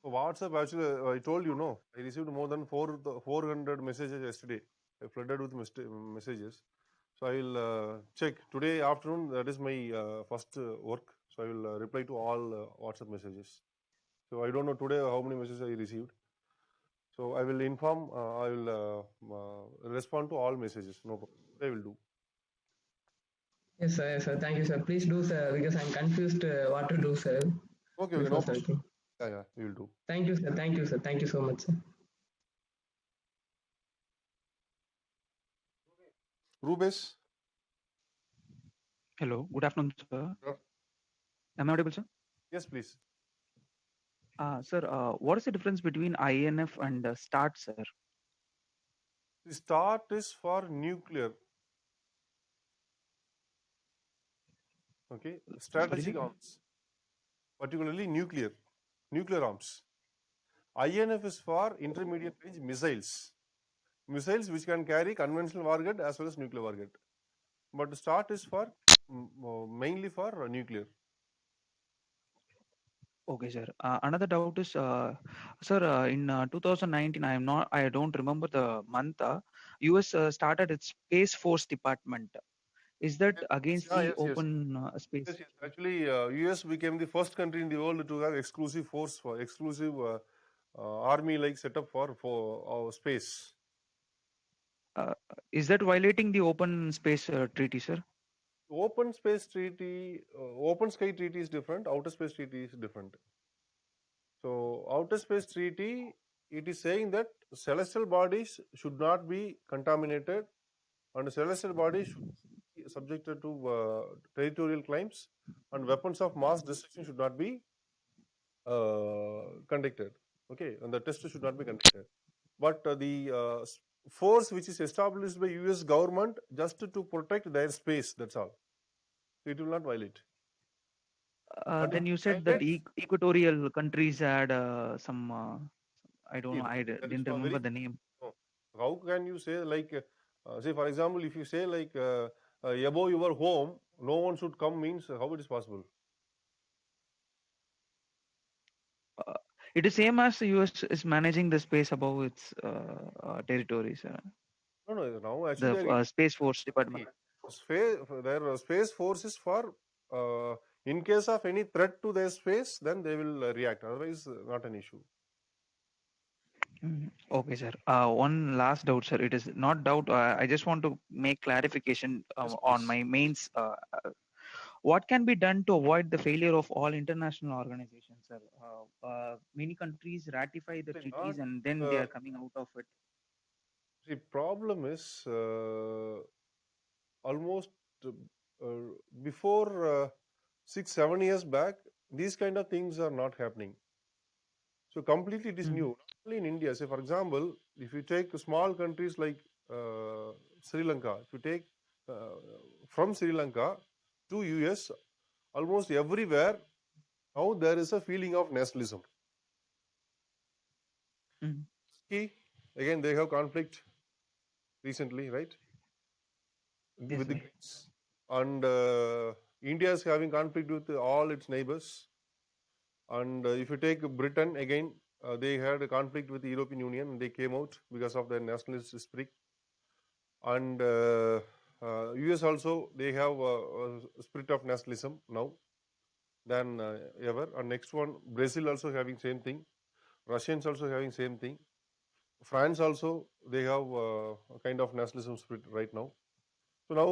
So WhatsApp, actually, I told you, no. I received more than 400 messages yesterday. I flooded with messages. So I will check today afternoon. That is my first work. So I will reply to all WhatsApp messages. So I don't know today how many messages I received. So I will inform. I will respond to all messages. No problem. I will do. Yes, sir, yes, sir. Thank you, sir. Please do, sir, because I'm confused what to do, sir. Okay, Before no problem. starting. Yeah, we will do. Thank you, sir. Thank you, sir. Thank you so much, sir. Rubes? Hello, good afternoon, sir. Yeah. Am I audible, sir? Yes, please. Sir, what is the difference between INF and START, sir? The START is for nuclear. Okay, strategic arms, particularly nuclear arms. INF is for intermediate range missiles which can carry conventional warhead as well as nuclear warhead. But START is for mainly for nuclear. Okay, sir. Another doubt is, sir, in 2019, I don't remember the month. US started its Space Force Department. Is that against the open space? Yes. Actually, US became the first country in the world to have exclusive army like setup for space. Is that violating the open space treaty, sir? Open space treaty, open sky treaty is different. Outer space treaty is different. So outer space treaty, it is saying that celestial bodies should not be contaminated, and celestial bodies should be subjected to territorial claims, and weapons of mass destruction should not be conducted. Okay, and the test should not be conducted. But the force which is established by US government just to protect their space, that's all. So it will not violate. But Then if you it said that violates, equatorial countries had some, I don't see, know, I there is didn't a remember very, the name. how can you say like, say for example, if you say like above your home, no one should come means how it is possible? Uh, it is same as the US is managing the space above its territories. No, no. Now The actually, Space Force Department. space, there are space forces for in case of any threat to their space, then they will react. Otherwise, not an issue. Okay, sir. One last doubt, sir. It is not doubt. I just want to make clarification Yes, on please. my mains. What can be done to avoid the failure of all international organizations, sir? Many countries ratify the See, not treaties and then they uh, are coming out of it. see. Problem is almost before 6, 7 years back, these kind of things are not happening. So completely it is new. Not only in India. Say for example, if you take small countries like Sri Lanka, if you take uh, from Sri Lanka to US, almost everywhere now there is a feeling of nationalism. Mhm. Key, again they have conflict recently, right? Yes, With the sir. Greeks, and India is having conflict with all its neighbors. And if you take Britain again, they had a conflict with the European Union, and they came out because of their nationalist spirit. And US also, they have a spirit of nationalism now than ever. And next one, Brazil also having same thing. Russians also having same thing. France also, they have a kind of nationalism spirit right now. So now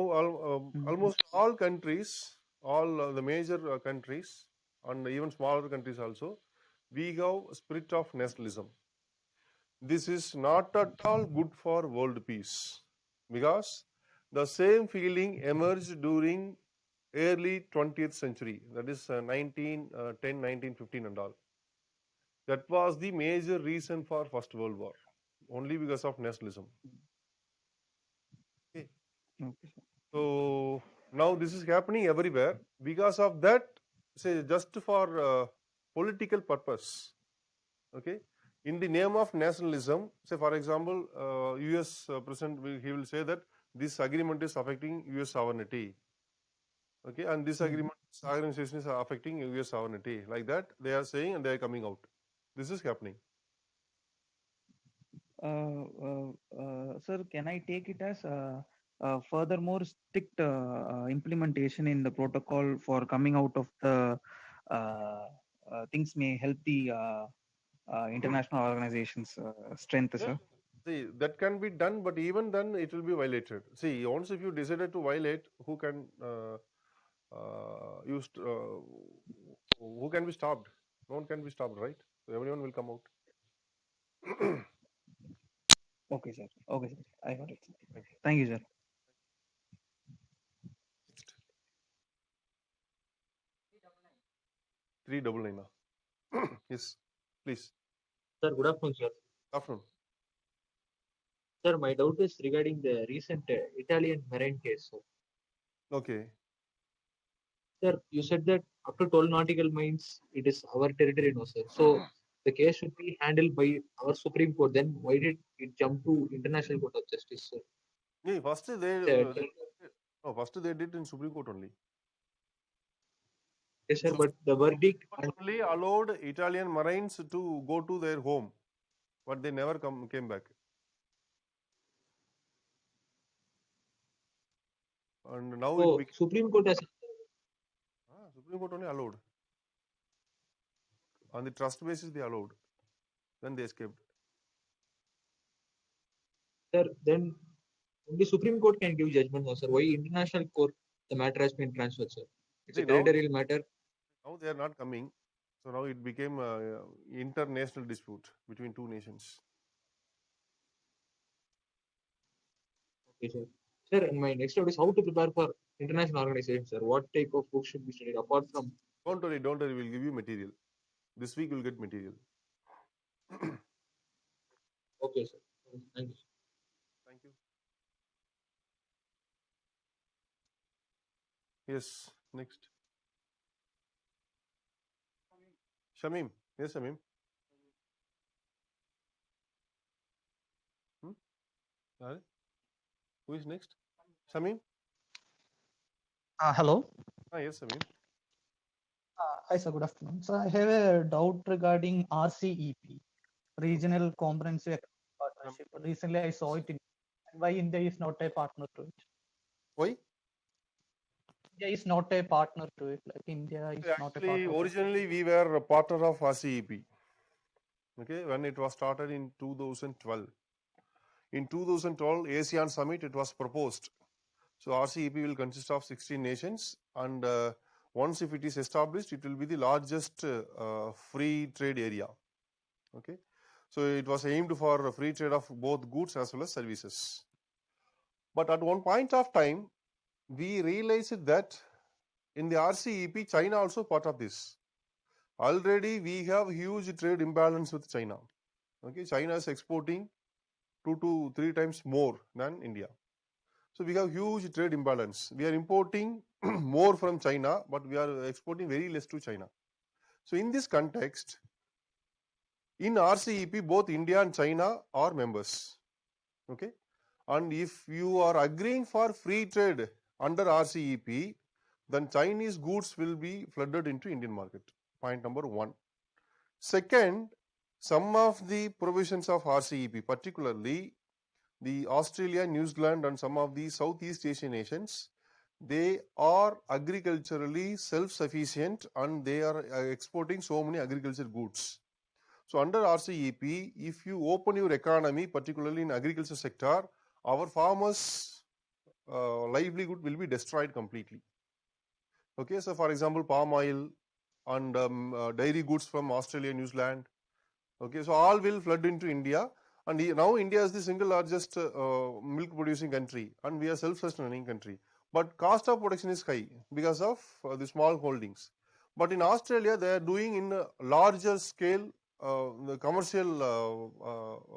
almost all countries, all the major countries, and even smaller countries also, we have spirit of nationalism. This is not at all good for world peace, because the same feeling emerged during early 20th century, that is 1910, 1915 and all. That was the major reason for First World War, only because of nationalism. Okay. Okay, sir. So now this is happening everywhere. Because of that, say just for political purpose, okay, in the name of nationalism, say for example, US president he will say that this agreement is affecting US sovereignty, okay, and this agreement, this organization is affecting US sovereignty. Like that, they are saying and they are coming out. This is happening. Sir, can I take it as furthermore strict implementation in the protocol for coming out of the things may help the international organizations' strength, Yeah. sir? See, that can be done, but even then it will be violated. See, once if you decided to violate, who can who can be stopped? No one can be stopped, right? So everyone will come out. Okay, sir. Okay, sir. I got it. Thank you. Thank you, sir. 399. Yes, please. Sir, good afternoon, sir. Afternoon. Sir, my doubt is regarding the recent Italian marine case. Sir. Okay. Sir, you said that up to 12 nautical miles, it is our territory, no, sir. So the case should be handled by our Supreme Court. Then why did it jump to International Court of Justice, sir? Yeah, first Sir, no, first they did in Supreme Court only. yes, sir, Supreme but the verdict Court only allowed Italian Marines to go to their home, but they never came back. And now so Supreme Court has Supreme Court only allowed. On the trust basis, they allowed. Then they escaped. Sir, then only Supreme Court can give judgment, no, sir. Why international court the matter has been transferred, sir? It's a See, now territorial matter. they are not coming. So now it became a international dispute between two nations. Okay, sir. Sir, and my next doubt is how to prepare for international organizations, sir. What type of books should be studied apart from? Don't worry, don't worry. We'll give you material. This week you'll get material. Okay, sir. Thank you. Thank you. Yes, next. Shamim. Yes, Shamim. Sorry? Who is next? Shamim? Hello. Yes, Shamim. Hi, sir. Good afternoon. So I have a doubt regarding RCEP, Regional Comprehensive Economic Partnership. Recently, I saw it in why India is not a partner to it. Why? India is not a partner to it. Like India is not a Actually, partner. originally we were a partner of RCEP. Okay, when it was started in 2012. In 2012 ASEAN Summit, it was proposed. So RCEP will consist of 16 nations, and once if it is established, it will be the largest free trade area. Okay, so it was aimed for free trade of both goods as well as services. But at one point of time, we realized that in the RCEP, China also part of this. Already we have huge trade imbalance with China. Okay, China is exporting 2 to 3 times more than India. So we have huge trade imbalance. We are importing more from China, but we are exporting very less to China. So in this context, in RCEP, both India and China are members. Okay, and if you are agreeing for free trade under RCEP, then Chinese goods will be flooded into Indian market. Point number 1. Second, some of the provisions of RCEP, particularly the Australia, New Zealand and some of the Southeast Asian nations, they are agriculturally self-sufficient and they are exporting so many agriculture goods. So under RCEP, if you open your economy, particularly in agriculture sector, our farmers' livelihood will be destroyed completely. Okay, so for example, palm oil and dairy goods from Australia, New Zealand. Okay, so all will flood into India. And now India is the single largest milk producing country, and we are self-sustaining country. But cost of production is high because of the small holdings. But in Australia, they are doing in a larger scale the commercial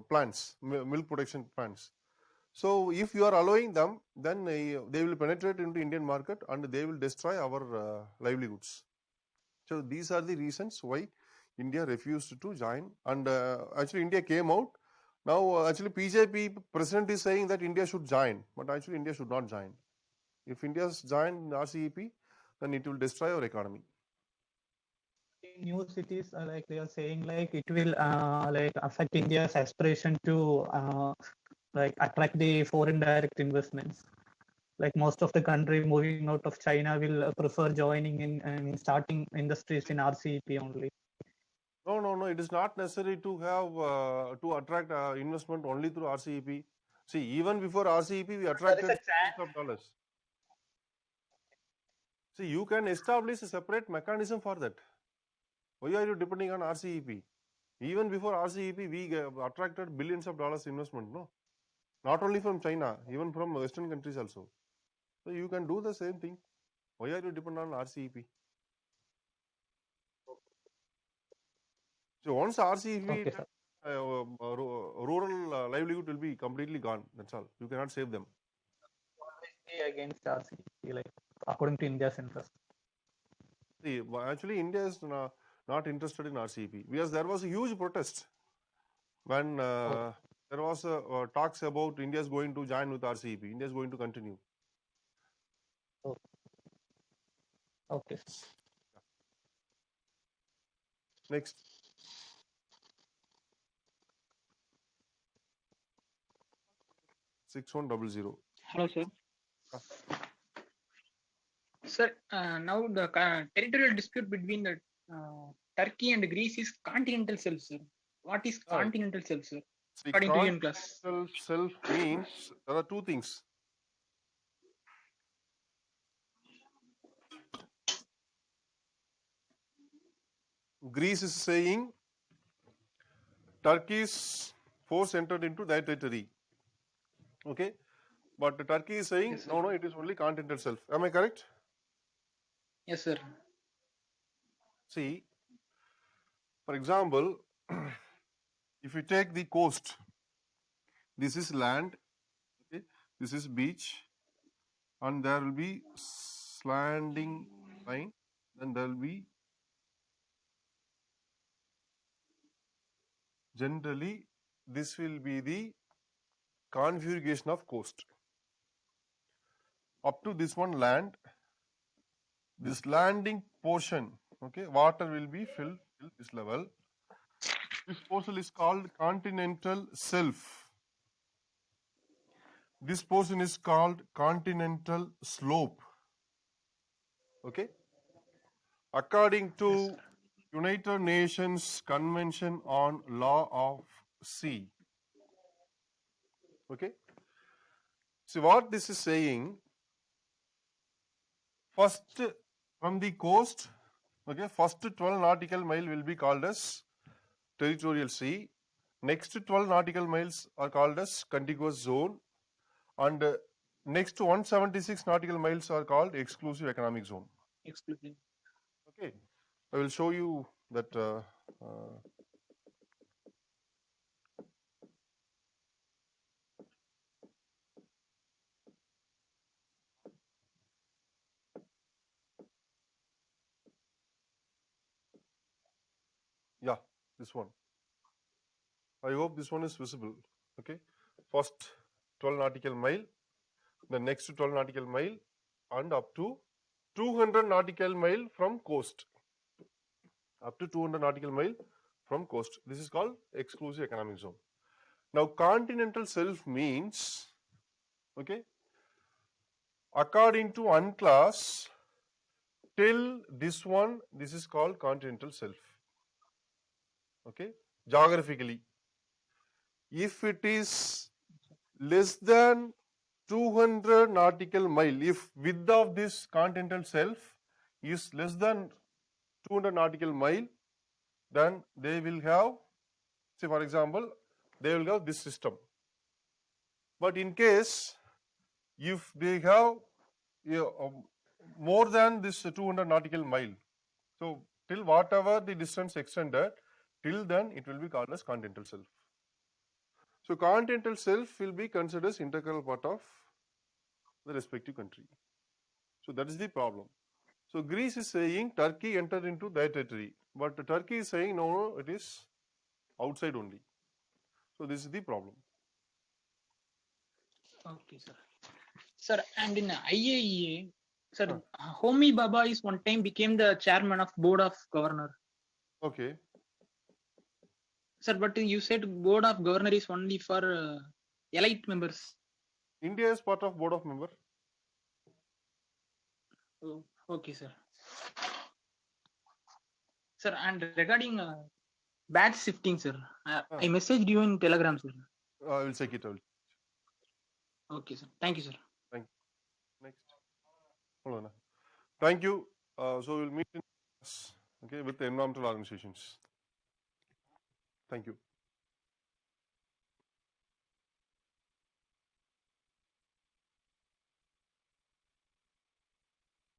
plants, milk production plants. So if you are allowing them, then they will penetrate into Indian market and they will destroy our livelihoods. So these are the reasons why India refused to join, and actually India came out. Now actually PJP president is saying that India should join, but actually India should not join. If India joins RCEP, then it will destroy our economy. In new cities, like they are saying, like it will like affect India's aspiration to like attract the foreign direct investments. Like most of the country moving out of China will prefer joining in and starting industries in RCEP only. No. It is not necessary to have to attract investment only through RCEP. See, even before RCEP, we attracted billions of dollars. See, you can establish a separate mechanism for that. Why are you depending on RCEP? Even before RCEP, we attracted billions of dollars investment. No, not only from China, even from Western countries also. So you can do the same thing. Why are you dependent on RCEP? So once RCEP, Okay, sir. rural livelihood will be completely gone. That's all. You cannot save them. Against RCEP, like according to India's interest. See, actually, India is not interested in RCEP because there was a huge protest when there was talks about India is going to join with RCEP. India is going to continue. Okay. Next. Six 6100. Hello, sir. Sir, now the territorial dispute between the Turkey and Greece is continental shelf, sir. What is Ah, continental shelf, sir? see, According to you in class. continental shelf means there are two things. Greece is saying Turkey's force entered into their territory. Okay, but Turkey is saying Yes, sir. no, it is only continental shelf. Am I correct? Yes, sir. See, for example, if you take the coast, this is land, okay, this is beach, and there will be slanting line, and there will be generally this will be the configuration of coast. Up to this one land, this landing portion, okay, water will be filled till this level. This portion is called continental shelf. This portion is called continental slope. Okay. According Yes, to sir. United Nations Convention on Law of Sea. Okay. See what this is saying. First from the coast, okay, first 12 nautical mile will be called as territorial sea. Next 12 nautical miles are called as contiguous zone, and next 176 nautical miles are called exclusive economic zone. Exclusive. Okay, I will show you that. Yeah, this one. I hope this one is visible. Okay, first 12 nautical mile, the next 12 nautical mile, and up to 200 nautical mile from coast. Up to 200 nautical mile from coast. This is called exclusive economic zone. Now, continental shelf means, okay, according to UNCLOS, till this one, this is called continental shelf. Okay, geographically. If it is less than 200 nautical mile, if width of this continental shelf is less than 200 nautical mile, then they will have, say for example, they will have this system. But in case if they have more than this 200 nautical mile, so till whatever the distance extended, till then it will be called as continental shelf. So continental shelf will be considered as integral part of the respective country. So that is the problem. So Greece is saying Turkey entered into their territory, but Turkey is saying no, it is outside only. So this is the problem. Okay, sir. Sir, and in IAEA, sir, Huh. Homi Baba is one time became the chairman of board of governor. Okay. Sir, but you said board of governor is only for elite members. India is part of board of member. Oh, okay, sir. Sir, and regarding batch shifting, sir, I messaged you in Telegram, sir. I will check it out. Okay, sir. Thank you, sir. Thank you. Next. Hold on. Thank you. So we'll meet in, okay, with the environmental organizations. Thank you.